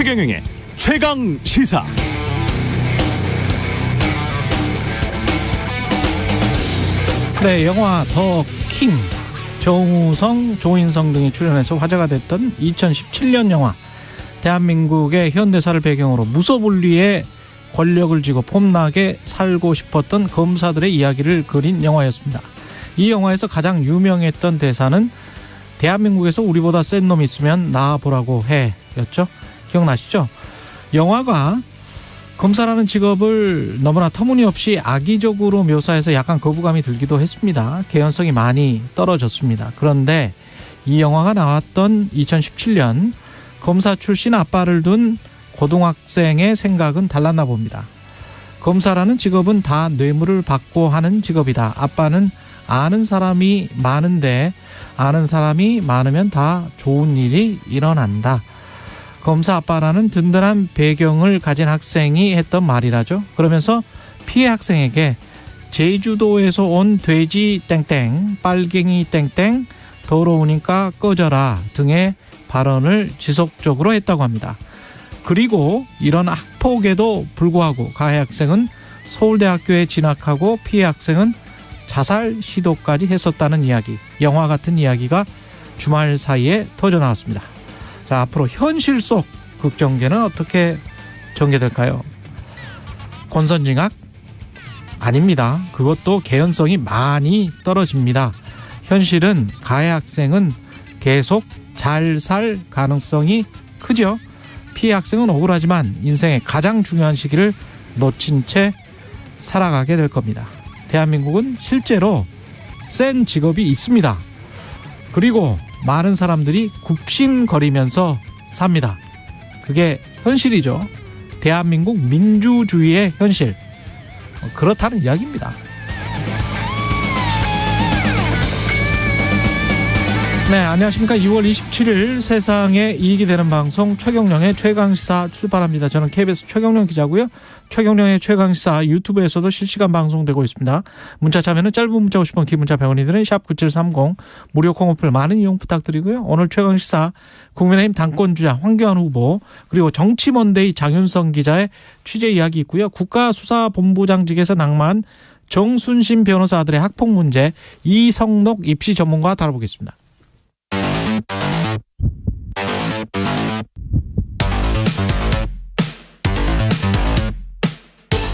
최경영의 최강 시사. 네, 영화 더 킹, 정우성, 조인성 등이 출연해서 화제가 됐던 2017년 영화. 대한민국의 현대사를 배경으로 무소불위의 권력을 쥐고 폼나게 살고 싶었던 검사들의 이야기를 그린 영화였습니다. 이 영화에서 가장 유명했던 대사는 대한민국에서 우리보다 센 놈 있으면 나와보라고 해 였죠. 기억나시죠? 영화가 검사라는 직업을 너무나 터무니없이 악의적으로 묘사해서 약간 거부감이 들기도 했습니다. 개연성이 많이 떨어졌습니다. 그런데 이 영화가 나왔던 2017년 검사 출신 아빠를 둔 고등학생의 생각은 달랐나 봅니다. 검사라는 직업은 다 뇌물을 받고 하는 직업이다. 아빠는 아는 사람이 많은데 아는 사람이 많으면 다 좋은 일이 일어난다. 검사 아빠라는 든든한 배경을 가진 학생이 했던 말이라죠. 그러면서 피해 학생에게 제주도에서 온 돼지 땡땡, 빨갱이 땡땡, 더러우니까 꺼져라 등의 발언을 지속적으로 했다고 합니다. 그리고 이런 학폭에도 불구하고 가해 학생은 서울대학교에 진학하고 피해 학생은 자살 시도까지 했었다는 이야기, 영화 같은 이야기가 주말 사이에 터져나왔습니다. 자, 앞으로 현실 속 극정계는 어떻게 전개될까요? 권선징악? 아닙니다. 그것도 개연성이 많이 떨어집니다. 현실은 가해 학생은 계속 잘 살 가능성이 크죠. 피해 학생은 억울하지만 인생의 가장 중요한 시기를 놓친 채 살아가게 될 겁니다. 대한민국은 실제로 센 직업이 있습니다. 그리고 많은 사람들이 굽신거리면서 삽니다. 그게 현실이죠. 대한민국 민주주의의 현실. 그렇다는 이야기입니다. 네, 안녕하십니까. 2월 27일 세상에 이익이 되는 방송 최경령의 최강시사 출발합니다. 저는 KBS 최경령 기자고요. 최경령의 최강시사 유튜브에서도 실시간 방송되고 있습니다. 문자 참여는 짧은 문자 50원, 긴 문자 100원이 드는 샵9730 무료 콩어플 많은 이용 부탁드리고요. 오늘 최강시사 국민의힘 당권주자 황교안 후보 그리고 정치먼데이 장윤성 기자의 취재 이야기 있고요. 국가수사본부장직에서 낙마한 정순신 변호사 아들의 학폭 문제 이성록 입시 전문가와 다뤄보겠습니다.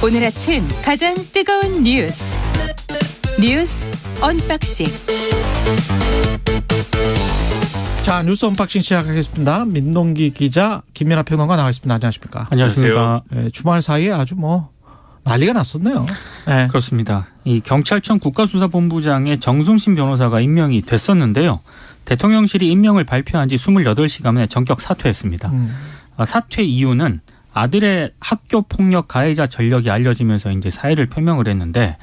오늘 아침 가장 뜨거운 뉴스 언박싱. 자, 뉴스 언박싱 시작하겠습니다. 민동기 기자, 김민하 평론가 나와 있습니다. 안녕하십니까? 안녕하십니까? 네, 주말 사이에 아주 난리가 났었네요. 네. 그렇습니다. 이 경찰청 국가수사본부장의 정순신 변호사가 임명이 됐었는데요. 대통령실이 임명을 발표한 지 28시간 만에 전격 사퇴했습니다. 사퇴 이유는 아들의 학교 폭력 가해자 전력이 알려지면서 이제 사의를 표명을 했는데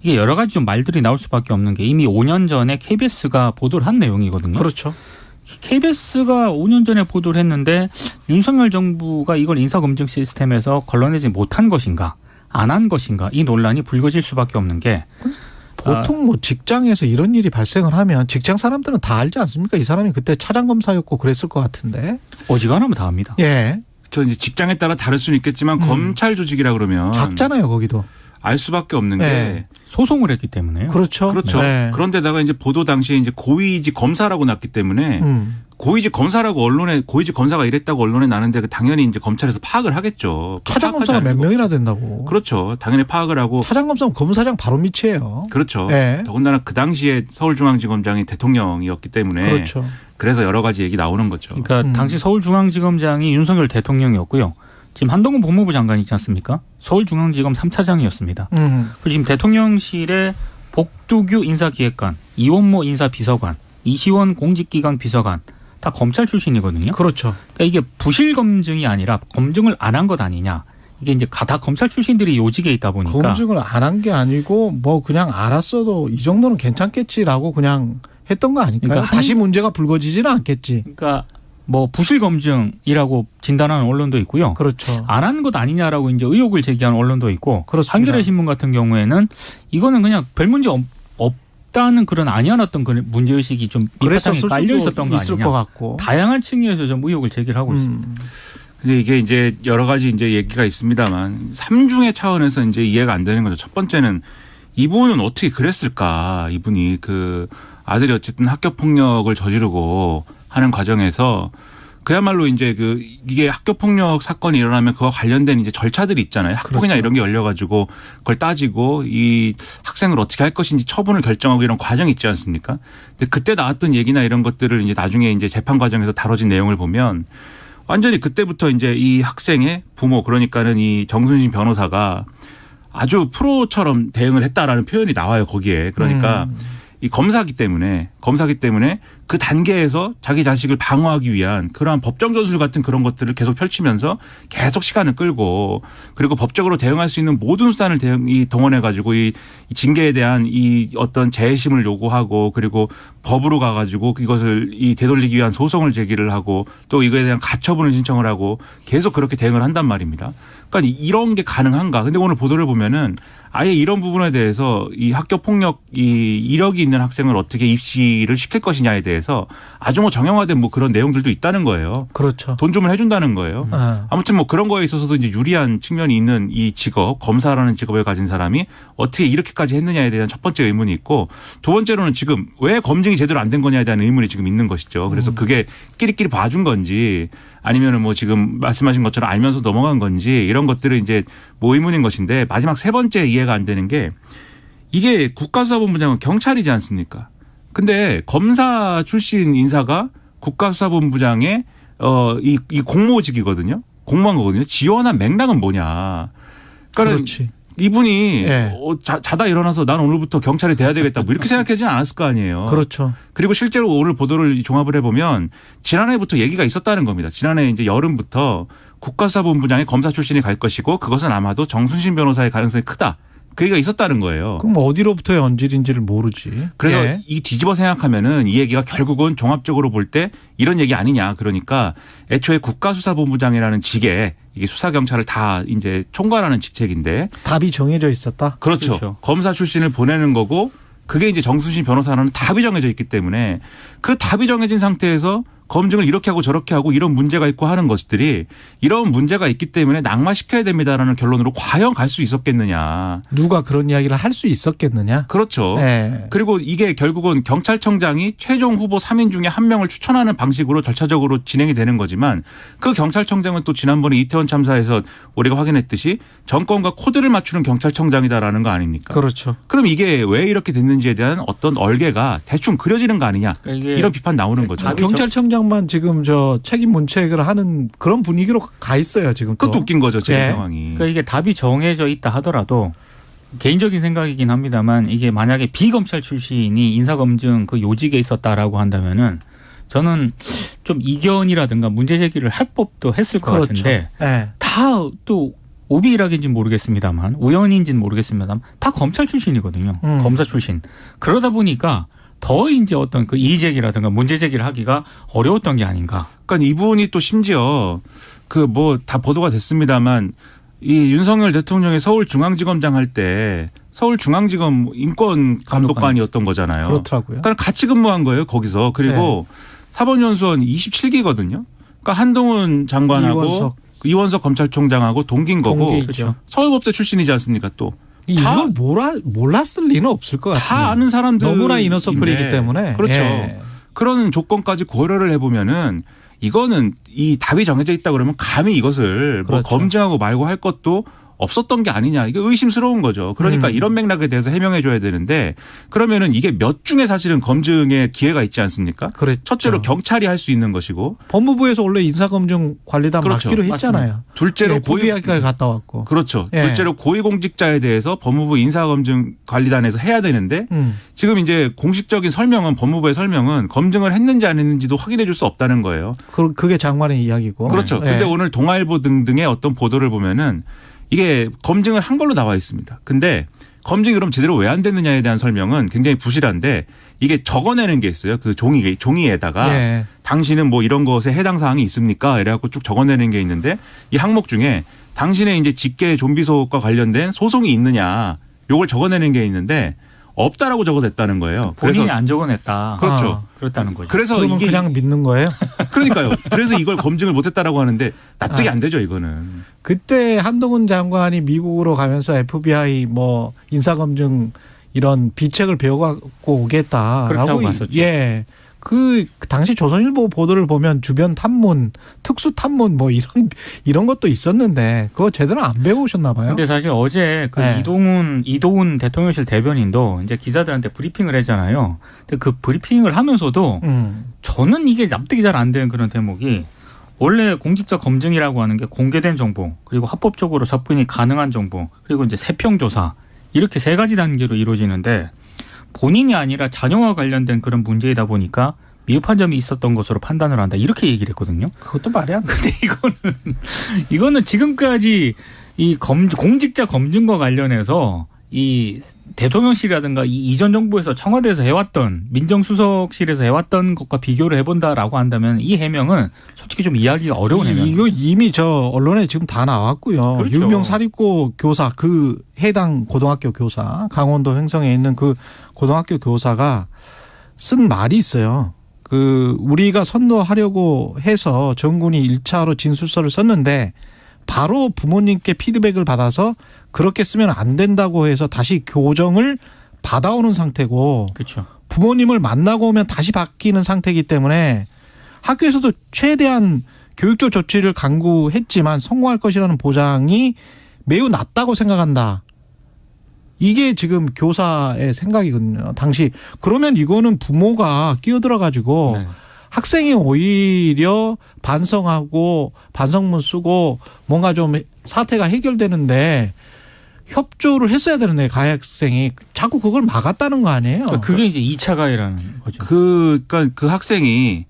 이게 여러 가지 좀 말들이 나올 수밖에 없는 게 이미 5년 전에 KBS가 보도를 한 내용이거든요. 그렇죠. KBS가 5년 전에 보도를 했는데 윤석열 정부가 이걸 인사검증 시스템에서 걸러내지 못한 것인가 안 한 것인가 이 논란이 불거질 수밖에 없는 게 보통 직장에서 이런 일이 발생을 하면 직장 사람들은 다 알지 않습니까? 이 사람이 그때 차장검사였고 그랬을 것 같은데. 어지간하면 다 합니다. 예. 저 이제 직장에 따라 다를 수는 있겠지만 검찰 조직이라 그러면 작잖아요, 거기도. 알 수밖에 없는 게 소송을 했기 때문에요. 그렇죠. 네. 그런데다가 이제 보도 당시에 이제 고위직 검사라고 났기 때문에 고위직 검사라고 언론에 고위직 검사가 이랬다고 언론에 나는데 당연히 이제 검찰에서 파악을 하겠죠. 차장검사가 몇 명이나 된다고. 그렇죠. 당연히 파악을 하고. 차장검사는 검사장 바로 밑이에요. 그렇죠. 네. 더군다나 그 당시에 서울중앙지검장이 대통령이었기 때문에. 그렇죠. 그래서 여러 가지 얘기 나오는 거죠. 그러니까 당시 서울중앙지검장이 윤석열 대통령이었고요. 지금 한동훈 법무부 장관 있지 않습니까? 서울중앙지검 3차장이었습니다. 그리고 지금 대통령실의 복두규 인사기획관, 이원모 인사비서관, 이시원 공직기강 비서관 다 검찰 출신이거든요. 그렇죠. 그러니까 이게 부실 검증이 아니라 검증을 안 한 것 아니냐. 이게 이제 다 검찰 출신들이 요직에 있다 보니까. 검증을 안 한 게 아니고 그냥 알았어도 이 정도는 괜찮겠지라고 그냥 했던 거 아닐까요? 그러니까 다시 문제가 불거지지는 않겠지. 그러니까 부실 검증이라고 진단하는 언론도 있고요. 그렇죠. 안 한 것 아니냐라고 이제 의혹을 제기하는 언론도 있고. 그렇습니다. 한겨레 신문 같은 경우에는 이거는 그냥 별 문제 없다는 그런 아니었던 그런 문제의식이 좀 밑바탕에 깔려 있었던 거 아니냐. 것 같고. 다양한 층위에서 좀 의혹을 제기를 하고 있습니다. 근데 이게 이제 여러 가지 이제 얘기가 있습니다만 삼중의 차원에서 이제 이해가 안 되는 거죠. 첫 번째는 이분은 어떻게 그랬을까? 이분이 그 아들이 어쨌든 학교 폭력을 저지르고 하는 과정에서 그야말로 이제 그 이게 학교 폭력 사건이 일어나면 그와 관련된 이제 절차들이 있잖아요. 학폭이나 그렇죠. 이런 게 열려가지고 그걸 따지고 이 학생을 어떻게 할 것인지 처분을 결정하고 이런 과정이 있지 않습니까? 근데 그때 나왔던 얘기나 이런 것들을 이제 나중에 이제 재판 과정에서 다뤄진 내용을 보면 완전히 그때부터 이제 이 학생의 부모 그러니까는 이 정순신 변호사가 아주 프로처럼 대응을 했다라는 표현이 나와요. 거기에. 그러니까 이 검사기 때문에 그 단계에서 자기 자식을 방어하기 위한 그러한 법정 전술 같은 그런 것들을 계속 펼치면서 계속 시간을 끌고 그리고 법적으로 대응할 수 있는 모든 수단을 동원해 가지고 이 징계에 대한 이 어떤 재심을 요구하고 그리고 법으로 가가지고 이것을 되돌리기 위한 소송을 제기를 하고 또 이거에 대한 가처분을 신청을 하고 계속 그렇게 대응을 한단 말입니다. 그러니까 이런 게 가능한가? 근데 오늘 보도를 보면은 아예 이런 부분에 대해서 이 학교 폭력 이력이 있는 학생을 어떻게 입시를 시킬 것이냐에 대해서 아주 뭐 정형화된 뭐 그런 내용들도 있다는 거예요. 그렇죠. 돈 주면 해준다는 거예요. 아무튼 뭐 그런 거에 있어서도 이제 유리한 측면이 있는 이 직업, 검사라는 직업을 가진 사람이 어떻게 이렇게까지 했느냐에 대한 첫 번째 의문이 있고 두 번째로는 지금 왜 검증이 제대로 안 된 거냐에 대한 의문이 지금 있는 것이죠. 그래서 그게 끼리끼리 봐준 건지 아니면은 뭐 지금 말씀하신 것처럼 알면서 넘어간 건지 이런 것들은 이제 뭐 의문인 것인데 마지막 세 번째 이해가 안 되는 게 이게 국가수사본부장은 경찰이지 않습니까? 근데 검사 출신 인사가 국가수사본부장의 이 공모직이거든요. 공모한 거거든요. 지원한 맥락은 뭐냐. 그러니까 그렇지. 이분이 네. 자다 일어나서 난 오늘부터 경찰이 돼야 되겠다 뭐 이렇게 생각하지는 않았을 거 아니에요. 그렇죠. 그리고 실제로 오늘 보도를 종합을 해보면 지난해부터 얘기가 있었다는 겁니다. 지난해 이제 여름부터 국가수사본부장의 검사 출신이 갈 것이고 그것은 아마도 정순신 변호사의 가능성이 크다. 그 얘기가 있었다는 거예요. 그럼 어디로부터의 언질인지를 모르지. 그래서 예. 이 뒤집어 생각하면은 이 얘기가 결국은 종합적으로 볼 때 이런 얘기 아니냐. 그러니까 애초에 국가수사본부장이라는 직에 이게 수사경찰을 다 이제 총괄하는 직책인데 답이 정해져 있었다. 그렇죠. 검사 출신을 보내는 거고 그게 이제 정순신 변호사라는 답이 정해져 있기 때문에 그 답이 정해진 상태에서 검증을 이렇게 하고 저렇게 하고 이런 문제가 있고 하는 것들이 이런 문제가 있기 때문에 낙마시켜야 됩니다라는 결론으로 과연 갈 수 있었겠느냐. 누가 그런 이야기를 할 수 있었겠느냐. 그렇죠. 네. 그리고 이게 결국은 경찰청장이 최종 후보 3인 중에 한 명을 추천하는 방식으로 절차적으로 진행이 되는 거지만 그 경찰청장은 또 지난번에 이태원 참사에서 우리가 확인했듯이 정권과 코드를 맞추는 경찰청장이다라는 거 아닙니까? 그렇죠. 그럼 이게 왜 이렇게 됐는지에 대한 어떤 얼개가 대충 그려지는 거 아니냐. 그러니까 이런 비판 나오는 거죠. 경찰청장만 지금 저 책임 문책을 하는 그런 분위기로 가 있어요 지금. 또. 그것도 웃긴 거죠 지금 네. 상황이. 그러니까 이게 답이 정해져 있다 하더라도 개인적인 생각이긴 합니다만 이게 만약에 비검찰 출신이 인사검증 그 요직에 있었다라고 한다면은 저는 좀 이견이라든가 문제 제기를 할 법도 했을 것 그렇죠. 같은데 네. 다 또 오비일학인지는 모르겠습니다만 우연인지는 모르겠습니다만 다 검찰 출신이거든요. 검사 출신. 그러다 보니까 더 이제 어떤 그 이의제기라든가 문제 제기를 하기가 어려웠던 게 아닌가. 그러니까 이분이 또 심지어 그 뭐 다 보도가 됐습니다만 이 윤석열 대통령이 서울중앙지검장 할 때 서울중앙지검 인권감독관이었던 거잖아요. 그렇더라고요. 그러니까 같이 근무한 거예요 거기서. 그리고 사법연수원 27기거든요. 그러니까 한동훈 장관하고 이원석 검찰총장하고 동기인 거고 그렇죠. 서울법대 출신이지 않습니까 또. 이걸 몰랐을 리는 없을 것 같아요. 다 아는 사람들 너무나 이너서클이기 때문에. 그렇죠. 예. 그런 조건까지 고려를 해보면은 이거는 이 답이 정해져 있다 그러면 감히 이것을 뭐 그렇죠. 검증하고 말고 할 것도 없었던 게 아니냐. 이게 의심스러운 거죠. 그러니까 이런 맥락에 대해서 해명해 줘야 되는데 그러면은 이게 몇 중에 사실은 검증의 기회가 있지 않습니까? 그랬죠. 첫째로 경찰이 할 수 있는 것이고 법무부에서 원래 인사검증 관리단 그렇죠. 맡기로 했잖아요. 둘째로 네, 법의학까지 갔다 왔고. 그렇죠. 예. 둘째로 고위공직자에 대해서 법무부 인사검증 관리단에서 해야 되는데 지금 이제 공식적인 설명은 법무부의 설명은 검증을 했는지 안 했는지도 확인해 줄 수 없다는 거예요. 그게 장관의 이야기고. 그렇죠. 예. 근데 오늘 동아일보 등등의 어떤 보도를 보면은 이게 검증을 한 걸로 나와 있습니다. 근데 검증이 그럼 제대로 왜 안 됐느냐에 대한 설명은 굉장히 부실한데 이게 적어내는 게 있어요. 그 종이에다가 예. 당신은 뭐 이런 것에 해당 사항이 있습니까? 이래갖고 쭉 적어내는 게 있는데 이 항목 중에 당신의 이제 직계 좀비 소속과 관련된 소송이 있느냐 요걸 적어내는 게 있는데 없다라고 적어냈다는 거예요. 본인이 그래서 안 적어냈다. 그렇죠. 그렇다는 거죠. 그래서 그러면 이게 그냥 믿는 거예요? 그러니까요. 그래서 이걸 검증을 못했다라고 하는데 납득이 안 되죠, 이거는. 그때 한동훈 장관이 미국으로 가면서 FBI 뭐 인사검증 이런 비책을 배워갖고 오겠다라고. 그렇게 하고 갔었죠. 예. 그 당시 조선일보 보도를 보면 주변 탐문, 특수 탐문 뭐 이런 것도 있었는데 그거 제대로 안 배우셨나 봐요. 근데 사실 어제 그 네. 이도훈 대통령실 대변인도 이제 기자들한테 브리핑을 했잖아요. 근데 그 브리핑을 하면서도 저는 이게 납득이 잘 안 되는 그런 대목이 원래 공직자 검증이라고 하는 게 공개된 정보 그리고 합법적으로 접근이 가능한 정보 그리고 이제 세평조사 이렇게 세 가지 단계로 이루어지는데 본인이 아니라 자녀와 관련된 그런 문제이다 보니까 미흡한 점이 있었던 것으로 판단을 한다. 이렇게 얘기를 했거든요. 그것도 말이 안 돼. 근데 이거는 지금까지 이 공직자 검증과 관련해서 이 대통령실이라든가 이 이전 정부에서 청와대에서 해왔던 민정수석실에서 해왔던 것과 비교를 해본다라고 한다면 이 해명은 솔직히 좀 이해하기가 어려운 해명. 이거 이미 저 언론에 지금 다 나왔고요. 그렇죠. 유명 사립고 교사 그 해당 고등학교 교사 강원도 횡성에 있는 그 고등학교 교사가 쓴 말이 있어요. 그 우리가 선도하려고 해서 정군이 1차로 진술서를 썼는데 바로 부모님께 피드백을 받아서 그렇게 쓰면 안 된다고 해서 다시 교정을 받아오는 상태고 그렇죠. 부모님을 만나고 오면 다시 바뀌는 상태이기 때문에 학교에서도 최대한 교육적 조치를 강구했지만 성공할 것이라는 보장이 매우 낮다고 생각한다. 이게 지금 교사의 생각이거든요. 당시. 그러면 이거는 부모가 끼어들어 가지고 네. 학생이 오히려 반성하고 반성문 쓰고 뭔가 좀 사태가 해결되는데 협조를 했어야 되는데 가해학생이 자꾸 그걸 막았다는 거 아니에요? 그러니까 그게 이제 2차 가해라는 거죠. 그러니까 그 학생이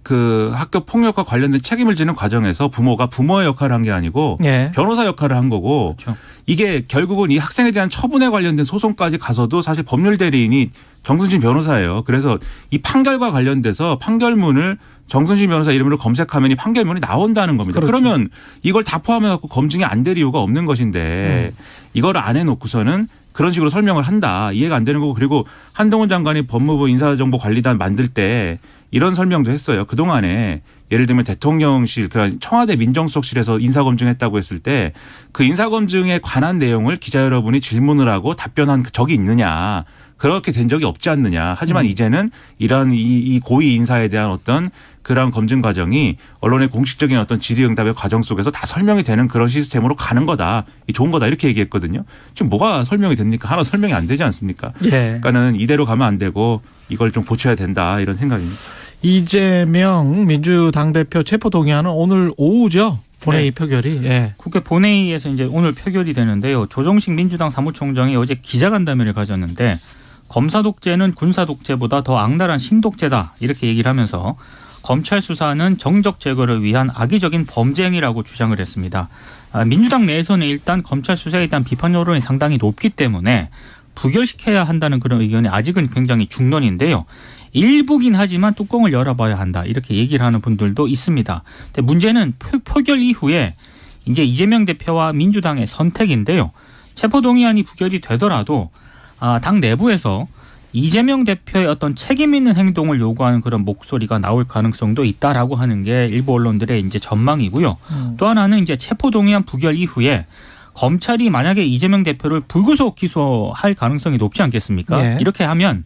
그 학교 폭력과 관련된 책임을 지는 과정에서 부모가 부모의 역할을 한 게 아니고 예. 변호사 역할을 한 거고 그렇죠. 이게 결국은 이 학생에 대한 처분에 관련된 소송까지 가서도 사실 법률 대리인이 정순신 변호사예요. 그래서 이 판결과 관련돼서 판결문을 정순신 변호사 이름으로 검색하면 이 판결문이 나온다는 겁니다. 그렇죠. 그러면 이걸 다 포함해갖고 검증이 안 될 이유가 없는 것인데 이걸 안 해놓고서는 그런 식으로 설명을 한다. 이해가 안 되는 거고 그리고 한동훈 장관이 법무부 인사정보관리단 만들 때 이런 설명도 했어요. 그동안에 예를 들면 대통령실, 그러니까 청와대 민정수석실에서 인사검증했다고 했을 때 그 인사검증에 관한 내용을 기자 여러분이 질문을 하고 답변한 적이 있느냐. 그렇게 된 적이 없지 않느냐. 하지만 이제는 이런 이 고위 인사에 대한 어떤 그런 검증 과정이 언론의 공식적인 어떤 질의응답의 과정 속에서 다 설명이 되는 그런 시스템으로 가는 거다. 좋은 거다. 이렇게 얘기했거든요. 지금 뭐가 설명이 됩니까? 하나 설명이 안 되지 않습니까? 예. 그러니까는 이대로 가면 안 되고 이걸 좀 고쳐야 된다. 이런 생각입니다. 이재명 민주당 대표 체포 동의안은 오늘 오후죠. 본회의 네. 표결이. 예. 국회 본회의에서 이제 오늘 표결이 되는데요. 조정식 민주당 사무총장이 어제 기자간담회를 가졌는데 검사 독재는 군사 독재보다 더 악랄한 신독재다 이렇게 얘기를 하면서 검찰 수사는 정적 제거를 위한 악의적인 범죄 행위라고 주장을 했습니다. 민주당 내에서는 일단 검찰 수사에 대한 비판 여론이 상당히 높기 때문에 부결시켜야 한다는 그런 의견이 아직은 굉장히 중론인데요. 일부긴 하지만 뚜껑을 열어봐야 한다 이렇게 얘기를 하는 분들도 있습니다. 근데 문제는 표결 이후에 이제 이재명 대표와 민주당의 선택인데요. 체포동의안이 부결이 되더라도 당 내부에서 이재명 대표의 어떤 책임 있는 행동을 요구하는 그런 목소리가 나올 가능성도 있다라고 하는 게 일부 언론들의 이제 전망이고요. 또 하나는 이제 체포동의안 부결 이후에 검찰이 만약에 이재명 대표를 불구속 기소할 가능성이 높지 않겠습니까? 예. 이렇게 하면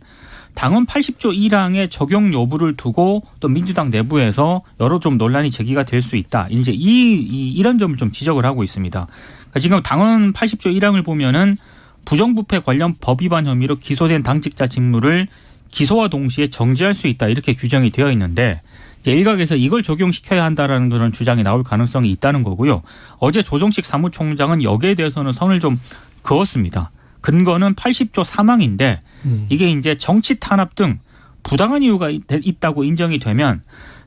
당헌 80조 1항의 적용 여부를 두고 또 민주당 내부에서 여러 좀 논란이 제기가 될 수 있다. 이제 이런 점을 좀 지적을 하고 있습니다. 그러니까 지금 당헌 80조 1항을 보면은 부정부패 관련 법 위반 혐의로 기소된 당직자 직무를 기소와 동시에 정지할 수 있다. 이렇게 규정이 되어 있는데 일각에서 이걸 적용시켜야 한다라는 그런 주장이 나올 가능성이 있다는 거고요. 어제 조정식 사무총장은 여기에 대해서는 선을 좀 그었습니다. 근거는 80조 3항인데 이게 이제 정치 탄압 등 부당한 이유가 있다고 인정이 되면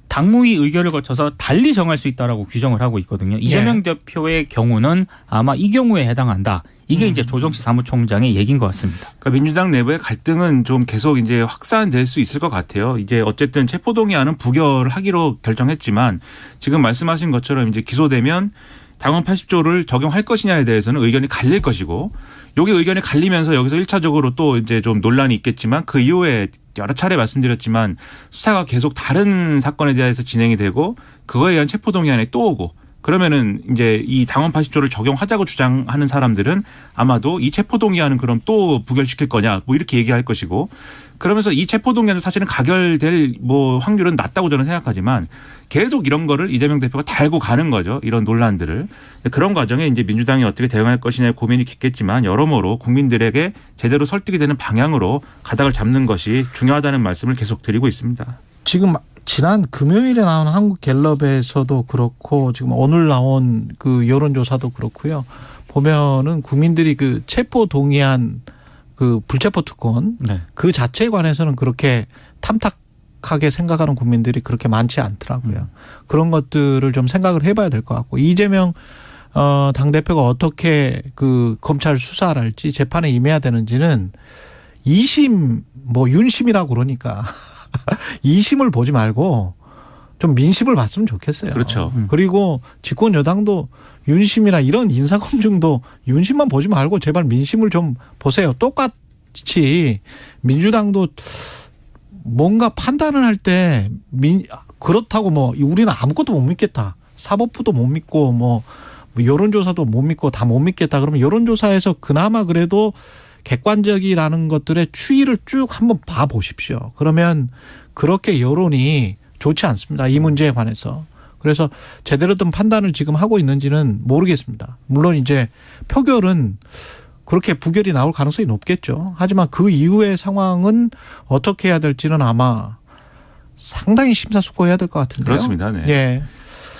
당무위 의결을 거쳐서 달리 정할 수 있다라고 규정을 하고 있거든요. 이재명 대표의 경우는 아마 이 경우에 해당한다. 이게 이제 조정식 사무총장의 얘기인 것 같습니다. 그러니까 민주당 내부의 갈등은 좀 계속 이제 확산될 수 있을 것 같아요. 이제 어쨌든 체포동의안은 부결하기로 결정했지만 지금 말씀하신 것처럼 이제 기소되면 당헌 80조를 적용할 것이냐에 대해서는 의견이 갈릴 것이고 요게 의견이 갈리면서 여기서 1차적으로 또 이제 좀 논란이 있겠지만 그 이후에 여러 차례 말씀드렸지만 수사가 계속 다른 사건에 대해서 진행이 되고 그거에 의한 체포동의안이 또 오고 그러면은 이제 이 당원 80조를 적용하자고 주장하는 사람들은 아마도 이 체포동의안은 그럼 또 부결시킬 거냐 뭐 이렇게 얘기할 것이고 그러면서 이 체포동의안은 사실은 가결될 뭐 확률은 낮다고 저는 생각하지만 계속 이런 거를 이재명 대표가 달고 가는 거죠. 이런 논란들을. 그런 과정에 이제 민주당이 어떻게 대응할 것이냐의 고민이 깊겠지만 여러모로 국민들에게 제대로 설득이 되는 방향으로 가닥을 잡는 것이 중요하다는 말씀을 계속 드리고 있습니다. 지금 지난 금요일에 나온 한국갤럽에서도 그렇고 지금 오늘 나온 그 여론조사도 그렇고요. 보면은 국민들이 그 체포 동의안 그 불체포 특권 네. 그 자체에 관해서는 그렇게 탐탁하게 생각하는 국민들이 그렇게 많지 않더라고요. 그런 것들을 좀 생각을 해봐야 될 것 같고 이재명 당대표가 어떻게 그 검찰 수사를 할지 재판에 임해야 되는지는 2심 뭐 윤심이라고 그러니까 2심을 보지 말고 좀 민심을 봤으면 좋겠어요. 그렇죠. 그리고 집권 여당도 윤심이나 이런 인사검증도 윤심만 보지 말고 제발 민심을 좀 보세요. 똑같이 민주당도 뭔가 판단을 할 때 그렇다고 뭐 우리는 아무것도 못 믿겠다. 사법부도 못 믿고 뭐 여론조사도 못 믿고 다 못 믿겠다. 그러면 여론조사에서 그나마 그래도 객관적이라는 것들의 추이를 쭉 한번 봐 보십시오. 그러면 그렇게 여론이 좋지 않습니다. 이 문제에 관해서. 그래서 제대로 된 판단을 지금 하고 있는지는 모르겠습니다. 물론 이제 표결은 그렇게 부결이 나올 가능성이 높겠죠. 하지만 그 이후의 상황은 어떻게 해야 될지는 아마 상당히 심사숙고해야 될 것 같은데요. 그렇습니다. 네. 예.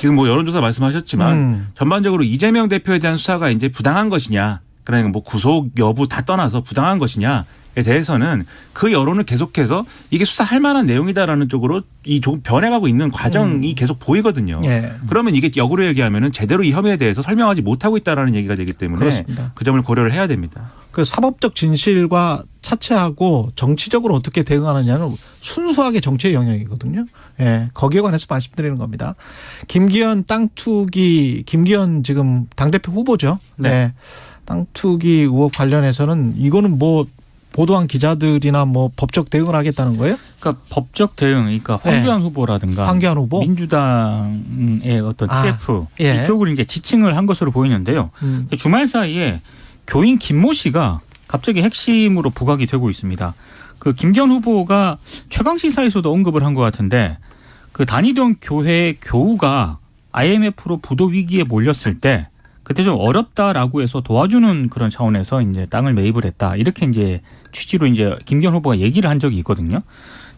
지금 뭐 여론조사 말씀하셨지만 전반적으로 이재명 대표에 대한 수사가 이제 부당한 것이냐 그러니까 뭐 구속 여부 다 떠나서 부당한 것이냐에 대해서는 그 여론을 계속해서 이게 수사할 만한 내용이다라는 쪽으로 이 조금 변해가고 있는 과정이 계속 보이거든요. 예. 그러면 이게 역으로 얘기하면은 제대로 이 혐의에 대해서 설명하지 못하고 있다라는 얘기가 되기 때문에 그렇습니다. 그 점을 고려를 해야 됩니다. 그 사법적 진실과 차치하고 정치적으로 어떻게 대응하느냐는 순수하게 정치의 영역이거든요. 예, 거기에 관해서 말씀드리는 겁니다. 김기현 김기현 지금 당대표 후보죠. 네. 예, 땅 투기 의혹 관련해서는 이거는 뭐 보도한 기자들이나 뭐 법적 대응을 하겠다는 거예요? 그러니까 법적 대응, 그러니까 황교안 후보라든가 황교안 후보 민주당의 어떤 TF 예. 이쪽을 이제 지칭을 한 것으로 보이는데요. 주말 사이에 교인 김모 씨가 갑자기 핵심으로 부각이 되고 있습니다. 그 김기현 후보가 최강시사에서도 언급을 한 것 같은데 그 다니던 교회 교우가 IMF로 부도 위기에 몰렸을 때 그때 좀 어렵다라고 해서 도와주는 그런 차원에서 이제 땅을 매입을 했다. 이렇게 이제 취지로 이제 김기현 후보가 얘기를 한 적이 있거든요.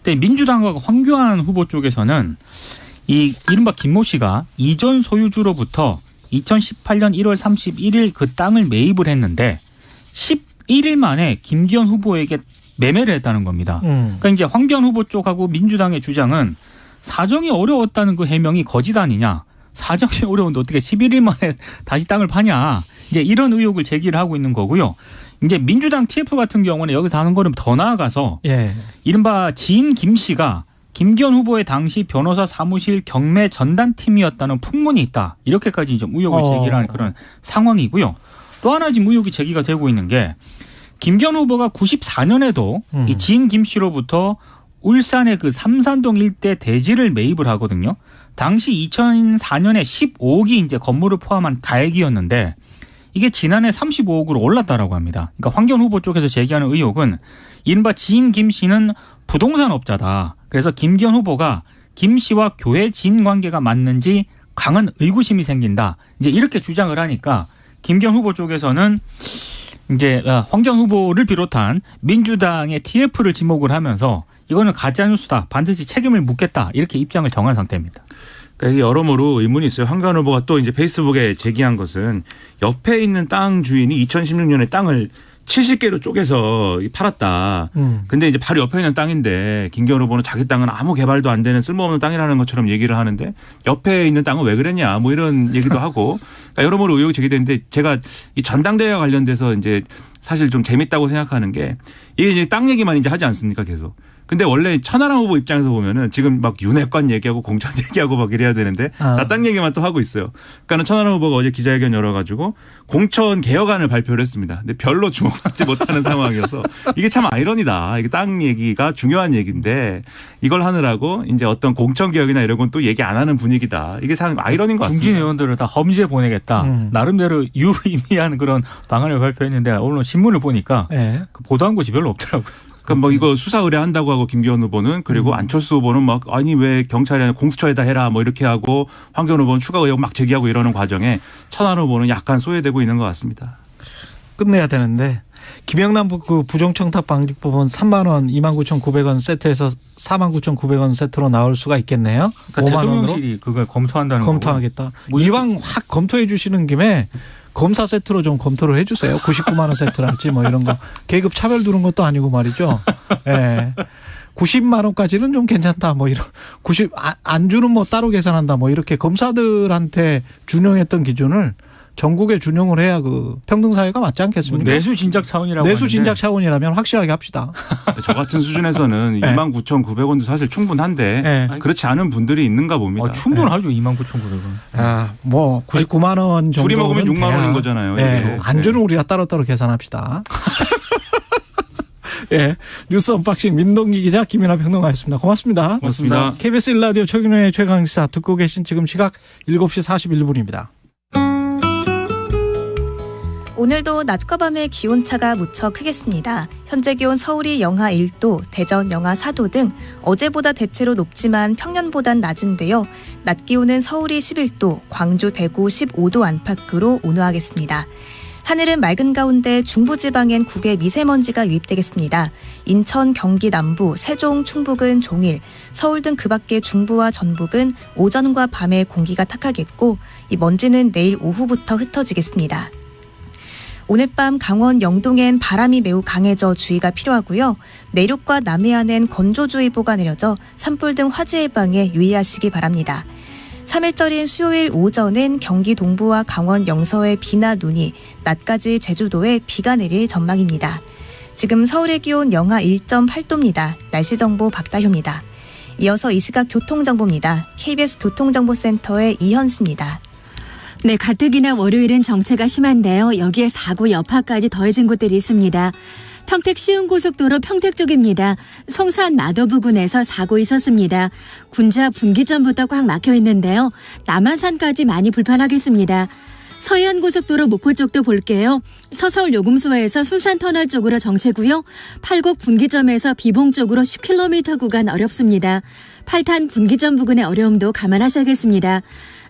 근데 민주당과 황교안 후보 쪽에서는 이 이른바 김모 씨가 이전 소유주로부터 2018년 1월 31일 그 땅을 매입을 했는데 11일 만에 김기현 후보에게 매매를 했다는 겁니다. 그러니까 이제 황교안 후보 쪽하고 민주당의 주장은 사정이 어려웠다는 그 해명이 거짓 아니냐. 사정이 어려운데 어떻게 11일 만에 다시 땅을 파냐. 이제 이런 의혹을 제기를 하고 있는 거고요. 이제 민주당 TF 같은 경우는 여기서 하는 거는 더 나아가서 예. 이른바 지인 김 씨가 김기현 후보의 당시 변호사 사무실 경매 전단팀이었다는 풍문이 있다. 이렇게까지 좀 의혹을 제기를 하는 그런 상황이고요. 또 하나 지금 의혹이 제기가 되고 있는 게 김기현 후보가 94년에도 이 지인 김 씨로부터 울산의 그 삼산동 일대 대지를 매입을 하거든요. 당시 2004년에 15억이 이제 건물을 포함한 가액이었는데 이게 지난해 35억으로 올랐다라고 합니다. 그러니까 황교안 후보 쪽에서 제기하는 의혹은 이른바 지인 김 씨는 부동산 업자다. 그래서 김기현 후보가 김 씨와 교회 지인 관계가 맞는지 강한 의구심이 생긴다. 이제 이렇게 주장을 하니까 김기현 후보 쪽에서는 이제 황교안 후보를 비롯한 민주당의 TF를 지목을 하면서 이거는 가짜뉴스다. 반드시 책임을 묻겠다. 이렇게 입장을 정한 상태입니다. 그러니까 여러모로 의문이 있어요. 황교안 후보가 또 이제 페이스북에 제기한 것은 옆에 있는 땅 주인이 2016년에 땅을 70개로 쪼개서 팔았다. 근데 이제 바로 옆에 있는 땅인데 김기현 후보는 자기 땅은 아무 개발도 안 되는 쓸모없는 땅이라는 것처럼 얘기를 하는데 옆에 있는 땅은 왜 그랬냐 뭐 이런 얘기도 하고 그러니까 여러모로 의혹이 제기되는데 제가 이 전당대회와 관련돼서 이제 사실 좀 재밌다고 생각하는 게 이게 이제 땅 얘기만 이제 하지 않습니까 계속. 근데 원래 천하람 후보 입장에서 보면은 지금 막 윤핵관 얘기하고 공천 얘기하고 막 이래야 되는데 다 딴 얘기만 또 하고 있어요. 그러니까 천하람 후보가 어제 기자회견 열어가지고 공천 개혁안을 발표를 했습니다. 근데 별로 주목받지 못하는 상황이어서 이게 참 아이러니다. 이게 땅 얘기가 중요한 얘기인데 이걸 하느라고 이제 어떤 공천 개혁이나 이런 건 또 얘기 안 하는 분위기다. 이게 참 아이러니인 것 같습니다. 중진 의원들을 다 험지에 보내겠다. 나름대로 유의미한 그런 방안을 발표했는데 오늘 신문을 보니까 네. 그 보도한 곳이 별로 없더라고요. 그러니까 뭐 이거 수사 의뢰한다고 하고 김기현 후보는 그리고 안철수 후보는 막 아니 왜 경찰이 아니라 공수처에다 해라 뭐 이렇게 하고 황교안 후보는 추가 의혹 막 제기하고 이러는 과정에 천하람 후보는 약간 소외되고 있는 것 같습니다. 끝내야 되는데 김영남 그 부정청탁 방지법은 3만 원, 29,900원 세트에서 49,900원 세트로 나올 수가 있겠네요. 그러니까 5만 원으로 대통령실이 그걸 검토한다는 검토하겠다. 거고. 이왕 확 검토해 주시는 김에 검사 세트로 좀 검토를 해 주세요. 99만 원 세트랄지 뭐 이런 거. 계급 차별 두는 것도 아니고 말이죠. 예. 90만 원까지는 좀 괜찮다. 뭐 이런 90 안 주는 뭐 따로 계산한다. 뭐 이렇게 검사들한테 준용했던 기준을 전국에 준용을 해야 그 평등사회가 맞지 않겠습니까? 내수 진작 차원이라고 내수 하는데. 진작 차원이라면 확실하게 합시다. 저 같은 수준에서는 네. 29,900원도 사실 충분한데 네. 그렇지 않은 분들이 있는가 봅니다. 충분하죠. 29,900원. 아, 뭐 99만 원 정도 둘이 먹으면 6만 원인 거잖아요. 네. 이게. 안주는 우리가 따로따로 계산합시다. 예, 뉴스 언박싱 민동기 기자 김연아 평론가였습니다. 고맙습니다. 고맙습니다. KBS 1라디오 최경영의 최강시사 듣고 계신 지금 시각 7시 41분입니다. 오늘도 낮과 밤의 기온차가 무척 크겠습니다. 현재 기온 서울이 영하 1도, 대전 영하 4도 등 어제보다 대체로 높지만 평년보단 낮은데요. 낮 기온은 서울이 11도, 광주, 대구 15도 안팎으로 온화하겠습니다. 하늘은 맑은 가운데 중부지방엔 국외 미세먼지가 유입되겠습니다. 인천, 경기 남부, 세종, 충북은 종일, 서울 등 그 밖의 중부와 전북은 오전과 밤에 공기가 탁하겠고 이 먼지는 내일 오후부터 흩어지겠습니다. 오늘 밤 강원 영동엔 바람이 매우 강해져 주의가 필요하고요. 내륙과 남해안엔 건조주의보가 내려져 산불 등 화재 예방에 유의하시기 바랍니다. 3일절인 수요일 오전엔 경기 동부와 강원 영서에 비나 눈이, 낮까지 제주도에 비가 내릴 전망입니다. 지금 서울의 기온 영하 1.8도입니다. 날씨 정보 박다효입니다. 이어서 이 시각 교통정보입니다. KBS 교통정보센터의 이현수입니다. 네, 가뜩이나 월요일은 정체가 심한데요. 여기에 사고 여파까지 더해진 곳들이 있습니다. 평택 시흥고속도로 평택 쪽입니다. 송산 마도 부근에서 사고 있었습니다. 군자 분기점부터 꽉 막혀 있는데요. 남한산까지 많이 불편하겠습니다. 서해안고속도로 목포 쪽도 볼게요. 서서울 요금소에서 수산터널 쪽으로 정체고요. 팔곡 분기점에서 비봉 쪽으로 10km 구간 어렵습니다. 팔탄 분기점 부근의 어려움도 감안하셔야겠습니다.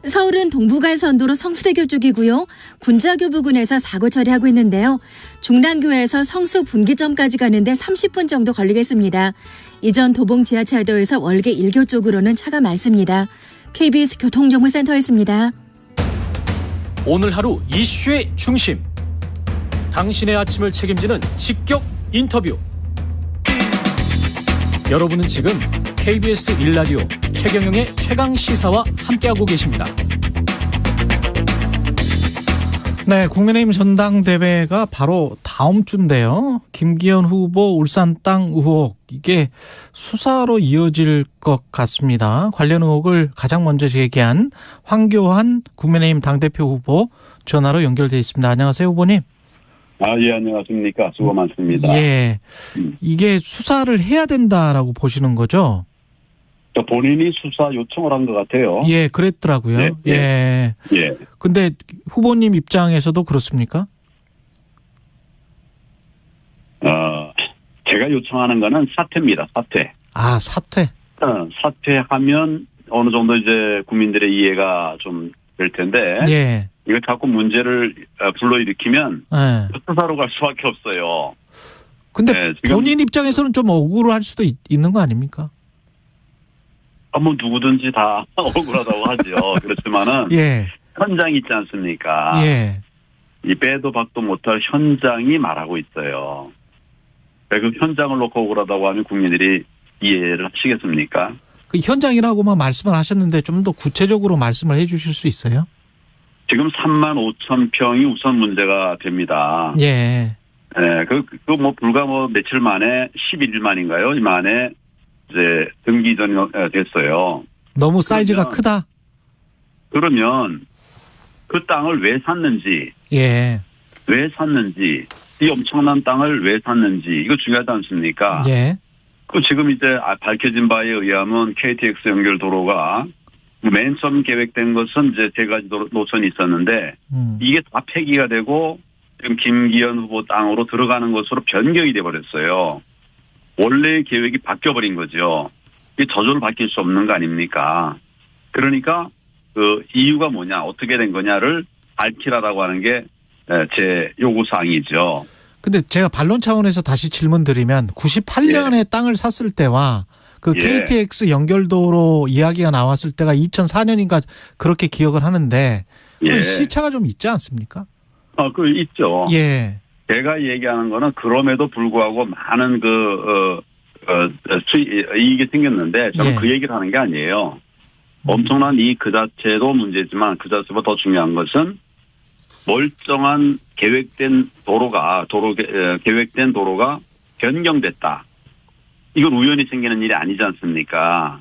서울은 동부간선도로 성수대교 쪽이고요. 군자교 부근에서 사고 처리하고 있는데요. 중랑교에서 성수 분기점까지 가는데 30분 정도 걸리겠습니다. 이전 도봉 지하차도에서 월계 1교 쪽으로는 차가 많습니다. KBS 교통정보센터였습니다. 오늘 하루 이슈의 중심. 당신의 아침을 책임지는 직격 인터뷰. 여러분은 지금 KBS 1라디오 최경영의 최강시사와 함께하고 계십니다. 네, 국민의힘 전당대회가 바로 다음 주인데요. 김기현 후보 울산 땅 의혹, 이게 수사로 이어질 것 같습니다. 관련 의혹을 가장 먼저 제기한 황교안 국민의힘 당대표 후보 전화로 연결돼 있습니다. 안녕하세요, 후보님. 예, 안녕하십니까. 수고 많습니다. 예, 이게 수사를 해야 된다라고 보시는 거죠? 본인이 수사 요청을 한 것 같아요. 예, 그랬더라고요. 네, 예. 예. 근데 후보님 입장에서도 그렇습니까? 제가 요청하는 거는 사퇴입니다. 사퇴. 아, 사퇴. 사퇴하면 어느 정도 이제 국민들의 이해가 좀 될 텐데. 예. 이거 자꾸 문제를 불러일으키면 예. 수사로 갈 수밖에 없어요. 근데 네, 지금 본인 입장에서는 좀 억울할 수도 있는 거 아닙니까? 뭐 누구든지 다 억울하다고 하죠. 그렇지만은 예. 현장이 있지 않습니까? 예. 이 빼도 박도 못할 현장이 말하고 있어요. 그 현장을 놓고 억울하다고 하면 국민들이 이해를 하시겠습니까? 그 현장이라고만 말씀을 하셨는데 좀 더 구체적으로 말씀을 해 주실 수 있어요? 지금 3만 5천 평이 우선 문제가 됩니다. 예. 예, 뭐 불과 며칠 만에 11일 만인가요? 이 만에 이제 등기 이전이 됐어요. 너무 사이즈가 그러면- 크다. 그러면 그 땅을 왜 샀는지, 예. 왜 샀는지, 이 엄청난 땅을 왜 샀는지 이거 중요하지 않습니까? 예. 그 지금 이제 밝혀진 바에 의하면 KTX 연결 도로가 맨 처음 계획된 것은 이제 세 가지 노선이 있었는데 이게 다 폐기가 되고 지금 김기현 후보 땅으로 들어가는 것으로 변경이 돼 버렸어요. 원래의 계획이 바뀌어버린 거죠. 이게 저절로 바뀔 수 없는 거 아닙니까? 그러니까 그 이유가 뭐냐, 어떻게 된 거냐를 밝히라라고 하는 게 제 요구사항이죠. 근데 제가 반론 차원에서 다시 질문 드리면 98년에 땅을 샀을 때와 그 예. KTX 연결도로 이야기가 나왔을 때가 2004년인가 그렇게 기억을 하는데 예. 시차가 좀 있지 않습니까? 그 있죠. 예. 제가 얘기하는 거는 그럼에도 불구하고 많은 이익이 생겼는데 저는 예. 그 얘기를 하는 게 아니에요. 엄청난 이익 그 자체도 문제지만 그 자체보다 더 중요한 것은 멀쩡한 계획된 계획된 도로가 변경됐다. 이건 우연히 생기는 일이 아니지 않습니까?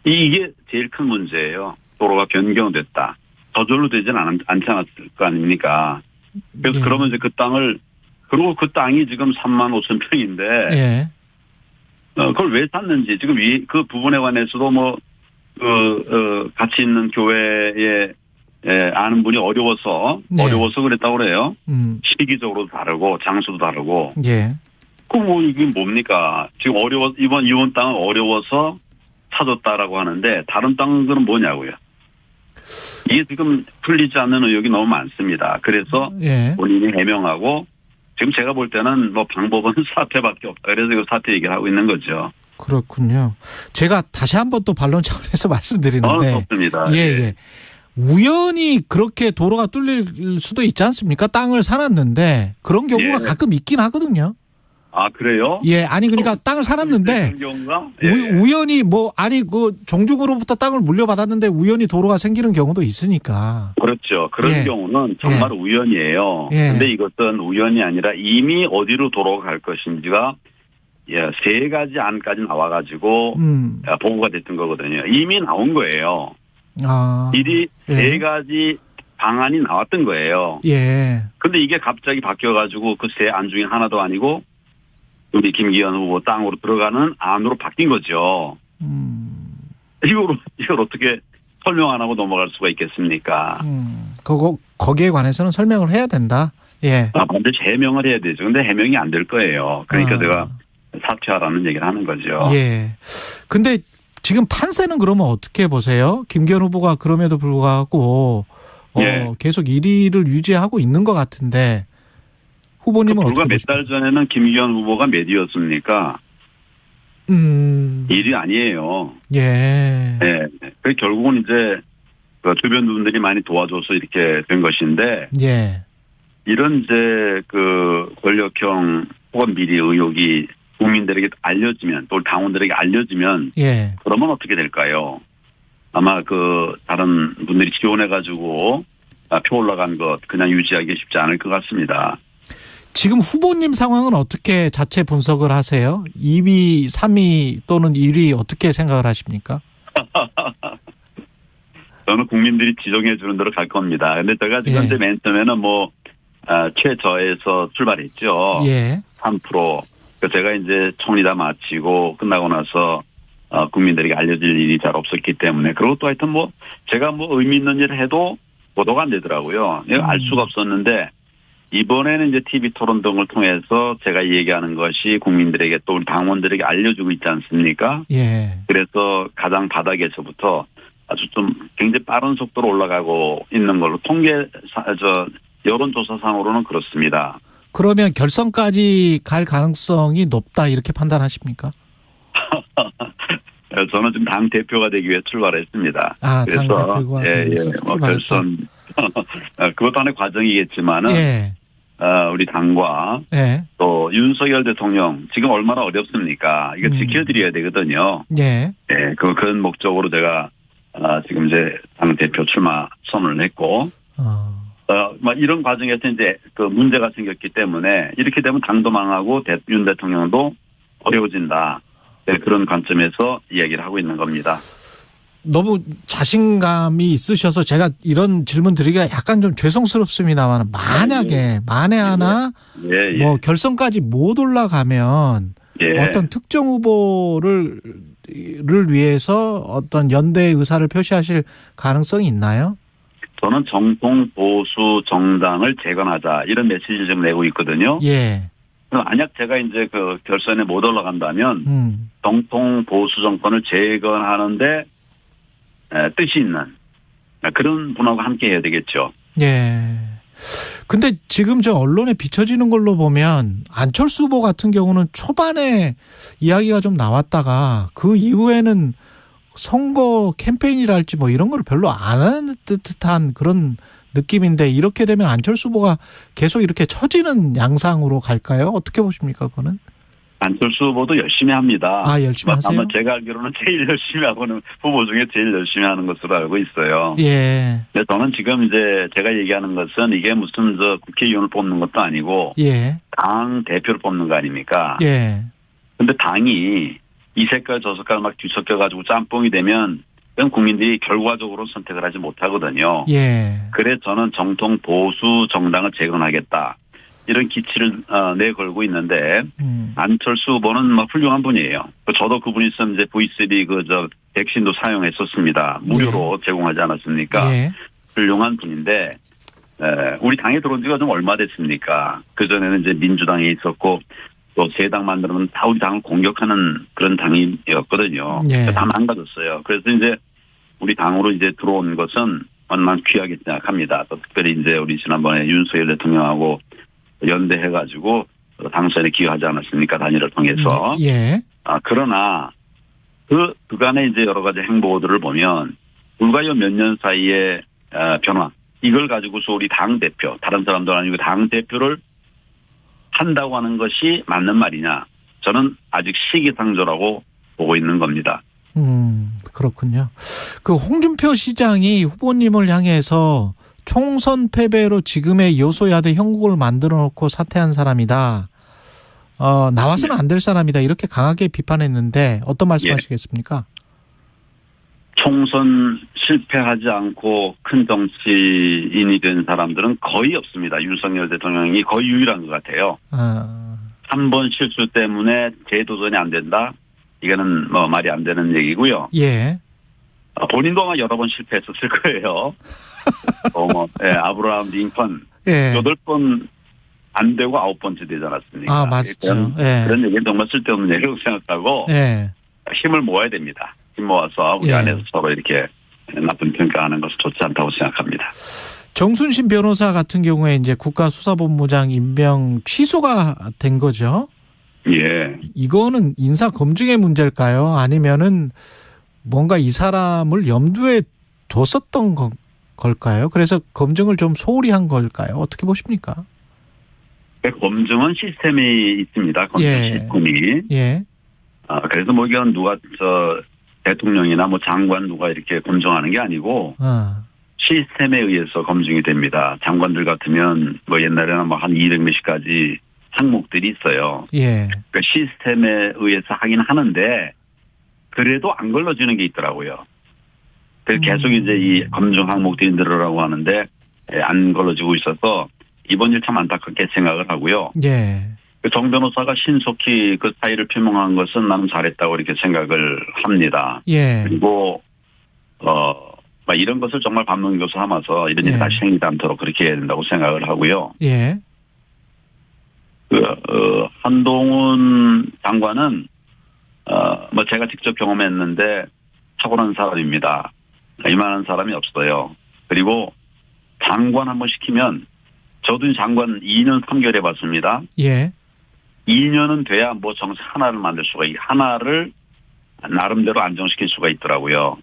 이게 제일 큰 문제예요. 도로가 변경됐다. 저절로 되지는 않지 않았을 거 아닙니까? 그래서 예. 그러면 이제 그 땅을, 그리고 그 땅이 지금 3만 5천 평인데, 예. 그걸 왜 샀는지, 지금 그 부분에 관해서도 같이 있는 교회에 아는 분이 어려워서 네. 그랬다고 그래요. 시기적으로도 다르고, 장소도 다르고. 예. 이게 뭡니까? 지금 이번 땅은 어려워서 사줬다라고 하는데, 다른 땅들은 뭐냐고요? 이게 지금 풀리지 않는 의혹이 너무 많습니다. 그래서 예. 본인이 해명하고 지금 제가 볼 때는 방법은 사퇴밖에 없다. 그래서 이거 사퇴 얘기를 하고 있는 거죠. 그렇군요. 제가 다시 한번 또 반론 차원에서 말씀드리는데. 좋습니다. 예. 우연히 그렇게 도로가 뚫릴 수도 있지 않습니까? 땅을 사놨는데 그런 경우가 예. 가끔 있긴 하거든요. 아, 그래요? 예, 아니 그러니까 땅을 살았는데 그런 경우가? 우연히 정중으로부터 땅을 물려받았는데 우연히 도로가 생기는 경우도 있으니까. 그렇죠. 그런 예. 경우는 정말 우연이에요. 예. 근데 이것은 우연이 아니라 이미 어디로 도로가 갈 것인지가 세 가지 안까지 나와가지고 보고가 됐던 거거든요. 이미 나온 거예요. 일이 세 가지 방안이 나왔던 거예요. 예. 근데 이게 갑자기 바뀌어가지고 그 세 안 중에 하나도 아니고 우리 김기현 후보 땅으로 들어가는 안으로 바뀐 거죠. 이걸 어떻게 설명 안 하고 넘어갈 수가 있겠습니까? 거기에 관해서는 설명을 해야 된다. 예. 반드시 해명을 해야 되죠. 근데 해명이 안 될 거예요. 그러니까 제가 사퇴하라는 얘기를 하는 거죠. 예. 근데 지금 판세는 그러면 어떻게 보세요? 김기현 후보가 그럼에도 불구하고 계속 1위를 유지하고 있는 것 같은데 후보님은 어떻게 불과 몇 보십니까? 달 전에는 김기현 후보가 몇 위였습니까? 1위 아니에요. 예. 네. 그 결국은 이제 그 주변 분들이 많이 도와줘서 이렇게 된 것인데 예. 이런 이제 그 권력형 혹은 비리 의혹이 국민들에게 알려지면 또 당원들에게 알려지면 예. 그러면 어떻게 될까요? 아마 다른 분들이 지원해가지고 표 올라간 것 그냥 유지하기 쉽지 않을 것 같습니다. 지금 후보님 상황은 어떻게 자체 분석을 하세요? 2위, 3위 또는 1위 어떻게 생각을 하십니까? 저는 국민들이 지정해 주는 대로 갈 겁니다. 근데 제가 지금 이제 맨 처음에는 최저에서 출발했죠. 예. 3%. 제가 이제 총리 다 마치고 끝나고 나서 국민들에게 알려질 일이 잘 없었기 때문에 그리고 또 하여튼 제가 의미 있는 일을 해도 보도가 안 되더라고요. 알 수가 없었는데 이번에는 이제 TV 토론 등을 통해서 제가 얘기하는 것이 국민들에게 또 우리 당원들에게 알려주고 있지 않습니까? 예. 그래서 가장 바닥에서부터 아주 좀 굉장히 빠른 속도로 올라가고 있는 걸로 여론조사상으로는 그렇습니다. 그러면 결선까지 갈 가능성이 높다 이렇게 판단하십니까? 저는 지금 당 대표가 되기 위해 출발했습니다. 그래서 당 대표가 결선 그것도 하나의 과정이겠지만은 우리 당과 또 윤석열 대통령 지금 얼마나 어렵습니까? 이거 지켜드려야 되거든요. 그런 목적으로 제가 지금 이제 당 대표 출마 선언을 했고. 이런 과정에서 이제 그 문제가 생겼기 때문에 이렇게 되면 당도 망하고 윤 대통령도 어려워진다. 네, 그런 관점에서 이야기를 하고 있는 겁니다. 너무 자신감이 있으셔서 제가 이런 질문 드리기가 약간 좀 죄송스럽습니다만 만에 하나 뭐 결선까지 못 올라가면 어떤 특정 후보를 위해서 어떤 연대 의사를 표시하실 가능성이 있나요? 저는 정통 보수 정당을 재건하자 이런 메시지를 좀 내고 있거든요. 예. 만약 제가 이제 그 결선에 못 올라간다면 정통 보수 정권을 재건하는데 뜻이 있는 그런 분하고 함께 해야 되겠죠. 예. 근데 지금 저 언론에 비춰지는 걸로 보면 안철수 후보 같은 경우는 초반에 이야기가 좀 나왔다가 그 이후에는 선거 캠페인이랄지 뭐 이런 걸 별로 안 하는 듯한 그런 느낌인데 이렇게 되면 안철수 후보가 계속 이렇게 처지는 양상으로 갈까요? 어떻게 보십니까, 그거는? 안철수 후보도 열심히 합니다. 아, 열심히 하세요? 아마 제가 알기로는 제일 열심히 하고는 후보 중에 제일 열심히 하는 것으로 알고 있어요. 예. 근데 저는 지금 이제 제가 얘기하는 것은 이게 무슨 저 국회의원을 뽑는 것도 아니고 예. 당 대표를 뽑는 거 아닙니까? 예. 근데 당이 이 색깔 저 색깔 막 뒤섞여가지고 짬뽕이 되면 그건 국민들이 결과적으로 선택을 하지 못하거든요. 예. 그래서 저는 정통 보수 정당을 재건하겠다. 이런 기치를 내걸고 있는데 안철수 후보는 뭐 훌륭한 분이에요. 저도 그분이 있으면 이제 V3 백신도 사용했었습니다. 무료로 제공하지 않았습니까? 예. 훌륭한 분인데 우리 당에 들어온 지가 좀 얼마 됐습니까? 그 전에는 이제 민주당에 있었고 또 새 당 만들면 다 우리 당을 공격하는 그런 당이었거든요. 예. 다 망가졌어요. 그래서 이제 우리 당으로 이제 들어온 것은 얼마나 귀하게 생각합니다. 또 특별히 이제 우리 지난번에 윤석열 대통령하고 연대해가지고 당선에 기여하지 않았습니까? 단일을 통해서. 예. 그러나 그간의 이제 여러 가지 행보들을 보면 불과요 몇 년 사이에 변화 이걸 가지고서 우리 당 대표 다른 사람도 아니고 당 대표를 한다고 하는 것이 맞는 말이냐? 저는 아직 시기상조라고 보고 있는 겁니다. 그렇군요. 그 홍준표 시장이 후보님을 향해서 총선 패배로 지금의 여소야대 형국을 만들어 놓고 사퇴한 사람이다. 나와서는 안 될 사람이다. 이렇게 강하게 비판했는데 어떤 말씀하시겠습니까? 총선 실패하지 않고 큰 정치인이 된 사람들은 거의 없습니다. 윤석열 대통령이 거의 유일한 것 같아요. 한 번 실수 때문에 재도전이 안 된다. 이거는 뭐 말이 안 되는 얘기고요. 예. 본인도 아마 여러 번 실패했었을 거예요. 아브라함 링컨 8번 안 되고 9번째 되지 않았습니까? 아, 맞죠. 그런 얘기는 정말 쓸데없는 얘기라고 생각하고 힘을 모아야 됩니다. 힘 모아서 우리 안에서 서로 이렇게 나쁜 평가하는 것은 좋지 않다고 생각합니다. 정순신 변호사 같은 경우에 이제 국가수사본부장 임명 취소가 된 거죠? 예. 이거는 인사 검증의 문제일까요? 아니면은 뭔가 이 사람을 염두에 뒀었던 걸까요? 그래서 검증을 좀 소홀히 한 걸까요? 어떻게 보십니까? 검증은 시스템이 있습니다. 검증 시스템이. 예. 그래서 뭐 이건 누가 대통령이나 뭐 장관 누가 이렇게 검증하는 게 아니고 시스템에 의해서 검증이 됩니다. 장관들 같으면 뭐 옛날에는 뭐 한 200몇십 가지 항목들이 있어요. 예. 그러니까 시스템에 의해서 하긴 하는데 그래도 안 걸러지는 게 있더라고요. 그래서 계속 이제 이 검증 항목들이 늘으라고 하는데 안 걸러지고 있어서 이번 일 참 안타깝게 생각을 하고요. 예. 정 변호사가 신속히 그 사의를 표명한 것은 나는 잘했다고 이렇게 생각을 합니다. 예. 그리고 이런 것을 정말 반면교사 삼아서 이런 일이 다시 생기지 않도록 그렇게 해야 된다고 생각을 하고요. 예. 한동훈 장관은 뭐 제가 직접 경험했는데 탁월한 사람입니다. 이만한 사람이 없어요. 그리고 장관 한번 시키면 저도 장관 2년 3개월 해봤습니다. 예. 2년은 돼야 뭐 정책 하나를 만들 수가 하나를 나름대로 안정시킬 수가 있더라고요.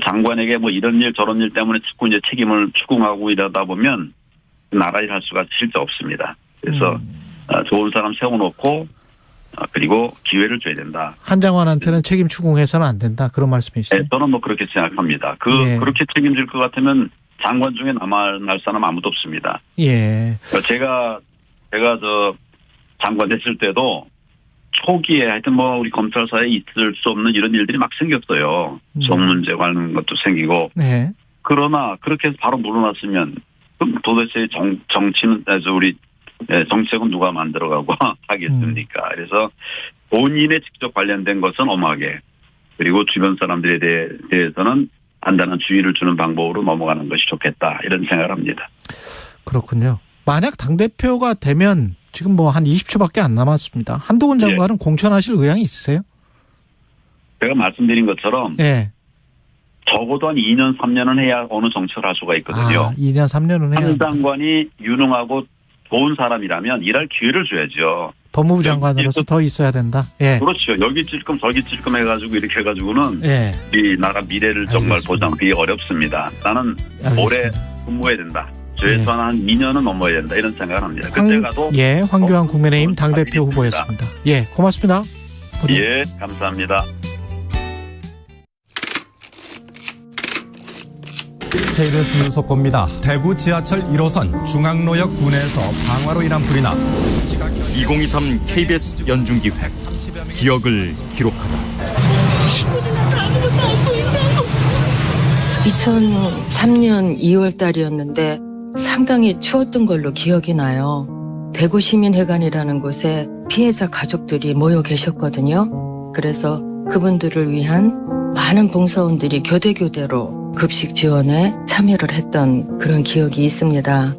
장관에게 뭐 이런 일 저런 일 때문에 자꾸 이제 책임을 추궁하고 이러다 보면 나라 일 할 수가 실제 없습니다. 그래서 좋은 사람 세워놓고 그리고 기회를 줘야 된다. 한 장관한테는 책임 추궁해서는 안 된다. 그런 말씀이시죠? 네, 저는 뭐 그렇게 생각합니다. 그렇게 책임질 것 같으면 장관 중에 남아날 사람 아무도 없습니다. 예. 제가 장관 됐을 때도 초기에 하여튼 뭐 우리 검찰사에 있을 수 없는 이런 일들이 막 생겼어요. 정 문제 관련 것도 생기고. 네. 그러나 그렇게 해서 바로 물러났으면 그럼 도대체 정치는 우리 정책은 누가 만들어가고 하겠습니까? 그래서 본인에 직접 관련된 것은 엄하게 그리고 주변 사람들에 대해서는 단단한 주의를 주는 방법으로 넘어가는 것이 좋겠다 이런 생각을 합니다. 그렇군요. 만약 당대표가 되면 지금 뭐 한 20초밖에 안 남았습니다. 한동훈 장관은 공천하실 의향이 있으세요? 제가 말씀드린 것처럼 네. 적어도 한 2년 3년은 해야 어느 정책을 할 수가 있거든요. 2년 3년은 해야 한 장관이 유능하고 좋은 사람이라면 일할 기회를 줘야죠. 법무부 장관으로서 더 있어야 된다. 예. 그렇죠. 여기 찔끔 저기 찔끔 해가지고 이렇게 해가지고는 예. 이 나라 미래를 정말 알겠습니다. 보장하기 어렵습니다. 나는 알겠습니다. 오래 근무해야 된다. 최소한 한 2년은 넘어야 된다. 이런 생각을 합니다. 그때 가도 황교안 국민의힘 당대표 후보였습니다. 예, 고맙습니다. 예, 감사합니다. KBS 뉴스 속보입니다. 대구 지하철 1호선 중앙로역 구내에서 방화로 인한 불이 나 2023 KBS 연중기획 기억을 기록하다. 2003년 2월 달이었는데 상당히 추웠던 걸로 기억이 나요. 대구시민회관이라는 곳에 피해자 가족들이 모여 계셨거든요. 그래서 그분들을 위한 많은 봉사원들이 교대교대로 급식 지원에 참여를 했던 그런 기억이 있습니다.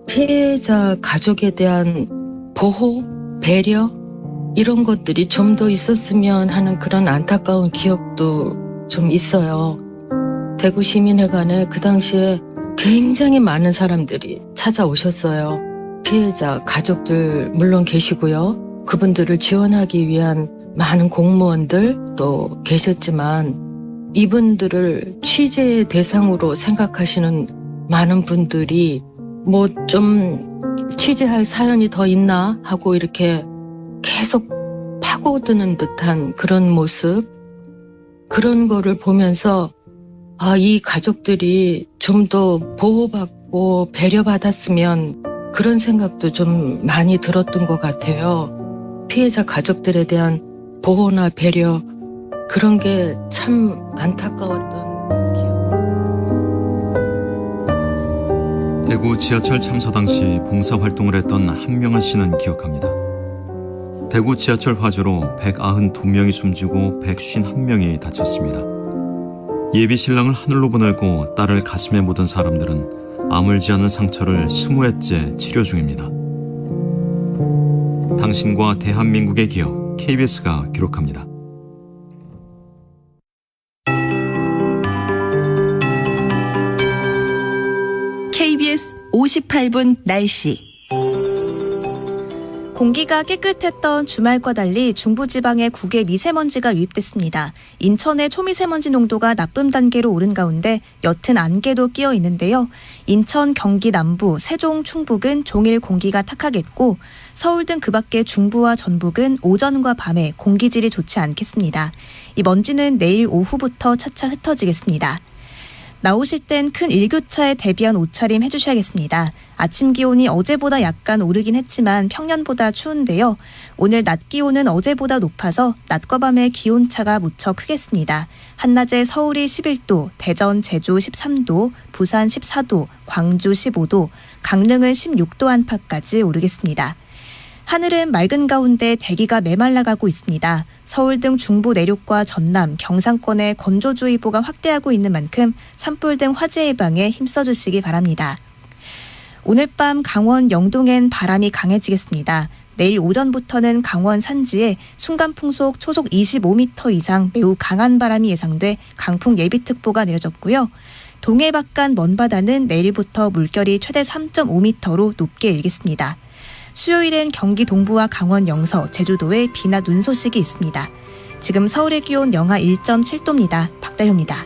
피해자 가족에 대한 보호, 배려 이런 것들이 좀 더 있었으면 하는 그런 안타까운 기억도 좀 있어요. 대구시민회관에 그 당시에 굉장히 많은 사람들이 찾아오셨어요. 피해자 가족들 물론 계시고요. 그분들을 지원하기 위한 많은 공무원들 또 계셨지만 이분들을 취재의 대상으로 생각하시는 많은 분들이 뭐 좀 취재할 사연이 더 있나 하고 이렇게 계속 파고드는 듯한 그런 모습, 그런 거를 보면서 이 가족들이 좀 더 보호받고 배려받았으면 그런 생각도 좀 많이 들었던 것 같아요. 피해자 가족들에 대한 보호나 배려 그런 게 참 안타까웠던 기억. 대구 지하철 참사 당시 봉사활동을 했던 한명아 씨는 기억합니다. 대구 지하철 화재로 192명이 숨지고 151명이 다쳤습니다. 예비 신랑을 하늘로 보내고 딸을 가슴에 묻은 사람들은 아물지 않은 상처를 20회째 치료 중입니다. 당신과 대한민국의 기억 KBS가 기록합니다. KBS 58분 날씨. 공기가 깨끗했던 주말과 달리 중부지방에 국외 미세먼지가 유입됐습니다. 인천의 초미세먼지 농도가 나쁨 단계로 오른 가운데 옅은 안개도 끼어 있는데요. 인천, 경기 남부, 세종, 충북은 종일 공기가 탁하겠고 서울 등 그 밖의 중부와 전북은 오전과 밤에 공기질이 좋지 않겠습니다. 이 먼지는 내일 오후부터 차차 흩어지겠습니다. 나오실 땐 큰 일교차에 대비한 옷차림 해주셔야겠습니다. 아침 기온이 어제보다 약간 오르긴 했지만 평년보다 추운데요. 오늘 낮 기온은 어제보다 높아서 낮과 밤의 기온차가 무척 크겠습니다. 한낮에 서울이 11도, 대전, 제주 13도, 부산 14도, 광주 15도, 강릉은 16도 안팎까지 오르겠습니다. 하늘은 맑은 가운데 대기가 메말라가고 있습니다. 서울 등 중부 내륙과 전남, 경상권에 건조주의보가 확대하고 있는 만큼 산불 등 화재 예방에 힘써주시기 바랍니다. 오늘 밤 강원 영동엔 바람이 강해지겠습니다. 내일 오전부터는 강원 산지에 순간풍속 초속 25m 이상 매우 강한 바람이 예상돼 강풍 예비특보가 내려졌고요. 동해 바깥 먼바다는 내일부터 물결이 최대 3.5m로 높게 일겠습니다. 수요일엔 경기 동부와 강원 영서, 제주도에 비나 눈 소식이 있습니다. 지금 서울의 기온 영하 1.7도입니다. 박다효입니다.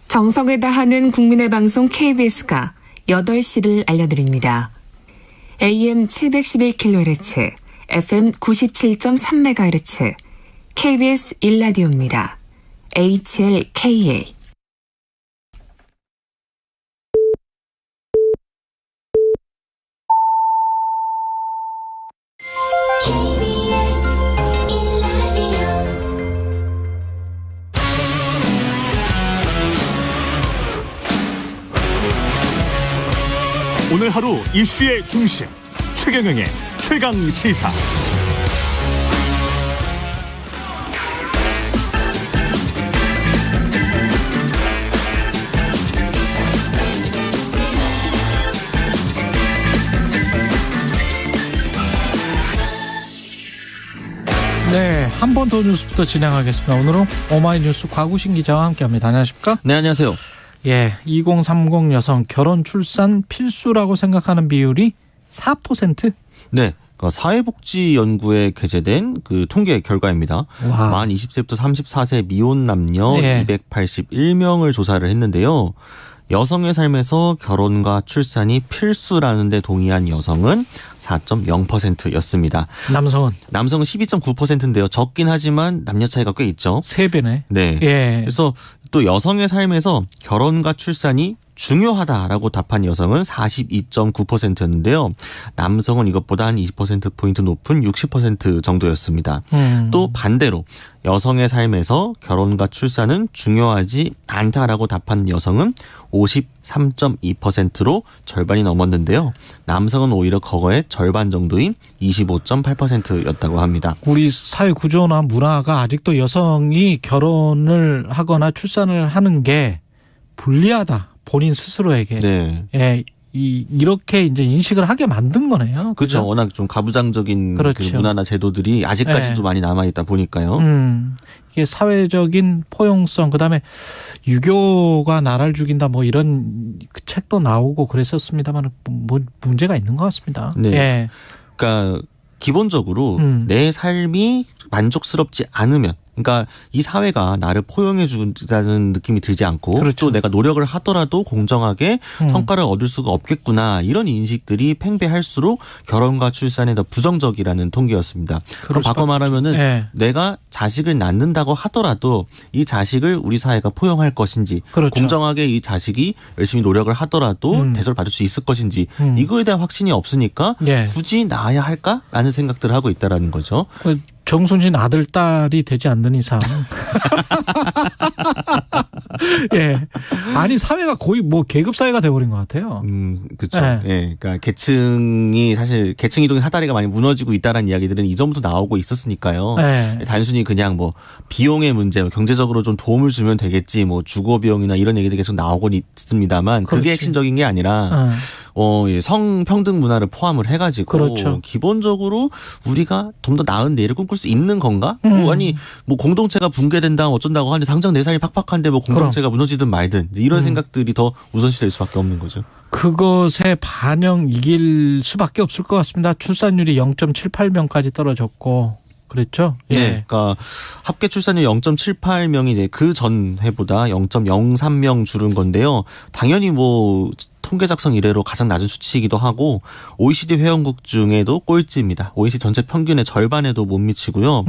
정성을 다하는 국민의 방송 KBS가 8시를 알려드립니다. AM 711kHz, FM 97.3MHz, KBS 1라디오입니다. HLKA 오늘 하루 이슈의 중심 최경영의 최강 시사. 네, 한 번 더 뉴스부터 진행하겠습니다. 오늘은 오마이뉴스 곽우신 기자와 함께합니다. 안녕하십니까? 네, 안녕하세요. 예, 2030 여성 결혼 출산 필수라고 생각하는 비율이 4%? 네. 사회복지연구에 게재된 그 통계 결과입니다. 와. 만 20세부터 34세 미혼 남녀 네. 281명을 조사를 했는데요. 여성의 삶에서 결혼과 출산이 필수라는 데 동의한 여성은 4.0%였습니다. 남성은 12.9%인데요. 적긴 하지만 남녀 차이가 꽤 있죠. 3배네. 네. 예. 그래서 또 여성의 삶에서 결혼과 출산이 중요하다라고 답한 여성은 42.9%였는데요. 남성은 이것보다 한 20%포인트 높은 60% 정도였습니다. 또 반대로 여성의 삶에서 결혼과 출산은 중요하지 않다라고 답한 여성은 53.2%로 절반이 넘었는데요. 남성은 오히려 그거의 절반 정도인 25.8%였다고 합니다. 우리 사회 구조나 문화가 아직도 여성이 결혼을 하거나 출산을 하는 게 불리하다. 본인 스스로에게. 네. 예, 이렇게 이제 인식을 하게 만든 거네요. 그렇죠. 워낙 좀 가부장적인 그렇죠. 그 문화나 제도들이 아직까지도 네. 많이 남아있다 보니까요. 이게 사회적인 포용성, 그다음에 유교가 나라를 죽인다 뭐 이런 책도 나오고 그랬었습니다만 뭐 문제가 있는 것 같습니다. 네. 예. 그러니까 기본적으로 내 삶이 만족스럽지 않으면, 그러니까 이 사회가 나를 포용해 준다는 느낌이 들지 않고 그렇죠. 또 내가 노력을 하더라도 공정하게 성과를 얻을 수가 없겠구나, 이런 인식들이 팽배할수록 결혼과 출산에 더 부정적이라는 통계였습니다. 그럼 바꿔 말하면은 네. 내가 자식을 낳는다고 하더라도 이 자식을 우리 사회가 포용할 것인지, 그렇죠. 공정하게 이 자식이 열심히 노력을 하더라도 대접을 받을 수 있을 것인지 이거에 대한 확신이 없으니까 예. 굳이 낳아야 할까라는 생각들을 하고 있다라는 거죠. 정순신 아들 딸이 되지 않는 이상 예. 아니 사회가 거의 뭐 계급 사회가 돼버린 것 같아요. 그렇죠. 예. 그러니까 계층이 사실 계층 이동의 사다리가 많이 무너지고 있다라는 이야기들은 이전부터 나오고 있었으니까요. 네. 단순히 그냥 뭐 비용의 문제, 경제적으로 좀 도움을 주면 되겠지, 뭐 주거 비용이나 이런 얘기들이 계속 나오곤 있습니다만 그게 그렇지. 핵심적인 게 아니라 예, 성평등 문화를 포함을 해가지고 그렇죠. 기본적으로 우리가 좀 더 나은 내일을 꿈꿀 수 있는 건가? 아니 뭐 공동체가 붕괴된다 어쩐다고 하는데 당장 내 삶이 팍팍한데 뭐 공동체가 무너지든 말든 이런 생각들이 더 우선시될 수밖에 없는 거죠. 그것에 반영 이길 수밖에 없을 것 같습니다. 출산율이 0.78명까지 떨어졌고 그랬죠? 예. 네. 그러니까 합계 출산율 0.78명이 이제 그 전 해보다 0.03명 줄은 건데요. 당연히 뭐 통계 작성 이래로 가장 낮은 수치이기도 하고 OECD 회원국 중에도 꼴찌입니다. OECD 전체 평균의 절반에도 못 미치고요.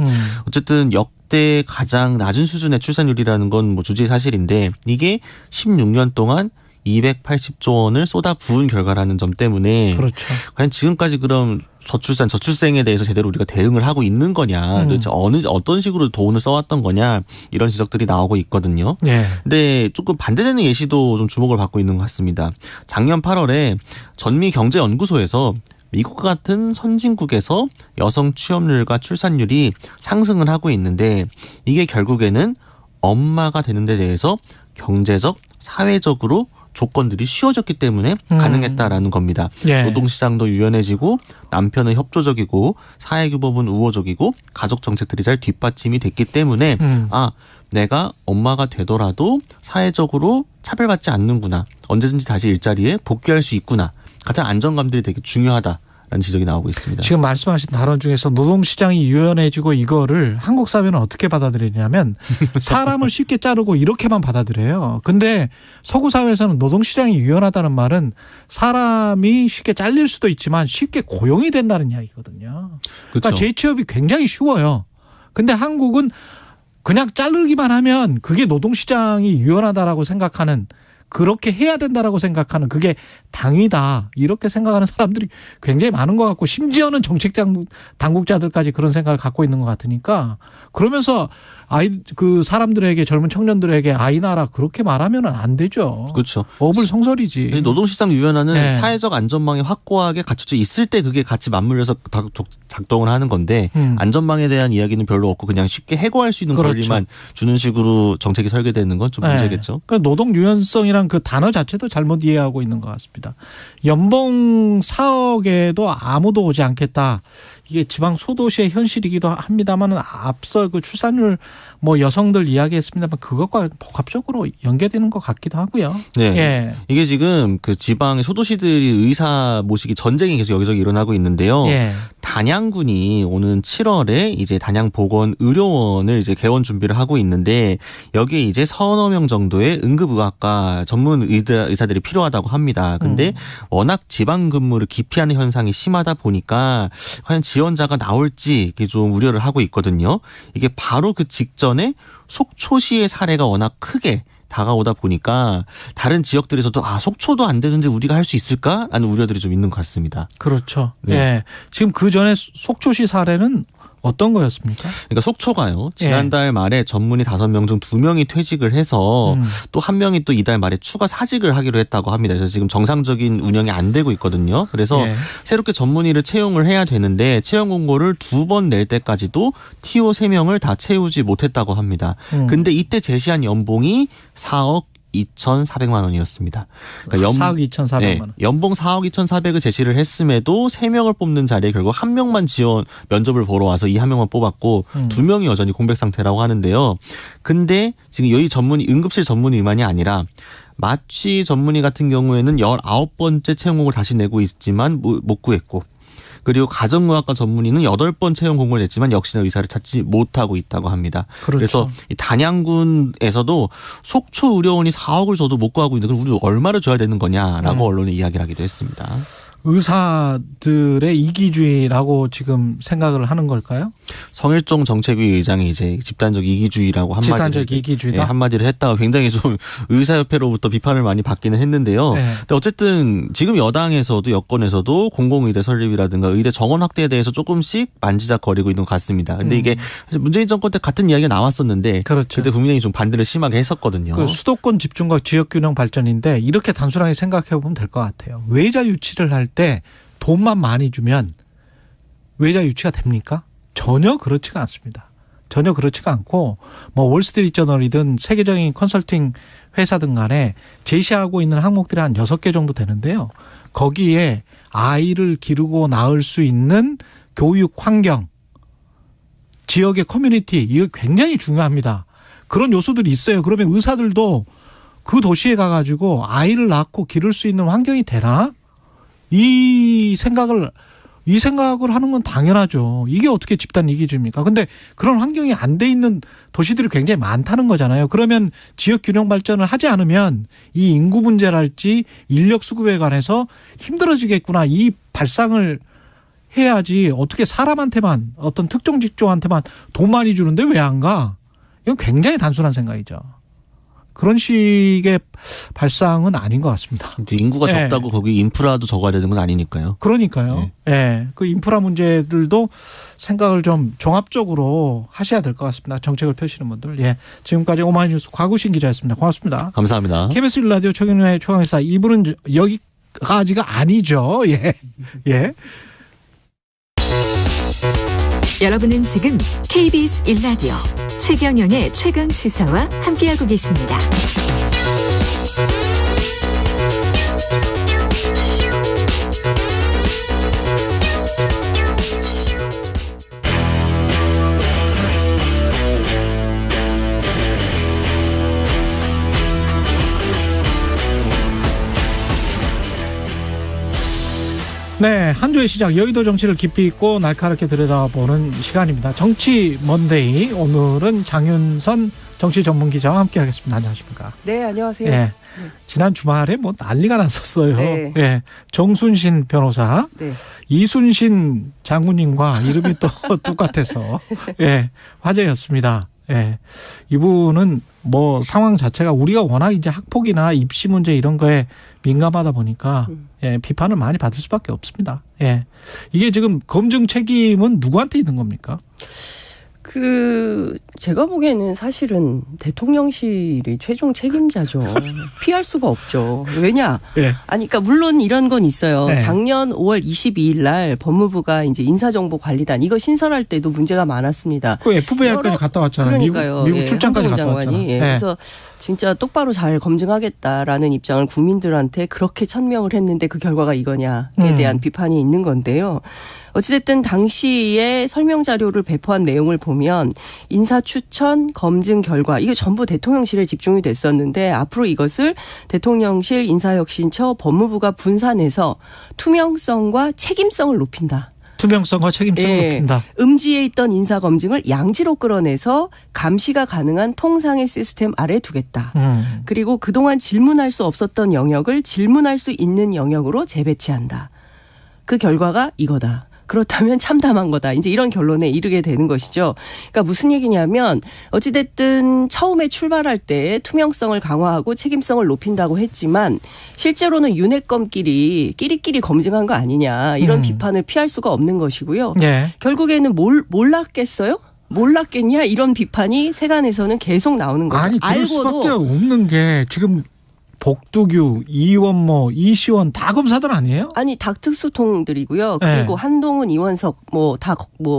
어쨌든 역대 가장 낮은 수준의 출산율이라는 건 뭐 주지의 사실인데 이게 16년 동안 280조 원을 쏟아 부은 결과라는 점 때문에 그렇죠. 과연 지금까지 그럼 저출생에 대해서 제대로 우리가 대응을 하고 있는 거냐, 도대체 어떤 식으로 돈을 써왔던 거냐, 이런 지적들이 나오고 있거든요. 네. 근데 조금 반대되는 예시도 좀 주목을 받고 있는 것 같습니다. 작년 8월에 전미경제연구소에서 미국과 같은 선진국에서 여성 취업률과 출산율이 상승을 하고 있는데 이게 결국에는 엄마가 되는 데 대해서 경제적, 사회적으로 조건들이 쉬워졌기 때문에 가능했다라는 겁니다. 예. 노동시장도 유연해지고 남편은 협조적이고 사회규범은 우호적이고 가족 정책들이 잘 뒷받침이 됐기 때문에 내가 엄마가 되더라도 사회적으로 차별받지 않는구나, 언제든지 다시 일자리에 복귀할 수 있구나 같은 안정감들이 되게 중요하다. 라는 지적이 나오고 있습니다. 지금 말씀하신 단원 중에서 노동시장이 유연해지고 이거를 한국 사회는 어떻게 받아들이냐면 사람을 쉽게 자르고 이렇게만 받아들여요. 근데 서구 사회에서는 노동시장이 유연하다는 말은 사람이 쉽게 잘릴 수도 있지만 쉽게 고용이 된다는 이야기거든요. 그러니까 그렇죠. 재취업이 굉장히 쉬워요. 근데 한국은 그냥 자르기만 하면 그게 노동시장이 유연하다라고 생각하는 그렇게 해야 된다라고 생각하는 그게 당위다 이렇게 생각하는 사람들이 굉장히 많은 것 같고 심지어는 정책 당국자들까지 그런 생각을 갖고 있는 것 같으니까 그러면서 그 사람들에게 젊은 청년들에게 아이나라 그렇게 말하면 안 되죠. 그렇죠. 어불성설이지. 노동시장 유연화는 사회적 안전망이 확고하게 갖춰져 있을 때 그게 같이 맞물려서 작동을 하는 건데 안전망에 대한 이야기는 별로 없고 그냥 쉽게 해고할 수 있는 권리만 주는 식으로 정책이 설계되는 건 좀 문제겠죠. 그러니까 노동 유연성이란 그 단어 자체도 잘못 이해하고 있는 것 같습니다. 연봉 4억에도 아무도 오지 않겠다. 이게 지방 소도시의 현실이기도 합니다만 앞서 그 출산율 뭐 여성들 이야기했습니다만 그것과 복합적으로 연계되는 것 같기도 하고요. 네. 예. 이게 지금 그 지방의 소도시들이 의사 모시기 전쟁이 계속 여기저기 일어나고 있는데요. 예. 단양군이 오는 7월에 이제 단양보건의료원을 이제 개원 준비를 하고 있는데 여기에 이제 서너 명 정도의 응급의학과 전문 의사들이 필요하다고 합니다. 근데 워낙 지방 근무를 기피하는 현상이 심하다 보니까 과연 지원자가 나올지 이게 좀 우려를 하고 있거든요. 이게 바로 그 직전에 속초시의 사례가 워낙 크게 다가오다 보니까 다른 지역들에서도 속초도 안 되는데 우리가 할 수 있을까? 라는 우려들이 좀 있는 것 같습니다. 그렇죠. 네. 예. 지금 그 전에 속초시 사례는 어떤 거였습니까? 그러니까 속초가요. 지난달 말에 전문의 5명 중 2명이 퇴직을 해서 또 1명이 또 이달 말에 추가 사직을 하기로 했다고 합니다. 그래서 지금 정상적인 운영이 안 되고 있거든요. 그래서 새롭게 전문의를 채용을 해야 되는데 채용 공고를 2번 낼 때까지도 TO 3명을 다 채우지 못했다고 합니다. 근데 이때 제시한 연봉이 4억 2,400만 원이었습니다. 그러니까 4억 2,400만 원. 연봉 4억 2,400을 제시를 했음에도 3명을 뽑는 자리에 결국 1명만 지원 면접을 보러 와서 이 1명만 뽑았고 2명이 여전히 공백 상태라고 하는데요. 근데 지금 여기 응급실 전문의만이 아니라 마취 전문의 같은 경우에는 19번째 채용공고를 다시 내고 있지만 못 구했고 그리고 가정의학과 전문의는 8번 채용 공고를 냈지만 역시나 의사를 찾지 못하고 있다고 합니다. 그렇죠. 그래서 이 단양군에서도 속초 의료원이 4억을 줘도 못 구하고 있는데 그럼 우리 얼마를 줘야 되는 거냐라고 언론에 이야기를 하기도 했습니다. 의사들의 이기주의라고 지금 생각을 하는 걸까요? 성일종 정책위 의장이 이제 집단적 이기주의라고 한마디를 했다가 굉장히 좀 의사협회로부터 비판을 많이 받기는 했는데요. 근데 어쨌든 지금 여당에서도 여권에서도 공공의대 설립이라든가 의대 정원 확대에 대해서 조금씩 만지작거리고 있는 것 같습니다. 근데 이게 사실 문재인 정권 때 같은 이야기가 나왔었는데 그렇죠. 그때 국민의힘이 좀 반대를 심하게 했었거든요. 그 수도권 집중과 지역균형 발전인데 이렇게 단순하게 생각해 보면 될 것 같아요. 외자 유치를 할 때 돈만 많이 주면 외자 유치가 됩니까? 전혀 그렇지가 않습니다. 전혀 그렇지가 않고 뭐 월스트리트저널이든 세계적인 컨설팅 회사든 간에 제시하고 있는 항목들이 한 6개 정도 되는데요. 거기에 아이를 기르고 낳을 수 있는 교육 환경, 지역의 커뮤니티 이거 굉장히 중요합니다. 그런 요소들이 있어요. 그러면 의사들도 그 도시에 가가지고 아이를 낳고 기를 수 있는 환경이 되나? 이 생각을 하는 건 당연하죠. 이게 어떻게 집단 이기주의입니까? 근데 그런 환경이 안 돼 있는 도시들이 굉장히 많다는 거잖아요. 그러면 지역 균형 발전을 하지 않으면 이 인구 문제랄지 인력 수급에 관해서 힘들어지겠구나. 이 발상을 해야지 어떻게 사람한테만 어떤 특정 직종한테만 돈 많이 주는데 왜 안 가? 이건 굉장히 단순한 생각이죠. 그런 식의 발상은 아닌 것 같습니다. 인구가 적다고 거기 인프라도 적어야 되는 건 아니니까요. 그러니까요. 그 인프라 문제들도 생각을 좀 종합적으로 하셔야 될 것 같습니다. 정책을 펴시는 분들. 지금까지 오마이뉴스 곽우신 기자였습니다. 고맙습니다. 감사합니다. KBS 1라디오 최경영의 최강시사 2부는 여기까지가 아니죠. 여러분은 지금 KBS 1라디오 최경영의 최강시사와 함께하고 계십니다. 네, 한 주의 시작 여의도 정치를 깊이 있고 날카롭게 들여다보는 시간입니다. 정치 먼데이 오늘은 장윤선 정치 전문 기자와 함께하겠습니다. 안녕하십니까? 네, 안녕하세요. 지난 주말에 뭐 난리가 났었어요. 네. 정순신 변호사, 이순신 장군님과 이름이 또 똑같아서 화제였습니다. 예. 이분은 뭐 상황 자체가 우리가 워낙 이제 학폭이나 입시 문제 이런 거에 민감하다 보니까 예, 비판을 많이 받을 수밖에 없습니다. 예. 이게 지금 검증 책임은 누구한테 있는 겁니까? 제가 보기에는 사실은 대통령실이 최종 책임자죠. 피할 수가 없죠. 왜냐? 예. 아니, 그러니까 물론 이런 건 있어요. 예. 작년 5월 22일 날 법무부가 이제 인사정보관리단 이거 신설할 때도 문제가 많았습니다. 그 FBI까지 갔다 왔잖아요. 그러니까요. 미국 예, 출장까지 갔다 장관이. 왔잖아요. 예. 그래서 진짜 똑바로 잘 검증하겠다라는 입장을 국민들한테 그렇게 천명을 했는데 그 결과가 이거냐에 대한 비판이 있는 건데요. 어찌됐든 당시에 설명 자료를 배포한 내용을 보면 인사 추천, 검증 결과 이게 전부 대통령실에 집중이 됐었는데 앞으로 이것을 대통령실 인사혁신처 법무부가 분산해서 투명성과 책임성을 높인다. 투명성과 책임성을 높인다. 음지에 있던 인사 검증을 양지로 끌어내서 감시가 가능한 통상의 시스템 아래 두겠다. 그리고 그동안 질문할 수 없었던 영역을 질문할 수 있는 영역으로 재배치한다. 그 결과가 이거다. 그렇다면 참담한 거다. 이제 이런 결론에 이르게 되는 것이죠. 그러니까 무슨 얘기냐면 어찌됐든 처음에 출발할 때 투명성을 강화하고 책임성을 높인다고 했지만 실제로는 윤핵검끼리 끼리끼리 검증한 거 아니냐. 이런 비판을 피할 수가 없는 것이고요. 네. 결국에는 몰랐겠어요? 몰랐겠냐? 이런 비판이 세간에서는 계속 나오는 거죠. 아니, 그럴 수밖에 없는 게 지금 복두규, 이원모, 이시원 다 검사들 아니에요? 아니 다 특수통들이고요. 네. 그리고 한동훈, 이원석 다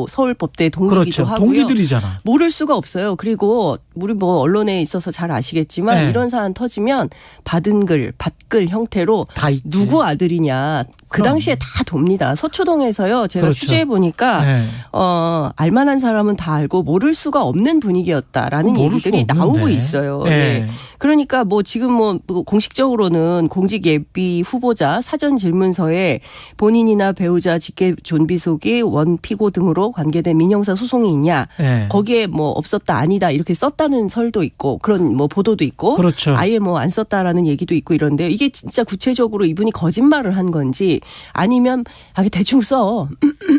서울법대 동기기도 그렇죠. 하고요. 동기들이잖아. 모를 수가 없어요. 그리고 우리 뭐 언론에 있어서 잘 아시겠지만 네. 이런 사안 터지면 받은 글, 받글 형태로 다 누구 아들이냐. 그 당시에 다 돕니다. 서초동에서요. 제가 그렇죠. 취재해 보니까 네. 알만한 사람은 다 알고 모를 수가 없는 분위기였다라는 얘기들이 나오고 있어요. 네. 네. 그러니까 뭐 지금 뭐 공식적으로는 공직 예비 후보자 사전 질문서에 본인이나 배우자 직계 존비속이 원피고 등으로 관계된 민형사 소송이 있냐. 네. 거기에 뭐 없었다 아니다 이렇게 썼다는 설도 있고 그런 뭐 보도도 있고 그렇죠. 아예 뭐 안 썼다라는 얘기도 있고 이런데 이게 진짜 구체적으로 이분이 거짓말을 한 건지 아니면 대충 써.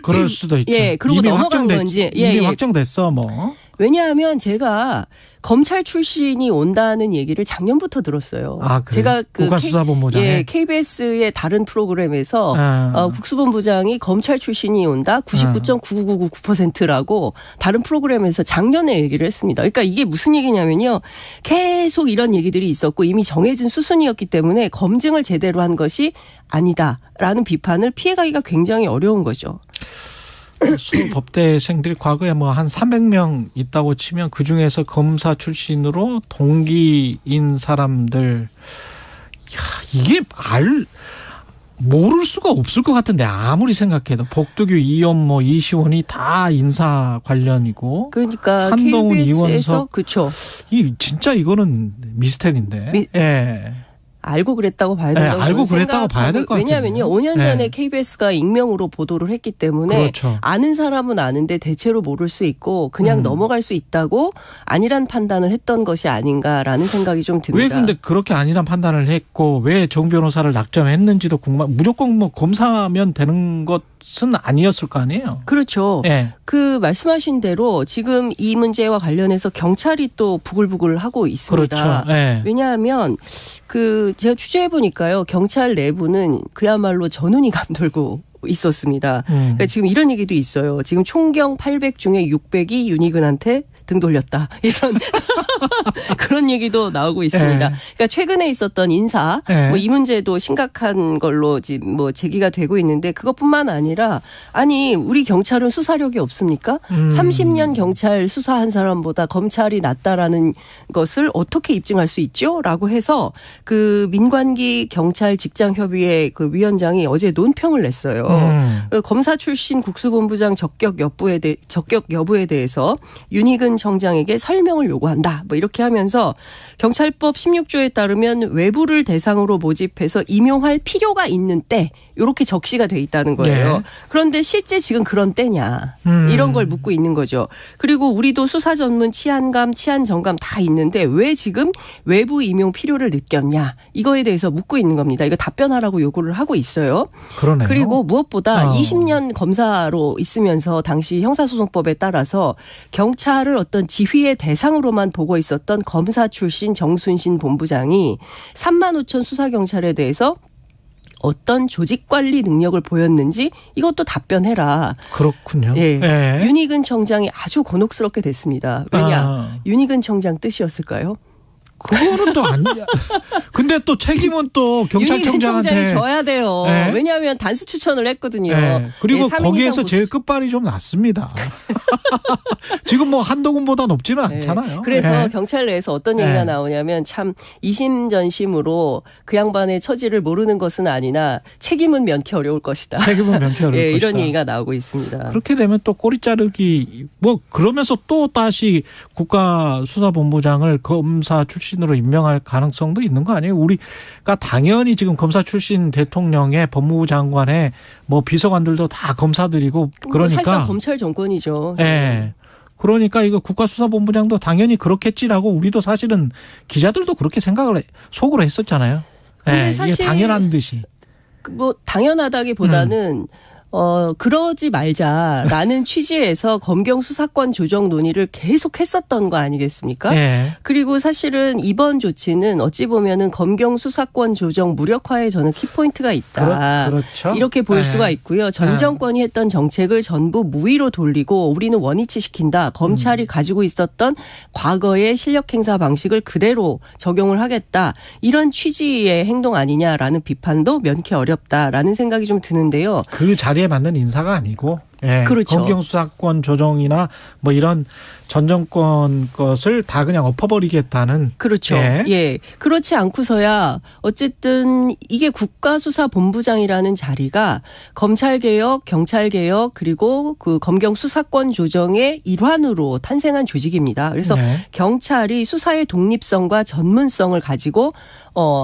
그럴 수도 있죠. 예, 그리고 이미 넘어간 건지. 이미 확정됐어 뭐. 왜냐하면 제가 검찰 출신이 온다는 얘기를 작년부터 들었어요. 아, 그래요? 제가 국가수사본부장에 KBS의 다른 프로그램에서 국수본부장이 검찰 출신이 온다 99.99999%라고 다른 프로그램에서 작년에 얘기를 했습니다. 그러니까 이게 무슨 얘기냐면요. 계속 이런 얘기들이 있었고 이미 정해진 수순이었기 때문에 검증을 제대로 한 것이 아니다라는 비판을 피해가기가 굉장히 어려운 거죠. 서울 법대생들이 과거에 뭐 한 300명 있다고 치면 그중에서 검사 출신으로 동기인 사람들 이게 모를 수가 없을 것 같은데 아무리 생각해도 복두규, 이원모, 이시원이 다 인사 관련이고 그러니까 한동훈, KBS에서 이원석 그렇죠. 진짜 이거는 미스테리인데. 예. 알고 그랬다고 봐야 된다고 알고 그랬다고 봐야 될 것 같아요. 왜냐하면요. 5년 전에 KBS가 익명으로 보도를 했기 때문에 그렇죠. 아는 사람은 아는데 대체로 모를 수 있고 그냥 넘어갈 수 있다고 아니란 판단을 했던 것이 아닌가라는 생각이 좀 듭니다. 왜 근데 그렇게 아니란 판단을 했고 왜 정 변호사를 낙점했는지도 궁금한. 무조건 뭐 검사하면 되는 것은 아니었을 거 아니에요. 그렇죠. 네. 그 말씀하신 대로 지금 이 문제와 관련해서 경찰이 또 부글부글 하고 있습니다. 그렇죠. 네. 왜냐하면 제가 취재해 보니까요. 경찰 내부는 그야말로 전운이 감돌고 있었습니다. 그러니까 지금 이런 얘기도 있어요. 지금 총경 800 중에 600이 윤희근한테 등 돌렸다. 이런 그런 얘기도 나오고 있습니다. 그러니까 최근에 있었던 인사 뭐 이 문제도 심각한 걸로 지금 뭐 제기가 되고 있는데 그것뿐만 아니라 아니 우리 경찰은 수사력이 없습니까? 30년 경찰 수사한 사람보다 검찰이 낫다라는 것을 어떻게 입증할 수 있죠? 라고 해서 그 민관기 경찰 직장협의회 그 위원장이 어제 논평을 냈어요. 검사 출신 국수본부장 적격 여부에 대해서 윤희근 청장에게 설명을 요구한다. 뭐 이렇게 하면서 경찰법 16조에 따르면 외부를 대상으로 모집해서 임용할 필요가 있는 때 이렇게 적시가 돼 있다는 거예요. 네. 그런데 실제 지금 그런 때냐. 이런 걸 묻고 있는 거죠. 그리고 우리도 수사 전문 치안감, 치안정감 다 있는데 왜 지금 외부 임용 필요를 느꼈냐. 이거에 대해서 묻고 있는 겁니다. 이거 답변하라고 요구를 하고 있어요. 그러네요. 그리고 무엇보다 20년 검사로 있으면서 당시 형사소송법에 따라서 경찰을 어떤 지휘의 대상으로만 보고 있었던 검사 출신 정순신 본부장이 35,000 수사경찰에 대해서 어떤 조직관리 능력을 보였는지 이것도 답변해라. 그렇군요. 예. 예. 윤희근 청장이 아주 곤혹스럽게 됐습니다. 왜냐? 윤희근 청장 뜻이었을까요? 그거는 또 아니야. 근데 또 책임은 또 경찰청장한테 윤희근 청장이 져야 돼요. 네. 왜냐하면 단수 추천을 했거든요. 네. 그리고 네, 거기에서 제일 끝발이 좀 낮습니다. 지금 뭐 한동훈보다 높지는 않잖아요. 네. 그래서 네. 경찰 내에서 어떤 얘기가 네. 나오냐면 참 이심전심으로 그 양반의 처지를 모르는 것은 아니나 책임은 면키 어려울 것이다. 책임은 면키 어려울 네, 것이다. 이런 얘기가 나오고 있습니다. 그렇게 되면 또 꼬리 자르기 뭐 그러면서 또 다시 국가수사본부장을 검사 출신으로 임명할 가능성도 있는 거 아니에요? 우리가 당연히 지금 검사 출신 대통령의 법무부 장관의 뭐 비서관들도 다 검사들이고 그러니까 사실상 검찰 정권이죠. 예. 네. 그러니까 이거 국가수사본부장도 당연히 그렇겠지라고 우리도 사실은 기자들도 그렇게 생각을 속으로 했었잖아요. 근데 네, 사실 이게 당연한 듯이. 뭐 당연하다기보다는 그러지 말자라는 취지에서 검경 수사권 조정 논의를 계속 했었던 거 아니겠습니까? 네. 그리고 사실은 이번 조치는 어찌 보면은 검경 수사권 조정 무력화에 저는 키포인트가 있다. 그렇죠. 이렇게 볼 네. 수가 있고요. 전 정권이 했던 정책을 전부 무위로 돌리고 우리는 원위치시킨다. 검찰이 가지고 있었던 과거의 실력 행사 방식을 그대로 적용을 하겠다. 이런 취지의 행동 아니냐라는 비판도 면키 어렵다라는 생각이 좀 드는데요. 그 자리에 맞는 인사가 아니고 예, 그렇죠. 검경 수사권 조정이나 뭐 이런 전 정권 것을 다 그냥 엎어버리겠다는. 그렇죠. 예. 예. 그렇지 않고서야 어쨌든 이게 국가수사본부장이라는 자리가 검찰개혁, 경찰개혁 그리고 그 검경 수사권 조정의 일환으로 탄생한 조직입니다. 그래서 네. 경찰이 수사의 독립성과 전문성을 가지고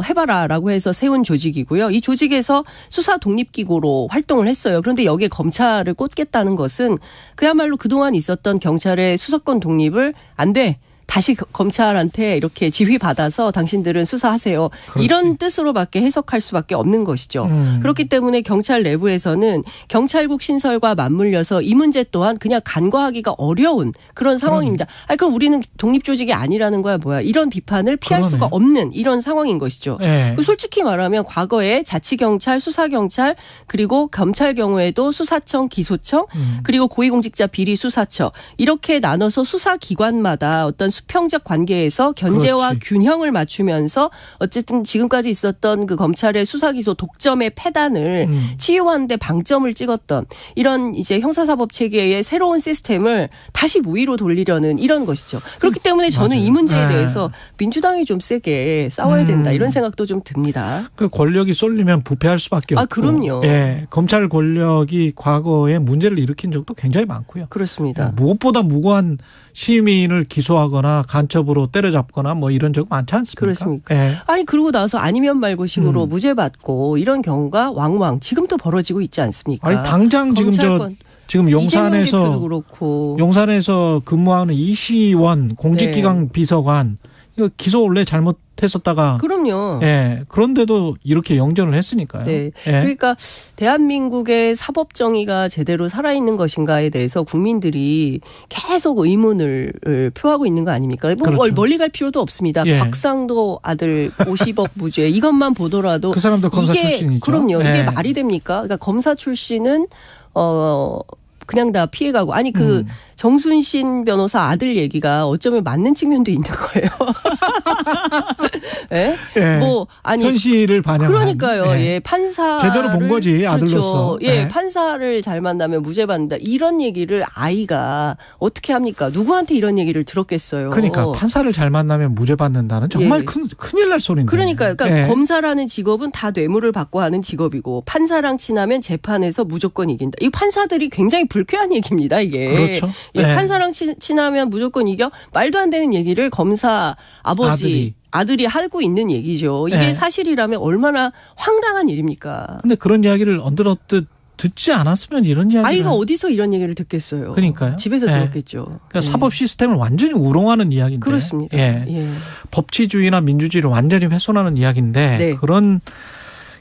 해봐라라고 해서 세운 조직이고요. 이 조직에서 수사 독립기구로 활동을 했어요. 그런데 여기에 검찰을 꽂겠다는 것은 그야말로 그동안 있었던 경찰의 수사권 독립을 안 돼. 다시 검찰한테 이렇게 지휘받아서 당신들은 수사하세요. 그렇지. 이런 뜻으로밖에 해석할 수밖에 없는 것이죠. 그렇기 때문에 경찰 내부에서는 경찰국 신설과 맞물려서 이 문제 또한 그냥 간과하기가 어려운 그런 상황입니다. 아니, 그럼 우리는 독립조직이 아니라는 거야 뭐야. 이런 비판을 피할 그러네. 수가 없는 이런 상황인 것이죠. 네. 솔직히 말하면 과거에 자치경찰, 수사경찰 그리고 검찰 경우에도 수사청, 기소청 그리고 고위공직자 비리수사처 이렇게 나눠서 수사기관마다 어떤 수평적 관계에서 견제와 그렇지. 균형을 맞추면서 어쨌든 지금까지 있었던 그 검찰의 수사기소 독점의 폐단을 치유하는 데 방점을 찍었던 이런 이제 형사사법 체계의 새로운 시스템을 다시 무위로 돌리려는 이런 것이죠. 그렇기 때문에 저는 맞아요. 이 문제에 네. 대해서 민주당이 좀 세게 싸워야 된다 이런 생각도 좀 듭니다. 그 권력이 쏠리면 부패할 수밖에 없고. 그럼요. 예, 검찰 권력이 과거에 문제를 일으킨 적도 굉장히 많고요. 그렇습니다. 무엇보다 무고한 시민을 기소하거나 간첩으로 때려잡거나 뭐 이런 적 많지 않습니까? 그렇습니까? 예. 아니 그러고 나서 아니면 말고 식으로 무죄 받고 이런 경우가 왕왕 지금도 벌어지고 있지 않습니까? 아니 당장 지금 지금 용산에서 그렇고. 용산에서 근무하는 이시원 공직기강 비서관 이거 기소 원래 잘못했었다가 그럼요. 예. 그런데도 이렇게 영전을 했으니까요. 네. 예. 그러니까 대한민국의 사법 정의가 제대로 살아있는 것인가에 대해서 국민들이 계속 의문을 표하고 있는 거 아닙니까? 뭐 그렇죠. 멀리 갈 필요도 없습니다. 예. 박상도 아들 50억 무죄 이것만 보더라도 그 사람도 검사 출신이죠. 그럼요. 예. 이게 말이 됩니까? 그러니까 검사 출신은 그냥 다 피해가고 아니 그 정순신 변호사 아들 얘기가 어쩌면 맞는 측면도 있는 거예요. 예? 예. 뭐 아니 현실을 반영한. 그러니까요. 예. 판사 제대로 본 거지 아들로서. 그렇죠. 예. 예. 판사를 잘 만나면 무죄 받는다. 이런 얘기를 아이가 어떻게 합니까? 누구한테 이런 얘기를 들었겠어요. 그러니까 판사를 잘 만나면 무죄 받는다는 정말 예. 큰일 날 소리인데. 그러니까 예. 검사라는 직업은 다 뇌물을 받고 하는 직업이고 판사랑 친하면 재판에서 무조건 이긴다. 이 판사들이 굉장히 불쾌한 얘기입니다. 이게. 그렇죠. 예, 네. 판사랑 친하면 무조건 이겨. 말도 안 되는 얘기를 검사 아들이 하고 있는 얘기죠. 이게 네. 사실이라면 얼마나 황당한 일입니까? 근데 그런 이야기를 언뜻 듣지 않았으면 이런 이야기를. 아이가 어디서 이런 얘기를 듣겠어요. 그러니까요. 집에서 예. 들었겠죠. 그러니까 사법 시스템을 완전히 우롱하는 이야기인데. 그렇습니다. 예. 예. 법치주의나 민주주의를 완전히 훼손하는 이야기인데 네. 그런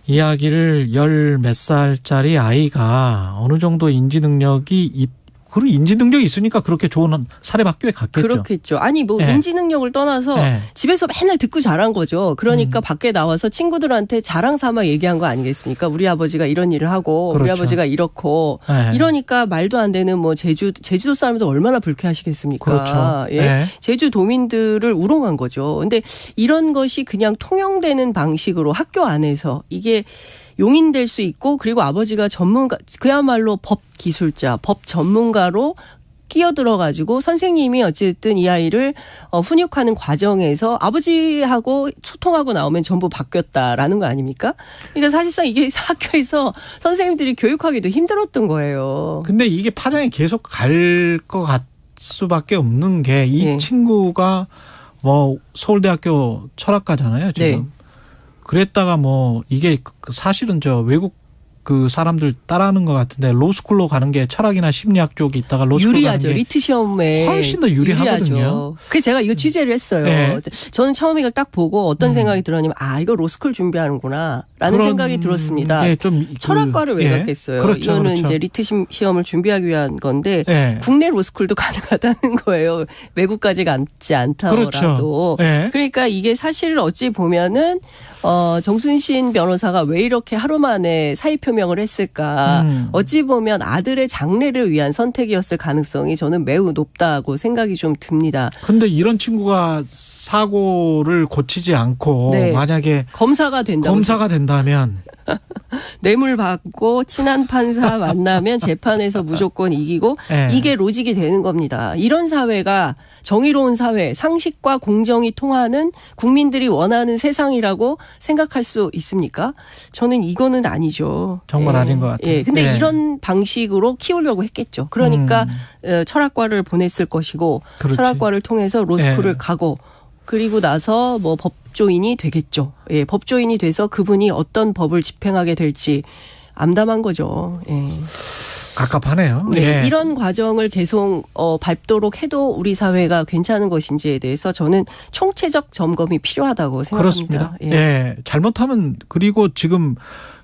이야기를 열 몇 살짜리 아이가 어느 정도 인지 능력이 그런 인지 능력이 있으니까 그렇게 좋은 사립학교에 갔겠죠. 그렇겠죠. 아니 뭐 네. 인지 능력을 떠나서 네. 집에서 맨날 듣고 자란 거죠. 그러니까 밖에 나와서 친구들한테 자랑 삼아 얘기한 거 아니겠습니까? 우리 아버지가 이런 일을 하고 그렇죠. 우리 아버지가 이렇고 네. 이러니까 말도 안 되는 뭐 제주도 사람들 얼마나 불쾌하시겠습니까? 그렇죠. 예? 네. 제주도민들을 우롱한 거죠. 근데 이런 것이 그냥 통용되는 방식으로 학교 안에서 이게 용인될 수 있고 그리고 아버지가 전문가 그야말로 법 기술자, 법 전문가로 끼어들어가지고 선생님이 어쨌든 이 아이를 훈육하는 과정에서 아버지하고 소통하고 나오면 전부 바뀌었다라는 거 아닙니까? 그러니까 사실상 이게 학교에서 선생님들이 교육하기도 힘들었던 거예요. 근데 이게 파장이 계속 갈 것 같 수밖에 없는 게 이 네. 친구가 뭐 서울대학교 철학과잖아요, 지금. 네. 그랬다가 뭐 이게 사실은 저 외국 그 사람들 따라하는 것 같은데 로스쿨로 가는 게 철학이나 심리학 쪽이 있다가 로스쿨로 유리하죠. 가는 게 리트 시험에 훨씬 더 유리하거든요. 그래서 제가 이거 취재를 했어요. 네. 저는 처음에 이걸 딱 보고 어떤 생각이 들었냐면 이거 로스쿨 준비하는구나 라는 생각이 들었습니다. 철학과를 왜 갔겠어요. 그렇죠, 이거는 그렇죠. 이제 리트 시험을 준비하기 위한 건데 네. 국내 로스쿨도 가능하다는 거예요. 외국까지 갔지 않더라도. 그렇죠. 네. 그러니까 이게 사실 어찌 보면은 정순신 변호사가 왜 이렇게 하루 만에 사의 표명을 했을까. 어찌 보면 아들의 장래를 위한 선택이었을 가능성이 저는 매우 높다고 생각이 좀 듭니다. 근데 이런 친구가 사고를 고치지 않고 네. 만약에 검사가 된다면 뇌물 받고 친한 판사 만나면 재판에서 무조건 이기고 네. 이게 로직이 되는 겁니다. 이런 사회가 정의로운 사회, 상식과 공정이 통하는 국민들이 원하는 세상이라고 생각할 수 있습니까? 저는 이거는 아니죠. 정말 아닌 것 같아요. 예. 근데 네. 이런 방식으로 키우려고 했겠죠. 그러니까 철학과를 보냈을 것이고 그렇지. 철학과를 통해서 로스쿨을 네. 가고 그리고 나서 뭐 법조인이 되겠죠. 예, 법조인이 돼서 그분이 어떤 법을 집행하게 될지 암담한 거죠. 예. 갑갑하네요. 네, 예. 이런 과정을 계속 밟도록 해도 우리 사회가 괜찮은 것인지에 대해서 저는 총체적 점검이 필요하다고 생각합니다. 그렇습니다. 예. 잘못하면 그리고 지금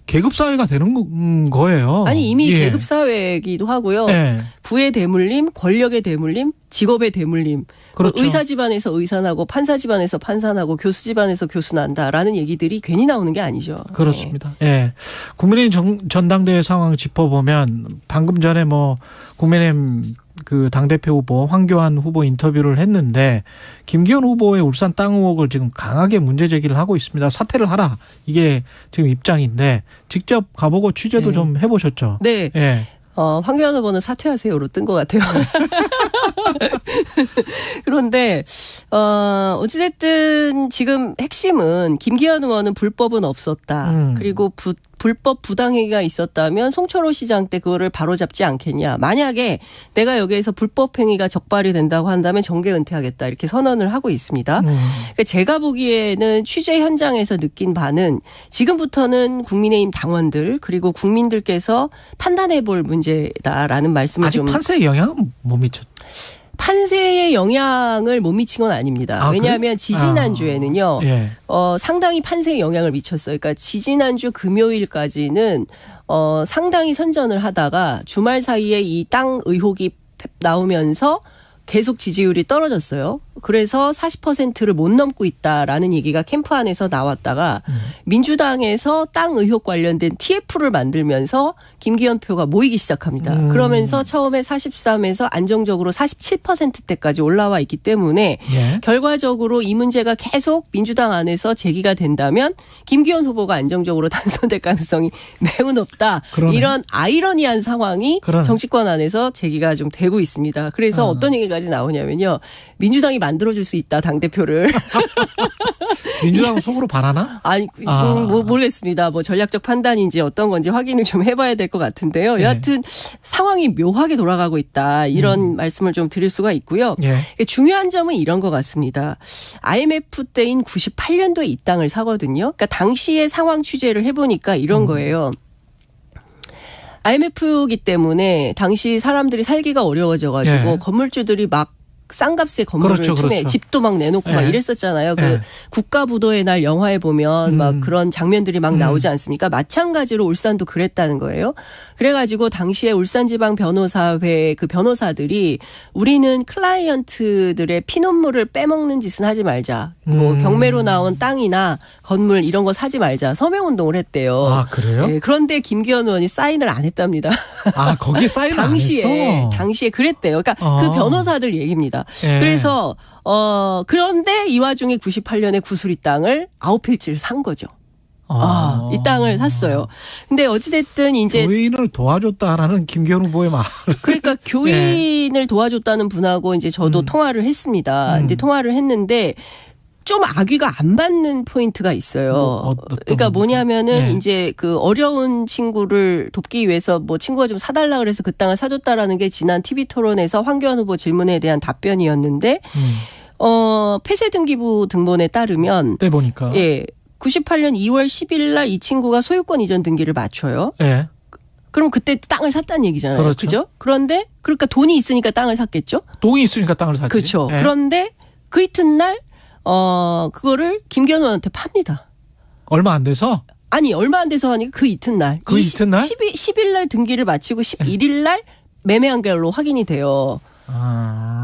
계급 사회가 되는 거예요. 아니 이미 예. 계급 사회이기도 하고요. 예. 부의 대물림, 권력의 대물림, 직업의 대물림. 그렇죠. 의사 집안에서 의사나고 판사 집안에서 판사나고 교수 집안에서 교수난다라는 얘기들이 괜히 나오는 게 아니죠. 그렇습니다. 예. 국민의힘 전당대회 상황 짚어보면 방금 전에 뭐 국민의힘 그 당대표 후보 황교안 후보 인터뷰를 했는데 김기현 후보의 울산 땅 의혹을 지금 강하게 문제 제기를 하고 있습니다. 사퇴를 하라. 이게 지금 입장인데 직접 가보고 취재도 네. 좀 해보셨죠? 네. 예. 황교안 후보는 사퇴하세요로 뜬 것 같아요. 그런데 어찌됐든 지금 핵심은 김기현 의원은 불법은 없었다. 그리고 불법 부당행위가 있었다면 송철호 시장 때 그거를 바로잡지 않겠냐. 만약에 내가 여기에서 불법 행위가 적발이 된다고 한다면 정계 은퇴하겠다. 이렇게 선언을 하고 있습니다. 그러니까 제가 보기에는 취재 현장에서 느낀 바는 지금부터는 국민의힘 당원들 그리고 국민들께서 판단해 볼 문제다라는 말씀을 아직 좀. 판세에 영향은 못 미쳤. 판세에 영향을 못 미친 건 아닙니다. 왜냐하면 지지난주에는요. 예. 상당히 판세에 영향을 미쳤어요. 그러니까 지지난주 금요일까지는 상당히 선전을 하다가 주말 사이에 이 땅 의혹이 나오면서 계속 지지율이 떨어졌어요. 그래서 40%를 못 넘고 있다라는 얘기가 캠프 안에서 나왔다가 민주당에서 땅 의혹 관련된 TF를 만들면서 김기현 표가 모이기 시작합니다. 그러면서 처음에 43에서 안정적으로 47%대까지 올라와 있기 때문에 예. 결과적으로 이 문제가 계속 민주당 안에서 제기가 된다면 김기현 후보가 안정적으로 당선될 가능성이 매우 높다. 그러네. 이런 아이러니한 상황이 그러네. 정치권 안에서 제기가 좀 되고 있습니다. 그래서 어떤 얘기까지 나오냐면요. 민주당이 만들어줄 수 있다. 당대표를. 민주당은 속으로 바라나? 아니, 모르겠습니다. 뭐 전략적 판단인지 어떤 건지 확인을 좀 해봐야 될 것 같은데요. 네. 여하튼 상황이 묘하게 돌아가고 있다. 이런 말씀을 좀 드릴 수가 있고요. 예. 중요한 점은 이런 것 같습니다. IMF 때인 98년도에 이 땅을 사거든요. 그러니까 당시의 상황 취재를 해보니까 이런 거예요. IMF이기 때문에 당시 사람들이 살기가 어려워져가지고 예. 건물주들이 막 싼값에 건물을 그렇죠. 집도 막 내놓고 막 이랬었잖아요. 그 국가부도의 날 영화에 보면 막 그런 장면들이 막 나오지 않습니까? 마찬가지로 울산도 그랬다는 거예요. 그래가지고 당시에 울산지방변호사회 그 변호사들이 우리는 클라이언트들의 피눈물을 빼먹는 짓은 하지 말자. 뭐 경매로 나온 땅이나 건물 이런 거 사지 말자. 서명운동을 했대요. 아, 그래요? 네, 그런데 김기현 의원이 사인을 안 했답니다. 아, 거기에 사인을 안 했어? 당시에 그랬대요. 그러니까 그 변호사들 얘기입니다. 그래서 그런데 이 와중에 98년에 구수리 땅을 9필지를 산 거죠. 이 땅을 샀어요. 근데 어찌됐든 이제 교인을 도와줬다라는 김기현 후보의 말. 그러니까 교인을 도와줬다는 분하고 이제 저도 통화를 했습니다. 이제 통화를 했는데 좀 악의가 안 받는 포인트가 있어요. 그러니까 뭐냐면은 이제 그 어려운 친구를 돕기 위해서 뭐 친구가 좀 사달라 그래서 그 땅을 사줬다라는 게 지난 TV 토론에서 황교안 후보 질문에 대한 답변이었는데 폐쇄 등기부 등본에 따르면 때 보니까 98년 2월 10일 날 이 친구가 소유권 이전 등기를 맞춰요. 그럼 그때 땅을 샀다는 얘기잖아요. 그렇죠? 그런데 그러니까 돈이 있으니까 땅을 샀겠죠? 돈이 있으니까 땅을 샀지. 그렇죠. 그런데 그 이튿날 그거를 김기현 의원한테 팝니다. 얼마 안 돼서? 아니, 얼마 안 돼서 하니까 그 이튿날. 그 이튿날? 10일 날 등기를 마치고 11일 날 매매한 걸로 확인이 돼요.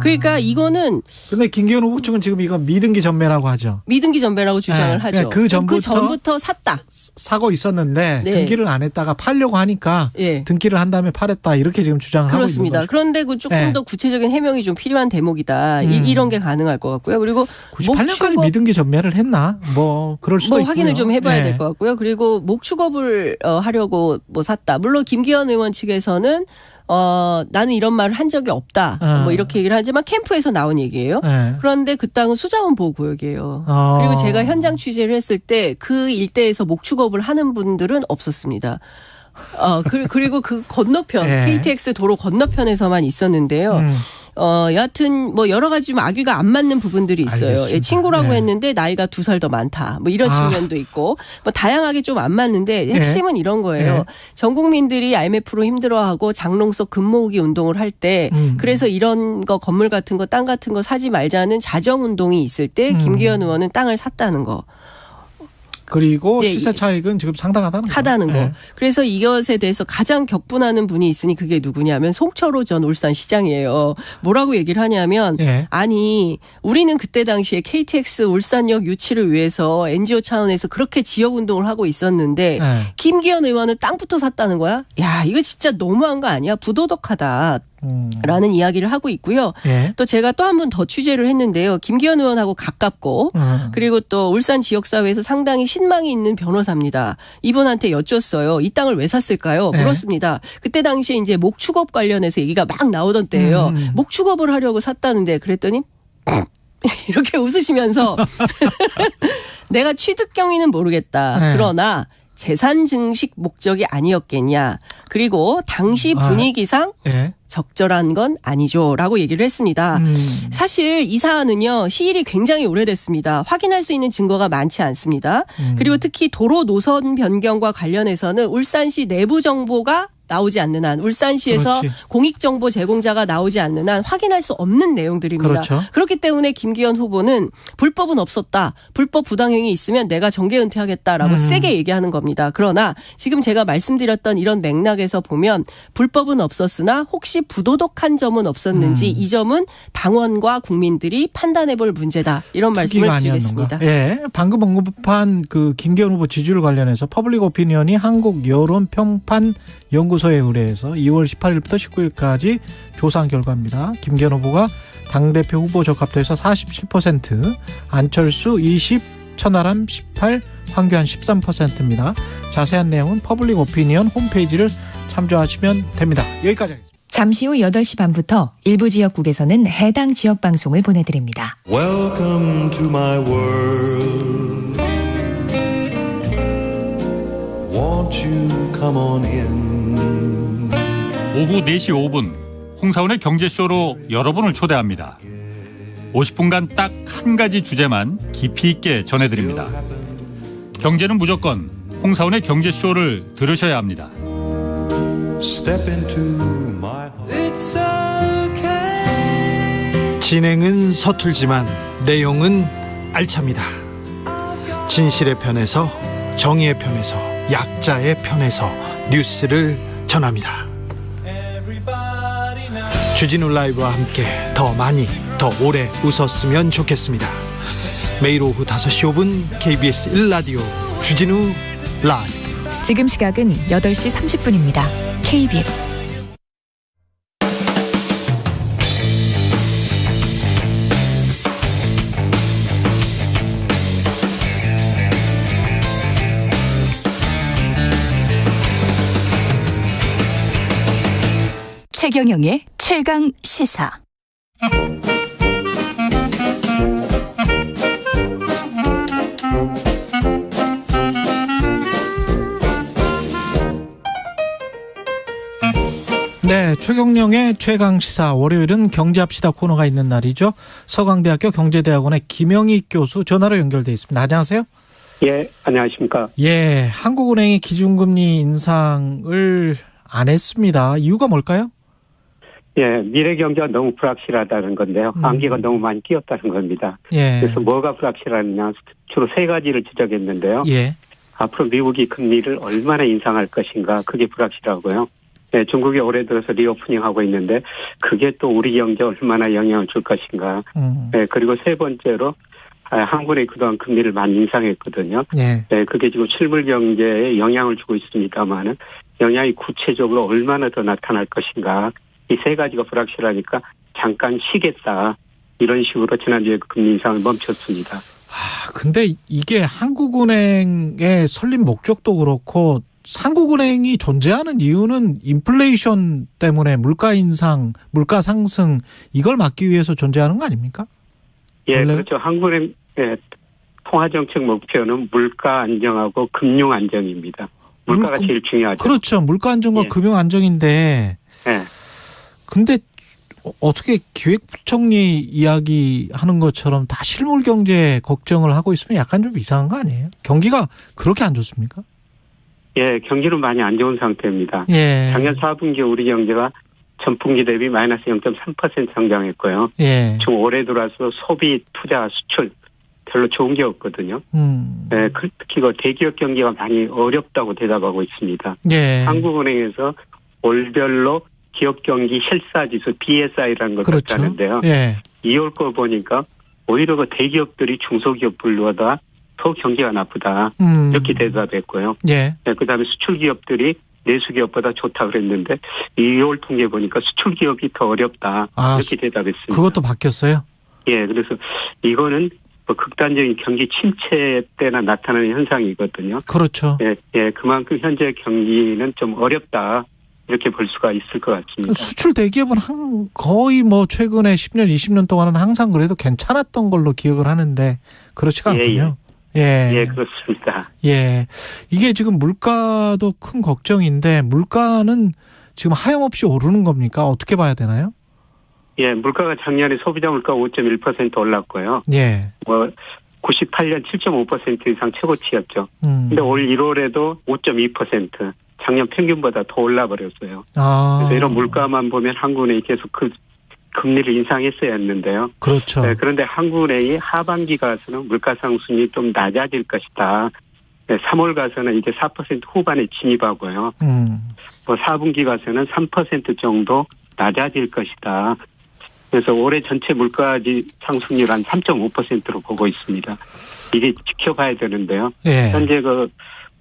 그러니까 이거는. 근데 김기현 후보 측은 지금 이거 미등기 전매라고 하죠. 미등기 전매라고 주장을 하죠. 그 전부터 샀다. 사고 있었는데 등기를 안 했다가 팔려고 하니까 등기를 한 다음에 팔았다 이렇게 지금 주장을 하고 있는 거죠. 그렇습니다. 그런데 그 조금 더 구체적인 해명이 좀 필요한 대목이다. 이런 게 가능할 것 같고요. 그리고 98년까지 미등기 전매를 했나? 뭐 그럴 수도 있고요. 확인을 좀 해봐야 될 것 같고요. 그리고 목축업을 하려고 뭐 샀다. 물론 김기현 의원 측에서는 나는 이런 말을 한 적이 없다. 뭐 이렇게 얘기를 하지만 캠프에서 나온 얘기예요. 그런데 그 땅은 수자원 보호구역이에요. 그리고 제가 현장 취재를 했을 때 그 일대에서 목축업을 하는 분들은 없었습니다. 그리고 그 건너편 KTX 도로 건너편에서만 있었는데요. 여하튼 뭐 여러 가지 좀 악의가 안 맞는 부분들이 있어요. 친구라고 했는데 나이가 2살 더 많다. 뭐 이런 측면도 있고 뭐 다양하게 좀 안 맞는데 핵심은 이런 거예요. 전 국민들이 IMF로 힘들어하고 장롱석 금 모으기 운동을 할 때 그래서 이런 거 건물 같은 거 땅 같은 거 사지 말자는 자정 운동이 있을 때 김기현 의원은 땅을 샀다는 거. 그리고 시세 차익은 지금 상당하다는 거. 그래서 이것에 대해서 가장 격분하는 분이 있으니 그게 누구냐면 송철호 전 울산시장이에요. 뭐라고 얘기를 하냐면 아니 우리는 그때 당시에 KTX 울산역 유치를 위해서 NGO 차원에서 그렇게 지역운동을 하고 있었는데 김기현 의원은 땅부터 샀다는 거야? 야 이거 진짜 너무한 거 아니야? 부도덕하다. 라는 이야기를 하고 있고요. 또 제가 또 한 번 더 취재를 했는데요. 김기현 의원하고 가깝고 그리고 또 울산 지역사회에서 상당히 신망이 있는 변호사입니다. 이분한테 여쭸어요. 이 땅을 왜 샀을까요? 물었습니다. 그때 당시에 이제 목축업 관련해서 얘기가 막 나오던 때예요. 목축업을 하려고 샀다는데 그랬더니 이렇게 웃으시면서 내가 취득 경위는 모르겠다. 그러나 재산 증식 목적이 아니었겠냐. 그리고 당시 분위기상 적절한 건 아니죠라고 얘기를 했습니다. 사실 이 사안은요. 시일이 굉장히 오래됐습니다. 확인할 수 있는 증거가 많지 않습니다. 그리고 특히 도로 노선 변경과 관련해서는 울산시 내부 정보가 나오지 않는 한 울산시에서 공익정보 제공자가 나오지 않는 한 확인할 수 없는 내용들입니다. 그렇기 때문에 김기현 후보는 불법은 없었다. 불법 부당행위 있으면 내가 정계 은퇴하겠다라고 세게 얘기하는 겁니다. 그러나 지금 제가 말씀드렸던 이런 맥락에서 보면 불법은 없었으나 혹시 부도덕한 점은 없었는지 이 점은 당원과 국민들이 판단해볼 문제다. 이런 말씀을 드리겠습니다. 방금 언급한 그 김기현 후보 지지율 관련해서 퍼블릭 오피니언이 한국 여론 평판 연구소에 의뢰해서 2월 18일부터 19일까지 조사한 결과입니다. 김기현 후보가 당대표 후보 적합도에서 47%, 안철수 20, 천하람 18, 황교안 13%입니다. 자세한 내용은 퍼블릭 오피니언 홈페이지를 참조하시면 됩니다. 여기까지 하겠습니다. 잠시 후 8시 반부터 일부 지역국에서는 해당 지역 방송을 보내드립니다. Welcome to my world. Won't you come on in? 오후 4시 5분 홍사원의 경제쇼로 여러분을 초대합니다. 50분간 딱 한 가지 주제만 깊이 있게 전해드립니다. 경제는 무조건 홍사원의 경제쇼를 들으셔야 합니다. Step into my heart. It's okay. 진행은 서툴지만 내용은 알찹니다. 진실의 편에서, 정의의 편에서, 약자의 편에서 뉴스를 전합니다. 주진우 라이브와 함께 더 많이, 더 오래 웃었으면 좋겠습니다. 매일 오후 5시 5분 KBS 1라디오 주진우 라이브. 지금 시각은 8시 30분입니다. KBS 최경영의 최강 시사. 네, 최경영의 최강시사 월요일은 경제합시다 코너가 있는 날이죠. 서강대학교 경제대학원의 김영희 교수 전화로 연결돼 있습니다. 안녕하세요. 예, 안녕하십니까. 예, 한국은행이 기준금리 인상을 안 했습니다. 이유가 뭘까요? 예, 미래 경제가 너무 불확실하다는 건데요. 안개가 너무 많이 끼었다는 겁니다. 예. 그래서 뭐가 불확실하느냐, 주로 세 가지를 지적했는데요. 예. 앞으로 미국이 금리를 얼마나 인상할 것인가, 그게 불확실하고요. 네, 중국이 올해 들어서 리오프닝하고 있는데 그게 또 우리 경제에 얼마나 영향을 줄 것인가. 네, 그리고 세 번째로 한국이 그동안 금리를 많이 인상했거든요. 예. 네, 그게 지금 실물 경제에 영향을 주고 있습니다만은 영향이 구체적으로 얼마나 더 나타날 것인가. 이 세 가지가 불확실하니까 잠깐 쉬겠다. 이런 식으로 지난주에 금리 인상을 멈췄습니다. 근데 이게 한국은행의 설립 목적도 그렇고 한국은행이 존재하는 이유는 인플레이션 때문에 물가 인상, 물가 상승 이걸 막기 위해서 존재하는 거 아닙니까? 예, 원래? 그렇죠. 한국은행 통화정책 목표는 물가 안정하고 금융 안정입니다. 물가가 제일 중요하죠. 그렇죠. 물가 안정과 예. 금융 안정인데. 예. 근데 어떻게 기획부총리 이야기하는 것처럼 다 실물 경제 걱정을 하고 있으면 약간 좀 이상한 거 아니에요? 경기가 그렇게 안 좋습니까? 예, 경기는 많이 안 좋은 상태입니다. 예. 작년 4분기 우리 경제가 전분기 대비 마이너스 0.3% 성장했고요. 예. 지금 올해 들어와서 소비, 투자, 수출 별로 좋은 게 없거든요. 예, 특히 그 대기업 경기가 많이 어렵다고 대답하고 있습니다. 예. 한국은행에서 월별로 기업 경기 실사지수 BSI라는 걸 그렇죠. 갖다는데요. 예. 2월 거 보니까 오히려 그 대기업들이 중소기업들보다 더 경기가 나쁘다. 이렇게 대답했고요. 예. 네, 그다음에 수출 기업들이 내수 기업보다 좋다 그랬는데 2월 통계 보니까 수출 기업이 더 어렵다. 이렇게 대답했습니다. 그것도 바뀌었어요? 예, 그래서 이거는 뭐 극단적인 경기 침체 때나 나타나는 현상이거든요. 그렇죠. 예, 예, 그만큼 현재 경기는 좀 어렵다. 이렇게 볼 수가 있을 것 같습니다. 수출 대기업은 거의 뭐 최근에 10년, 20년 동안은 항상 그래도 괜찮았던 걸로 기억을 하는데 그렇지가 않군요. 예. 예, 그렇습니다. 예. 이게 지금 물가도 큰 걱정인데 물가는 지금 하염없이 오르는 겁니까? 어떻게 봐야 되나요? 예, 물가가 작년에 소비자 물가 5.1% 올랐고요. 예. 98년 7.5% 이상 최고치였죠. 근데 올 1월에도 5.2%. 작년 평균보다 더 올라버렸어요. 그래서 이런 물가만 보면 한국은행이 계속 그 금리를 인상했어야 했는데요. 그렇죠. 네, 그런데 한국은행이 하반기 가서는 물가 상승이 좀 낮아질 것이다. 네, 3월 가서는 이제 4% 후반에 진입하고요. 4분기 가서는 3% 정도 낮아질 것이다. 그래서 올해 전체 물가 상승률 한 3.5%로 보고 있습니다. 이게 지켜봐야 되는데요. 예. 현재 그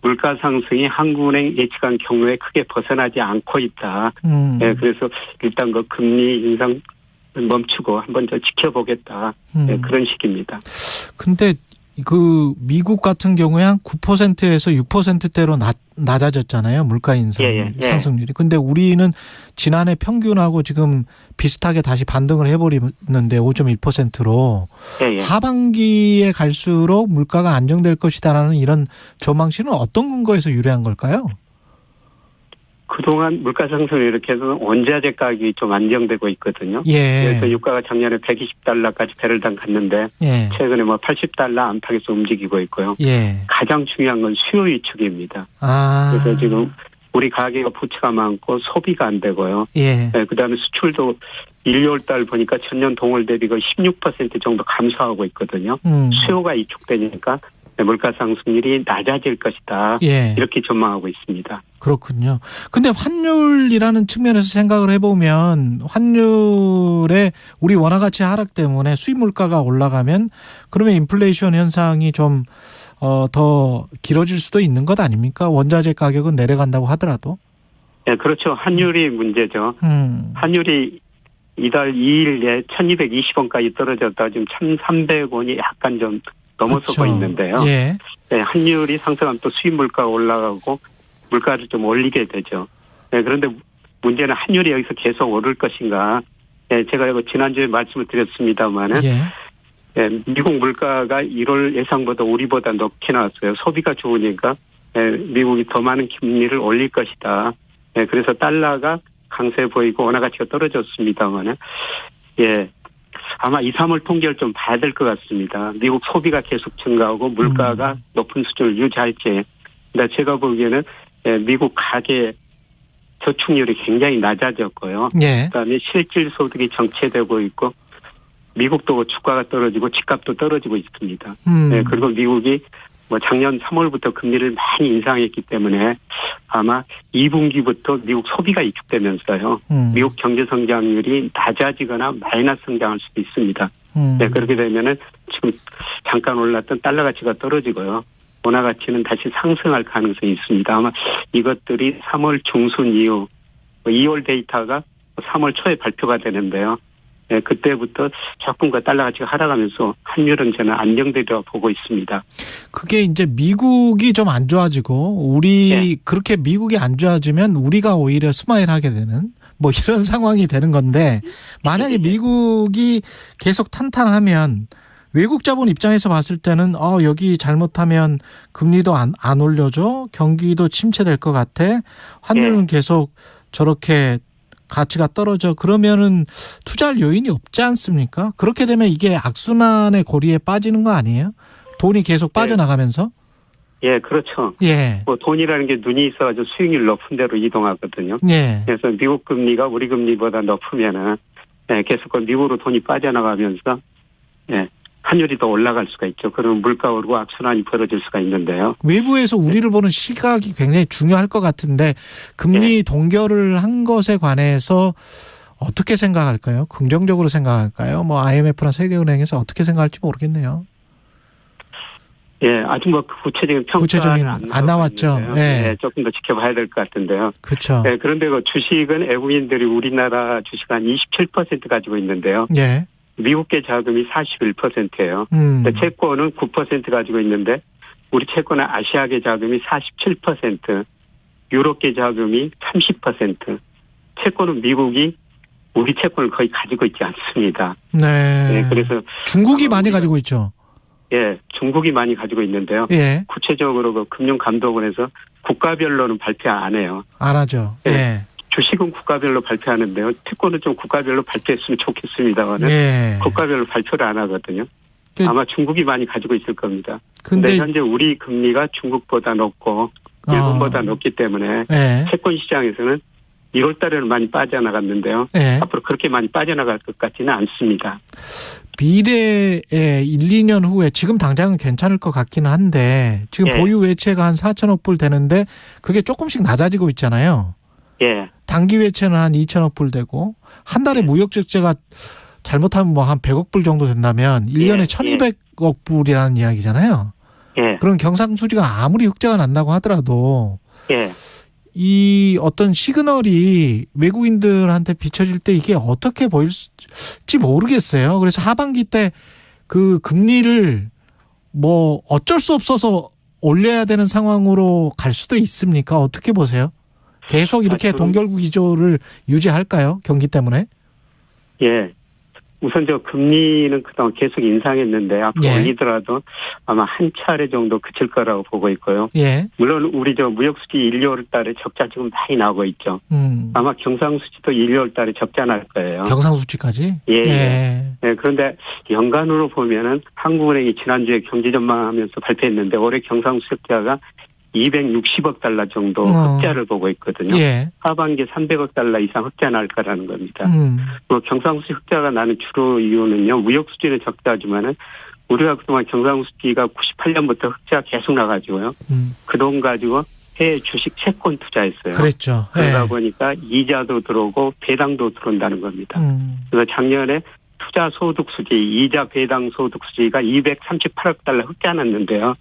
물가 상승이 한국은행 예측한 경로에 크게 벗어나지 않고 있다. 네, 그래서 일단 그 금리 인상 멈추고 한번 더 지켜보겠다. 네, 그런 식입니다. 근데 그 미국 같은 경우에 한 9%에서 6%대로 낮아졌잖아요. 물가 인상 상승률이. 근데 우리는 지난해 평균하고 지금 비슷하게 다시 반등을 해버리는데 5.1%로 하반기에 갈수록 물가가 안정될 것이다라는 이런 전망치는 어떤 근거에서 유래한 걸까요? 그동안 물가 상승을 이렇게 해서 원자재 가격이 좀 안정되고 있거든요. 예. 그래서 유가가 작년에 120달러까지 배럴당 갔는데 예. 최근에 뭐 80달러 안팎에서 움직이고 있고요. 예. 가장 중요한 건 수요 위축입니다. 그래서 지금 우리 가계가 부채가 많고 소비가 안 되고요. 예. 네, 그다음에 수출도 1, 2월 달 보니까 전년 동월 대비가 16% 정도 감소하고 있거든요. 수요가 위축되니까 물가 상승률이 낮아질 것이다. 예. 이렇게 전망하고 있습니다. 그렇군요. 근데 환율이라는 측면에서 생각을 해보면 환율의 우리 원화 가치 하락 때문에 수입 물가가 올라가면 그러면 인플레이션 현상이 좀 더 길어질 수도 있는 것 아닙니까? 원자재 가격은 내려간다고 하더라도. 네, 그렇죠. 환율이 문제죠. 환율이 이달 2일에 1220원까지 떨어졌다 지금 1300원이 약간 좀 넘어서고 그렇죠. 있는데요. 예. 네, 환율이 상승하면 또 수입 물가가 올라가고 물가를 좀 올리게 되죠. 네, 그런데 문제는 환율이 여기서 계속 오를 것인가. 네, 제가 이거 지난주에 말씀을 드렸습니다만은 네, 미국 물가가 1월 예상보다 우리보다 높게 나왔어요. 소비가 좋으니까 네, 미국이 더 많은 금리를 올릴 것이다. 네, 그래서 달러가 강세 보이고 원화 가치가 떨어졌습니다만은 예. 아마 2, 3월 통계를 좀 봐야 될 것 같습니다. 미국 소비가 계속 증가하고 물가가 높은 수준을 유지할지. 근데 제가 보기에는 미국 가계 저축률이 굉장히 낮아졌고요. 예. 그다음에 실질 소득이 정체되고 있고 미국도 주가가 떨어지고 집값도 떨어지고 있습니다. 네, 그리고 미국이 뭐 작년 3월부터 금리를 많이 인상했기 때문에 아마 2분기부터 미국 소비가 위축되면서요. 미국 경제 성장률이 낮아지거나 마이너스 성장할 수도 있습니다. 네, 그렇게 되면은 지금 잠깐 올랐던 달러 가치가 떨어지고요. 원화 가치는 다시 상승할 가능성이 있습니다. 아마 이것들이 3월 중순 이후 2월 데이터가 3월 초에 발표가 되는데요. 네, 그때부터 조금 달러 가치가 하락하면서 환율은 저는 안정되리라 보고 있습니다. 그게 이제 미국이 좀 안 좋아지고 우리 그렇게 미국이 안 좋아지면 우리가 오히려 스마일하게 되는 뭐 이런 상황이 되는 건데 만약에 미국이 계속 탄탄하면 외국 자본 입장에서 봤을 때는 여기 잘못하면 금리도 안 올려줘 경기도 침체될 것 같아 환율은 계속 저렇게 가치가 떨어져 그러면은 투자할 요인이 없지 않습니까? 그렇게 되면 이게 악순환의 고리에 빠지는 거 아니에요? 돈이 계속 빠져나가면서? 예, 그렇죠. 예. 뭐 돈이라는 게 눈이 있어가지고 수익률 높은 데로 이동하거든요. 예. 그래서 미국 금리가 우리 금리보다 높으면은 계속 미국으로 돈이 빠져나가면서 환율이 더 올라갈 수가 있죠. 그러면 물가 오르고 악순환이 벌어질 수가 있는데요. 외부에서 우리를 보는 시각이 굉장히 중요할 것 같은데 금리 동결을 한 것에 관해서 어떻게 생각할까요? 긍정적으로 생각할까요? 뭐 IMF나 세계은행에서 어떻게 생각할지 모르겠네요. 예, 아직 뭐 구체적인 평가는 안 나왔죠. 예, 조금 더 지켜봐야 될 것 같은데요. 그렇죠. 예, 그런데 그 주식은 외국인들이 우리나라 주식 한 27% 가지고 있는데요. 예. 미국계 자금이 41%예요. 채권은 9% 가지고 있는데 우리 채권은 아시아계 자금이 47%, 유럽계 자금이 30%. 채권은 미국이 우리 채권을 거의 가지고 있지 않습니다. 네. 그래서 중국이 많이 가지고 있죠. 예, 중국이 많이 가지고 있는데요. 예. 구체적으로 그 금융감독원에서 국가별로는 발표 안 해요. 안 하죠. 예. 주식은 국가별로 발표하는데요. 채권은 좀 국가별로 발표했으면 좋겠습니다만은 국가별로 발표를 안 하거든요. 아마 중국이 많이 가지고 있을 겁니다. 근데 현재 우리 금리가 중국보다 높고 일본보다 높기 때문에 채권 시장에서는 1월 달에는 많이 빠져나갔는데요. 앞으로 그렇게 많이 빠져나갈 것 같지는 않습니다. 미래에 1, 2년 후에 지금 당장은 괜찮을 것 같기는 한데 지금 보유 외채가 한 4천억 불 되는데 그게 조금씩 낮아지고 있잖아요. 예. 단기 외채는 한 2천억 불 되고 한 달에 무역 적자가 잘못하면 뭐 한 100억 불 정도 된다면 1년에 1,200억 불이라는 이야기잖아요. 그럼 경상수지가 아무리 흑자가 난다고 하더라도 이 어떤 시그널이 외국인들한테 비춰질 때 이게 어떻게 보일지 모르겠어요. 그래서 하반기 때 그 금리를 뭐 어쩔 수 없어서 올려야 되는 상황으로 갈 수도 있습니까? 어떻게 보세요? 계속 이렇게 동결구 기조를 유지할까요? 경기 때문에? 예. 우선 저 금리는 그동안 계속 인상했는데 앞으로 올리더라도 아마 한 차례 정도 그칠 거라고 보고 있고요. 물론 우리 저 무역수지 1, 2월 달에 적자 지금 많이 나오고 있죠. 아마 경상수지도 1, 2월 달에 적자 날 거예요. 경상수지까지? 예. 그런데 연간으로 보면은 한국은행이 지난주에 경제 전망하면서 발표했는데 올해 경상수지 적자가 260억 달러 정도 흑자를 보고 있거든요. 예. 하반기에 300억 달러 이상 흑자 날 거라는 겁니다. 그 경상수지 흑자가 나는 주로 이유는요. 무역 수지는 적자지만은 우리가 그동안 경상수지가 98년부터 흑자 계속 나가지고요. 그 돈 가지고 해외 주식 채권 투자했어요. 그랬죠. 그러다 보니까 이자도 들어오고 배당도 들어온다는 겁니다. 그래서 작년에 투자 소득 수지, 이자 배당 소득 수지가 238억 달러 흑자 났는데요.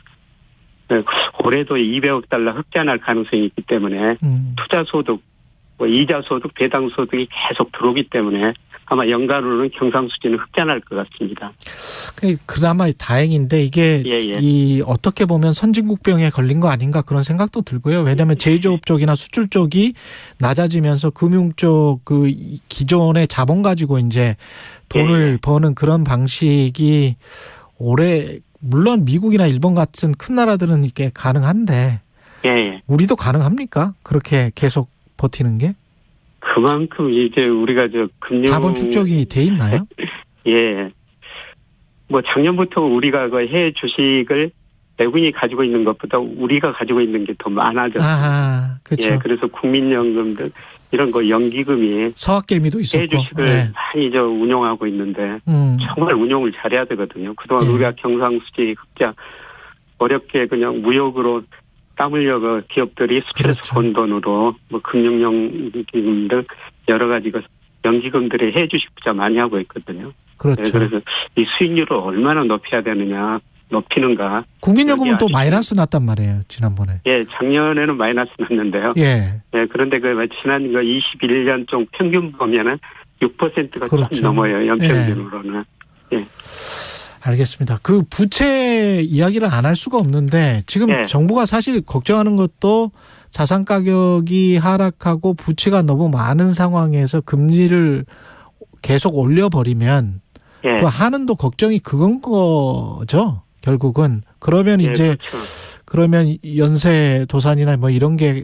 올해도 200억 달러 흑자 날 가능성이 있기 때문에 투자 소득, 이자 소득, 배당 소득이 계속 들어오기 때문에 아마 연간으로는 경상수지는 흑자 날 것 같습니다. 그나마 다행인데 이게 이 어떻게 보면 선진국병에 걸린 거 아닌가 그런 생각도 들고요. 왜냐하면 제조업 쪽이나 수출 쪽이 낮아지면서 금융 쪽 그 기존의 자본 가지고 이제 돈을 버는 그런 방식이 올해 물론 미국이나 일본 같은 큰 나라들은 이게 가능한데 우리도 가능합니까? 그렇게 계속 버티는 게? 그만큼 이제 우리가 금융 자본 축적이 돼 있나요? 예. 뭐 작년부터 우리가 그 해외 주식을 외국인이 가지고 있는 것보다 우리가 가지고 있는 게 더 많아졌어요. 아, 그렇죠. 예, 그래서 국민연금들 이런 거 연기금이 서학개미도 있었고 해외 주식을 많이 운용하고 있는데 정말 운용을 잘해야 되거든요. 그동안 우리가 경상수지 흑자 어렵게 그냥 무역으로 땀 흘려 그 기업들이 수출해서 번 돈으로 뭐 금융연기금들 여러 가지 그 연기금들이 해외 주식 투자 많이 하고 있거든요. 그렇죠. 네, 그래서 이 수익률을 얼마나 높여야 되느냐, 높이는가. 국민연금은 또 마이너스 났단 말이에요, 지난번에. 예, 작년에는 마이너스 났는데요. 예. 예, 그런데 그 지난 그 21년 좀 평균 보면은 6%가 그렇죠. 좀 넘어요, 연평균으로는. 예. 알겠습니다. 그 부채 이야기를 안 할 수가 없는데 지금 정부가 사실 걱정하는 것도 자산 가격이 하락하고 부채가 너무 많은 상황에서 금리를 계속 올려버리면 그 한은도 걱정이 그건 거죠. 결국은 그러면 이제 그렇죠. 그러면 연쇄 도산이나 뭐 이런 게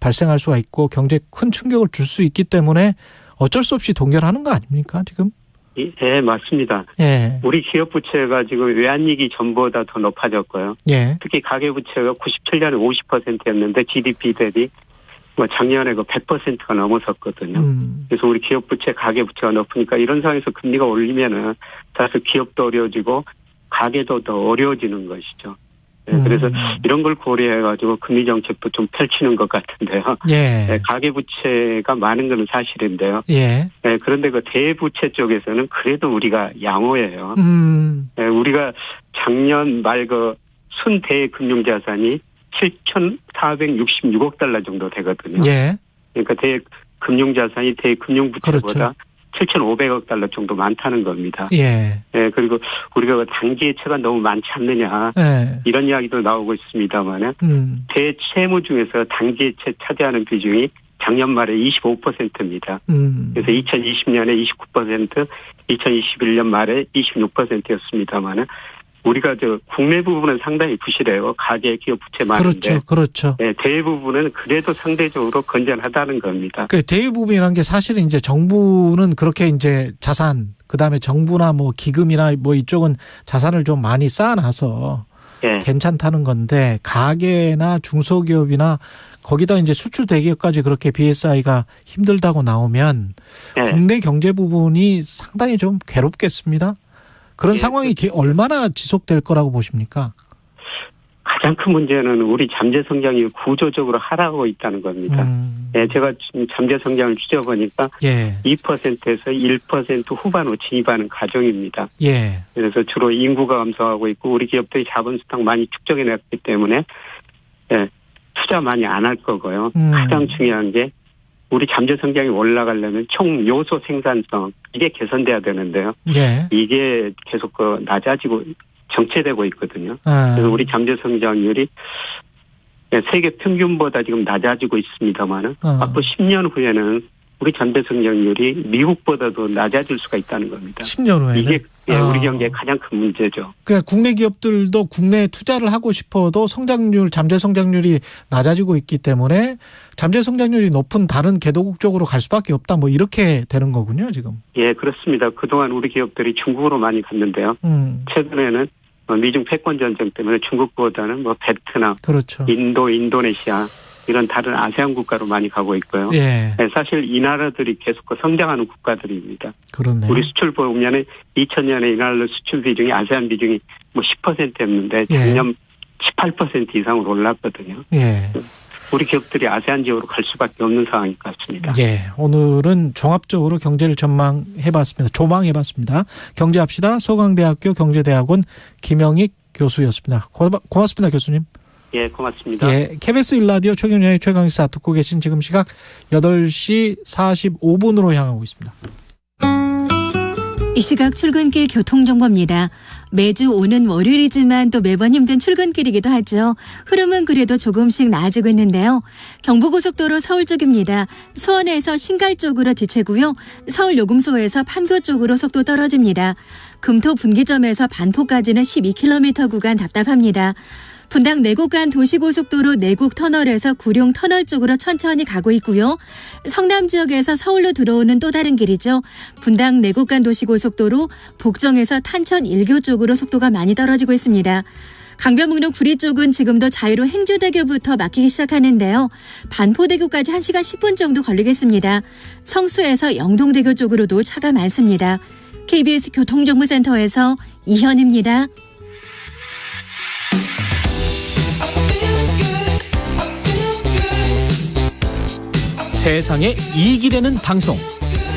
발생할 수가 있고 경제에 큰 충격을 줄 수 있기 때문에 어쩔 수 없이 동결하는 거 아닙니까 지금? 예, 맞습니다. 예. 우리 기업 부채가 지금 외환위기 전보다 더 높아졌고요. 예. 특히 가계부채가 97년에 50%였는데 GDP 대비 뭐 작년에 그 100%가 넘어섰거든요. 그래서 우리 기업 부채, 가계부채가 높으니까 이런 상황에서 금리가 올리면은 사실 기업도 어려워지고 가계도 더 어려워지는 것이죠. 네, 그래서 이런 걸 고려해가지고 금리 정책도 좀 펼치는 것 같은데요. 네, 가계부채가 많은 건 사실인데요. 네, 그런데 그 대부채 쪽에서는 그래도 우리가 양호해요. 네, 우리가 작년 말 그 순대 금융자산이 7,466억 달러 정도 되거든요. 그러니까 대금융자산이 대금융부채보다 그렇죠. 7,500억 달러 정도 많다는 겁니다. 그리고 우리가 그 단기예채가 너무 많지 않느냐 이런 이야기도 나오고 있습니다만은 대채무 중에서 단기예채 차지하는 비중이 작년 말에 25%입니다. 그래서 2020년에 29%, 2021년 말에 26%였습니다만은 우리가 국내 부분은 상당히 부실해요. 가계 기업 부채 많은데. 그렇죠. 네, 대부분은 그래도 상대적으로 건전하다는 겁니다. 그 대부분이라는 게 사실은 이제 정부는 그렇게 이제 자산, 그 다음에 정부나 뭐 기금이나 뭐 이쪽은 자산을 좀 많이 쌓아놔서 괜찮다는 건데 가계나 중소기업이나 거기다 이제 수출 대기업까지 그렇게 BSI가 힘들다고 나오면 국내 경제 부분이 상당히 좀 괴롭겠습니다. 그런 상황이 얼마나 지속될 거라고 보십니까? 가장 큰 문제는 우리 잠재 성장이 구조적으로 하락하고 있다는 겁니다. 제가 지금 잠재 성장을 추져보니까 2%에서 1% 후반으로 진입하는 과정입니다. 그래서 주로 인구가 감소하고 있고 우리 기업들이 자본수당 많이 축적해냈기 때문에 투자 많이 안 할 거고요. 가장 중요한 게 우리 잠재 성장이 올라가려면 총 요소 생산성 이게 개선돼야 되는데요. 이게 계속 낮아지고 정체되고 있거든요. 그래서 우리 잠재 성장률이 세계 평균보다 지금 낮아지고 있습니다만은 앞으로 10년 후에는 우리 잠재 성장률이 미국보다도 낮아질 수가 있다는 겁니다. 10년 후에는? 이게 우리 경제의 가장 큰 문제죠. 그러니까 국내 기업들도 국내 투자를 하고 싶어도 잠재 성장률이 낮아지고 있기 때문에 잠재 성장률이 높은 다른 개도국 쪽으로 갈 수밖에 없다. 뭐 이렇게 되는 거군요, 지금. 예, 그렇습니다. 그동안 우리 기업들이 중국으로 많이 갔는데요. 최근에는 미중 패권 전쟁 때문에 중국보다는 뭐 베트남, 그렇죠. 인도네시아 이런 다른 아세안 국가로 많이 가고 있고요. 예. 네, 사실 이 나라들이 계속 성장하는 국가들입니다. 그렇네요. 우리 수출 보면은 2000년에 이 나라 수출 비중이 아세안 비중이 뭐 10%였는데 작년 18% 이상으로 올랐거든요. 예. 우리 기업들이 아세안 지역으로 갈 수밖에 없는 상황인 것 같습니다. 예, 오늘은 종합적으로 경제를 조망해봤습니다. 경제합시다. 서강대학교 경제대학원 김영익 교수였습니다. 고맙습니다, 교수님. 예, 고맙습니다. 예, KBS 1라디오 최경영의 최강시사 듣고 계신 지금 시각 8시 45분으로 향하고 있습니다. 이 시각 출근길 교통정보입니다. 매주 오는 월요일이지만 또 매번 힘든 출근길이기도 하죠. 흐름은 그래도 조금씩 나아지고 있는데요. 경부고속도로 서울 쪽입니다. 수원에서 신갈 쪽으로 지체고요. 서울 요금소에서 판교 쪽으로 속도 떨어집니다. 금토 분기점에서 반포까지는 12km 구간 답답합니다. 분당 내곡 간 도시고속도로 내곡 터널에서 구룡 터널 쪽으로 천천히 가고 있고요. 성남 지역에서 서울로 들어오는 또 다른 길이죠. 분당 내곡 간 도시고속도로 복정에서 탄천 일교 쪽으로 속도가 많이 떨어지고 있습니다. 강변북로 구리 쪽은 지금도 자유로 행주대교부터 막히기 시작하는데요. 반포대교까지 1시간 10분 정도 걸리겠습니다. 성수에서 영동대교 쪽으로도 차가 많습니다. KBS 교통정보센터에서 이현입니다. 세상에 이익이 되는 방송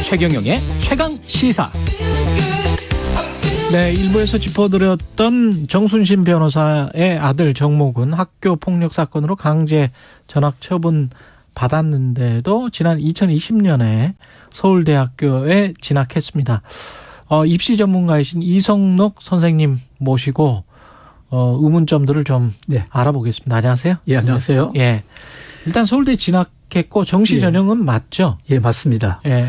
최경영의 최강시사. 네, 일부에서 짚어드렸던 정순신 변호사의 아들 정모군 학교 폭력 사건으로 강제 전학 처분 받았는데도 지난 2020년에 서울대학교에 진학했습니다. 입시 전문가이신 이성록 선생님 모시고 의문점들을 좀 알아보겠습니다. 안녕하세요. 예, 안녕하세요. 예, 일단 서울대 진학했고 정시 전형은 맞죠? 예, 맞습니다. 예.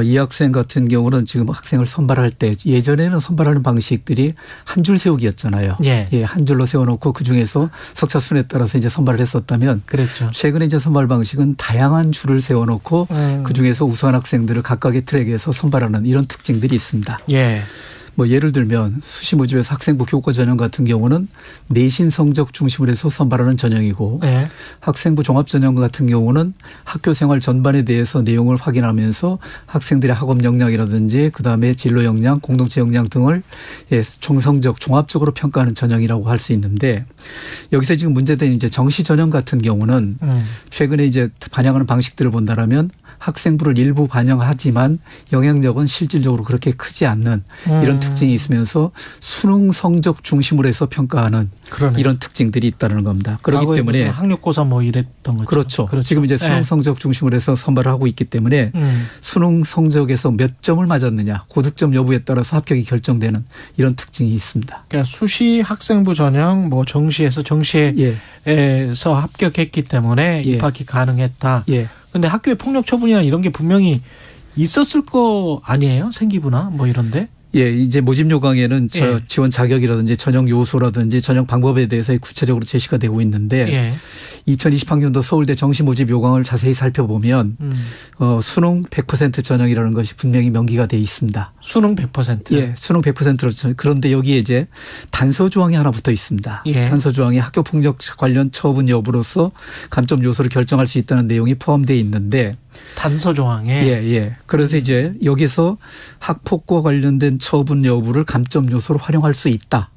이 학생 같은 경우는 지금 학생을 선발할 때 예전에는 선발하는 방식들이 한 줄 세우기였잖아요. 예. 예, 한 줄로 세워놓고 그 중에서 석차 순에 따라서 이제 선발을 했었다면, 그랬죠. 최근에 이제 선발 방식은 다양한 줄을 세워놓고 그 중에서 우수한 학생들을 각각의 트랙에서 선발하는 이런 특징들이 있습니다. 예. 뭐 예를 들면 수시모집에서 학생부 교과 전형 같은 경우는 내신 성적 중심으로 해서 선발하는 전형이고, 네. 학생부 종합 전형 같은 경우는 학교 생활 전반에 대해서 내용을 확인하면서 학생들의 학업 역량이라든지 그다음에 진로 역량, 공동체 역량 등을 총성적 종합적으로 평가하는 전형이라고 할 수 있는데, 여기서 지금 문제된 이제 정시 전형 같은 경우는 최근에 이제 반영하는 방식들을 본다라면 학생부를 일부 반영하지만 영향력은 실질적으로 그렇게 크지 않는 이런 특징이 있으면서 수능 성적 중심으로 해서 평가하는 그러네. 이런 특징들이 있다는 겁니다. 그렇기 때문에 학력고사 뭐 이랬던 거죠. 그렇죠. 지금 이제 수능 성적 중심으로 해서 선발을 하고 있기 때문에 수능 성적에서 몇 점을 맞았느냐, 고득점 여부에 따라서 합격이 결정되는 이런 특징이 있습니다. 그러니까 수시 학생부 전형 뭐 정시에서 합격했기 때문에 입학이 가능했다. 근데 학교에 폭력 처분이나 이런 게 분명히 있었을 거 아니에요? 생기부나 뭐 이런데? 예, 이제 모집 요강에는 지원 자격이라든지 전형 요소라든지 전형 방법에 대해서 구체적으로 제시가 되고 있는데 2020학년도 서울대 정시 모집 요강을 자세히 살펴보면 수능 100% 전형이라는 것이 분명히 명기가 돼 있습니다. 수능 100%? 예, 수능 100%로. 그런데 여기에 이제 단서 조항이 하나 붙어 있습니다. 단서 조항이 학교 폭력 관련 처분 여부로서 감점 요소를 결정할 수 있다는 내용이 포함되어 있는데, 단서 조항에 그래서 이제 여기서 학폭과 관련된 처분 여부를 감점 요소로 활용할 수 있다.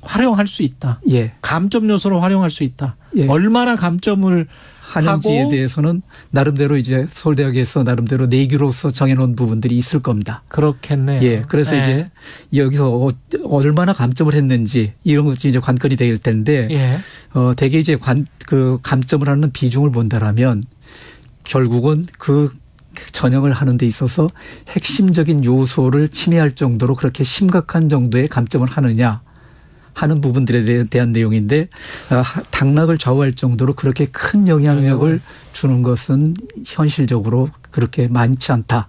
활용할 수 있다. 예. 감점 요소로 활용할 수 있다. 얼마나 감점을 하는지에 대해서는 나름대로 이제 서울대학에서 나름대로 내규로서 정해놓은 부분들이 있을 겁니다. 그렇겠네요. 예. 그래서 이제 여기서 얼마나 감점을 했는지 이런 것이 이제 관건이 될 텐데, 대개 이제 그 감점을 하는 비중을 본다라면 결국은 그 전형을 하는 데 있어서 핵심적인 요소를 침해할 정도로 그렇게 심각한 정도의 감점을 하느냐 하는 부분들에 대한 내용인데, 당락을 좌우할 정도로 그렇게 큰 영향력을 주는 것은 현실적으로 그렇게 많지 않다.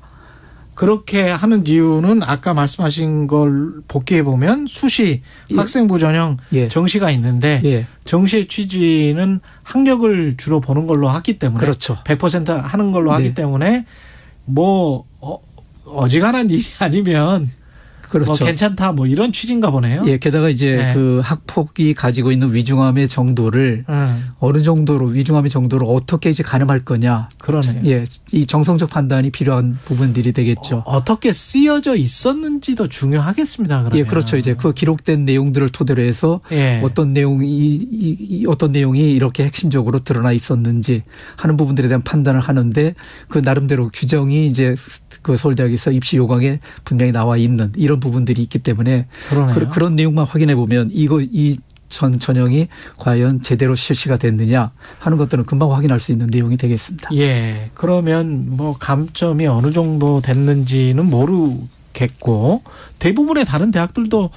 그렇게 하는 이유는 아까 말씀하신 걸 복기해 보면 수시 학생부 전형 정시가 있는데 정시의 취지는 학력을 주로 보는 걸로 하기 때문에, 그렇죠. 100% 하는 걸로 하기 때문에 뭐 어지간한 일이 아니면 그렇죠. 뭐 괜찮다 뭐 이런 취지인가 보네요. 예, 게다가 이제 네. 그 학폭이 가지고 있는 위중함의 정도를 어느 정도로 위중함의 정도를 어떻게 이제 가늠할 거냐. 그러네요. 예, 이 정성적 판단이 필요한 부분들이 되겠죠. 어떻게 쓰여져 있었는지도 중요하겠습니다. 그러면. 예, 그렇죠. 이제 그 기록된 내용들을 토대로 해서 예. 어떤 내용이 이렇게 핵심적으로 드러나 있었는지 하는 부분들에 대한 판단을 하는데 그 나름대로 규정이 이제 그 서울대학에서 입시 요강에 분명히 나와 있는 이런 부분들이 있기 때문에 그런 내용만 확인해 보면 이 전형이 과연 제대로 실시가 됐느냐 하는 것들은 금방 확인할 수 있는 내용이 되겠습니다. 예. 그러면 뭐 감점이 어느 정도 됐는지는 모르겠고 대부분의 다른 대학들도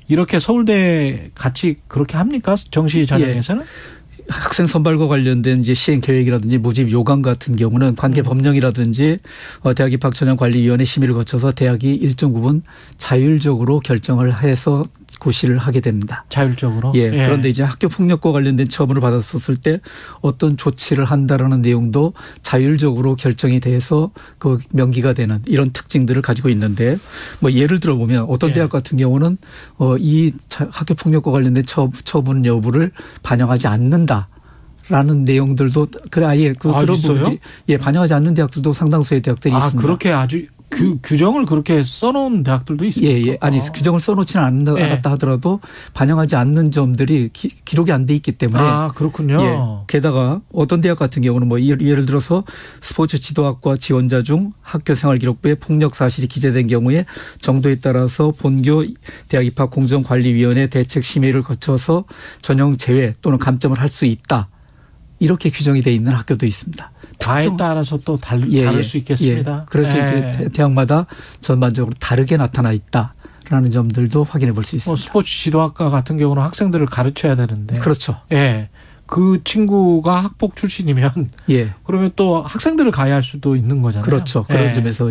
이렇게 서울대 같이 그렇게 합니까? 정시 전형에서는? 예. 학생 선발과 관련된 이제 시행 계획이라든지 모집 요강 같은 경우는 관계 법령이라든지 대학 입학 전형 관리위원회 심의를 거쳐서 대학이 일정 부분 자율적으로 결정을 해서 고시를 하게 됩니다. 자율적으로? 예. 그런데 이제 학교 폭력과 관련된 처분을 받았었을 때 어떤 조치를 한다라는 내용도 자율적으로 결정이 돼서 그 명기가 되는 이런 특징들을 가지고 있는데 뭐 예를 들어 보면 어떤 대학 같은 경우는 이 학교 폭력과 관련된 처분 여부를 반영하지 않는다. 라는 내용들도 아예 그런 부분들이 반영하지 않는 대학들도 상당수의 대학들이 있습니다. 그렇게 아주 규정을 그렇게 써놓은 대학들도 있습니까? 예. 아니 규정을 써놓지는 않았다 하더라도 반영하지 않는 점들이 기록이 안 돼 있기 때문에. 그렇군요. 예. 게다가 어떤 대학 같은 경우는 뭐 예를 들어서 스포츠 지도학과 지원자 중 학교생활기록부에 폭력 사실이 기재된 경우에 정도에 따라서 본교 대학 입학 공정관리위원회 대책 심의를 거쳐서 전형 제외 또는 감점을 할 수 있다. 이렇게 규정이 돼 있는 학교도 있습니다. 과에 따라서 또 다를 수 있겠습니다. 그래서 이제 대학마다 전반적으로 다르게 나타나 있다라는 점들도 확인해 볼 수 있습니다. 스포츠 지도학과 같은 경우는 학생들을 가르쳐야 되는데. 그렇죠. 예. 그 친구가 학폭 출신이면 그러면 또 학생들을 가해할 수도 있는 거잖아요. 그렇죠. 그런 점에서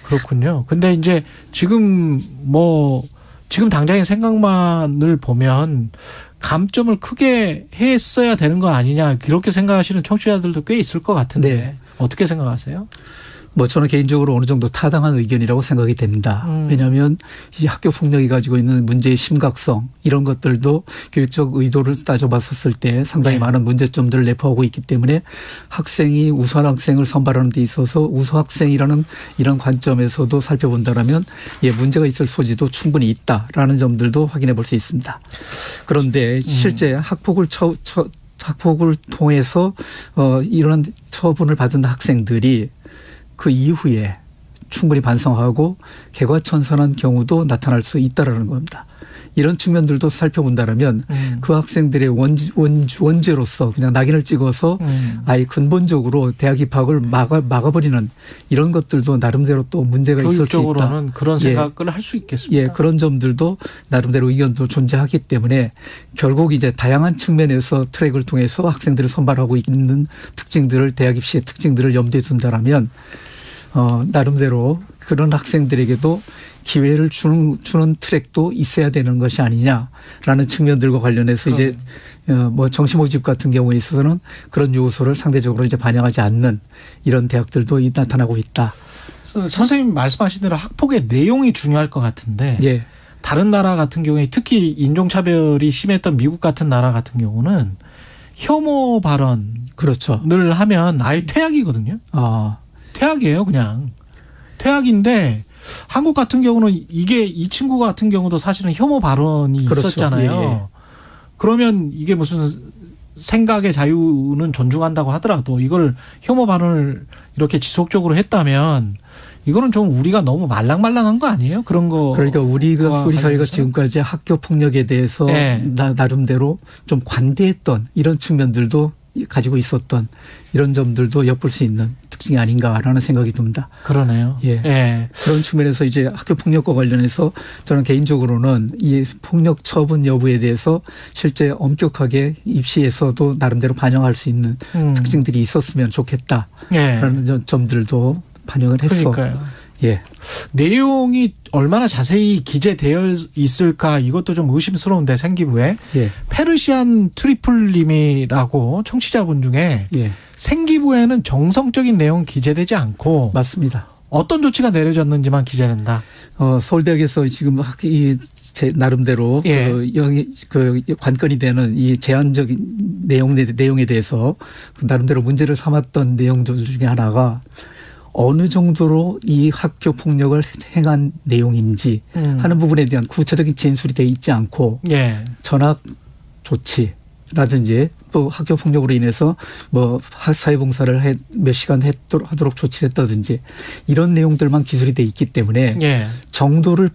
그렇군요. 근데 이제 지금 당장의 생각만을 보면 감점을 크게 했어야 되는 거 아니냐 그렇게 생각하시는 청취자들도 꽤 있을 것 같은데 어떻게 생각하세요? 뭐 저는 개인적으로 어느 정도 타당한 의견이라고 생각이 됩니다. 왜냐하면 이 학교 폭력이 가지고 있는 문제의 심각성 이런 것들도 교육적 의도를 따져봤었을 때 상당히 많은 문제점들을 내포하고 있기 때문에 학생이 우수한 학생을 선발하는 데 있어서 우수 학생이라는 이런 관점에서도 살펴본다라면 문제가 있을 소지도 충분히 있다라는 점들도 확인해 볼 수 있습니다. 그런데 실제 학폭을 통해서 이런 처분을 받은 학생들이 그 이후에 충분히 반성하고 개과천선한 경우도 나타날 수 있다라는 겁니다. 이런 측면들도 살펴본다면 그 학생들의 원죄로서 그냥 낙인을 찍어서 아예 근본적으로 대학 입학을 막아버리는 이런 것들도 나름대로 또 문제가 있을 수 있다. 교육적으로는 그런 생각을 할 수 있겠습니다. 그런 점들도 나름대로 의견도 존재하기 때문에 결국 이제 다양한 측면에서 트랙을 통해서 학생들을 선발하고 있는 특징들을 대학 입시의 특징들을 염두에 둔다라면 나름대로 그런 학생들에게도 기회를 주는 트랙도 있어야 되는 것이 아니냐라는 측면들과 관련해서 이제 뭐 정시 모집 같은 경우에 있어서는 그런 요소를 상대적으로 이제 반영하지 않는 이런 대학들도 나타나고 있다. 선생님 말씀하신 대로 학폭의 내용이 중요할 것 같은데 다른 나라 같은 경우에 특히 인종차별이 심했던 미국 같은 나라 같은 경우는 혐오 발언을 하면 아예 퇴학이거든요. 퇴학이에요, 그냥. 퇴학인데 한국 같은 경우는 이 친구 같은 경우도 사실은 혐오 발언이 있었잖아요. 그러면 이게 무슨 생각의 자유는 존중한다고 하더라도 이걸 혐오 발언을 이렇게 지속적으로 했다면 이거는 좀 우리가 너무 말랑말랑한 거 아니에요? 그런 거. 그러니까 우리 사회가 지금까지 학교 폭력에 대해서 나름대로 좀 관대했던 이런 측면들도 가지고 있었던 이런 점들도 엿볼 수 있는 특징이 아닌가라는 생각이 듭니다. 그러네요. 그런 측면에서 이제 학교 폭력과 관련해서 저는 개인적으로는 이 폭력 처분 여부에 대해서 실제 엄격하게 입시에서도 나름대로 반영할 수 있는 특징들이 있었으면 좋겠다라는 점들도 반영을 했어. 그러니까요. 내용이 얼마나 자세히 기재되어 있을까 이것도 좀 의심스러운데 생기부에 페르시안 트리플님이라고 청취자분 중에 생기부에는 정성적인 내용 기재되지 않고 맞습니다. 어떤 조치가 내려졌는지만 기재된다. 서울대학에서 지금 제 나름대로 그 관건이 되는 이 제한적인 내용에 대해서 나름대로 문제를 삼았던 내용들 중에 하나가 어느 정도로 이 학교 폭력을 행한 내용인지 하는 부분에 대한 구체적인 진술이 되어 있지 않고 전학 조치라든지 또 학교 폭력으로 인해서 뭐 사회봉사를 몇 시간 하도록 조치를 했다든지 이런 내용들만 기술이 돼 있기 때문에 정도를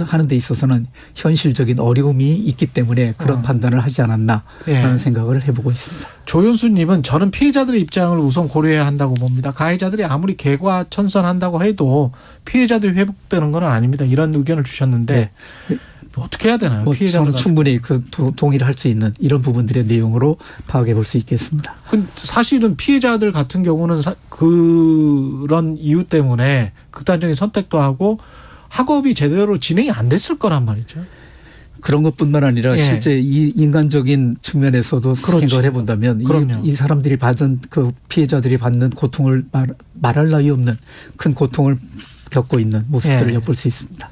하는 데 있어서는 현실적인 어려움이 있기 때문에 그런 판단을 하지 않았나 하는 생각을 해보고 있습니다. 조윤수님은 저는 피해자들의 입장을 우선 고려해야 한다고 봅니다. 가해자들이 아무리 개과천선한다고 해도 피해자들이 회복되는 건 아닙니다. 이런 의견을 주셨는데 어떻게 해야 되나요? 저는 충분히 동의를 할 수 있는 이런 부분들의 내용으로 파악해 볼 수 있겠습니다. 사실은 피해자들 같은 경우는 그런 이유 때문에 극단적인 선택도 하고 학업이 제대로 진행이 안 됐을 거란 말이죠. 그런 것뿐만 아니라 실제 이 인간적인 측면에서도 생각을 해본다면 이 사람들이 받은 그 피해자들이 받는 고통을 말할 나위 없는 큰 고통을 겪고 있는 모습들을 엿볼 수 있습니다.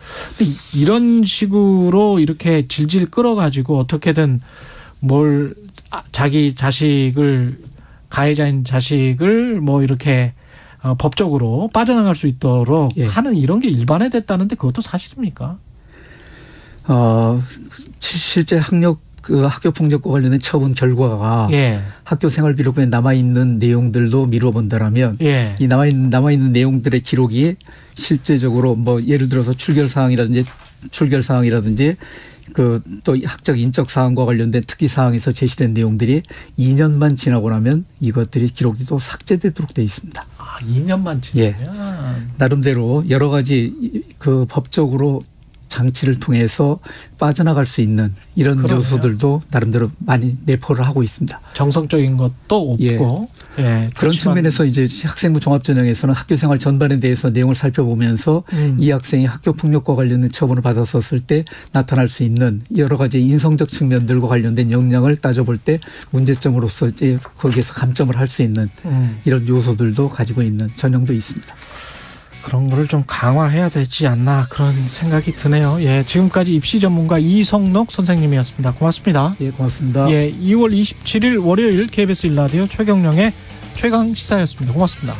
이런 식으로 이렇게 질질 끌어가지고 어떻게든 자기 자식을 가해자인 자식을 뭐 이렇게 법적으로 빠져나갈 수 있도록 하는 이런 게 일반화됐다는데 그것도 사실입니까? 실제 학교 폭력과 관련된 처분 결과가 학교 생활 기록부에 남아 있는 내용들도 미루어 본다라면 이 남아 있는 내용들의 기록이 실제적으로 뭐 예를 들어서 출결 사항이라든지 그 또 학적 인적 사항과 관련된 특이 사항에서 제시된 내용들이 2년만 지나고 나면 이것들이 기록이 또 삭제되도록 돼 있습니다. 2년만 지나면 나름대로 여러 가지 그 법적으로 장치를 통해서 빠져나갈 수 있는 이런 요소들도 나름대로 많이 내포를 하고 있습니다. 정성적인 것도 없고 그런 측면에서 이제 학생부 종합전형에서는 학교 생활 전반에 대해서 내용을 살펴보면서 이 학생이 학교 폭력과 관련된 처분을 받았었을 때 나타날 수 있는 여러 가지 인성적 측면들과 관련된 역량을 따져볼 때 문제점으로서 이제 거기에서 감점을 할 수 있는 이런 요소들도 가지고 있는 전형도 있습니다. 그런 거를 좀 강화해야 되지 않나 그런 생각이 드네요. 지금까지 입시 전문가 이성록 선생님이었습니다. 고맙습니다. 고맙습니다. 2월 27일 월요일 KBS 1라디오 최경령의 최강 시사였습니다. 고맙습니다.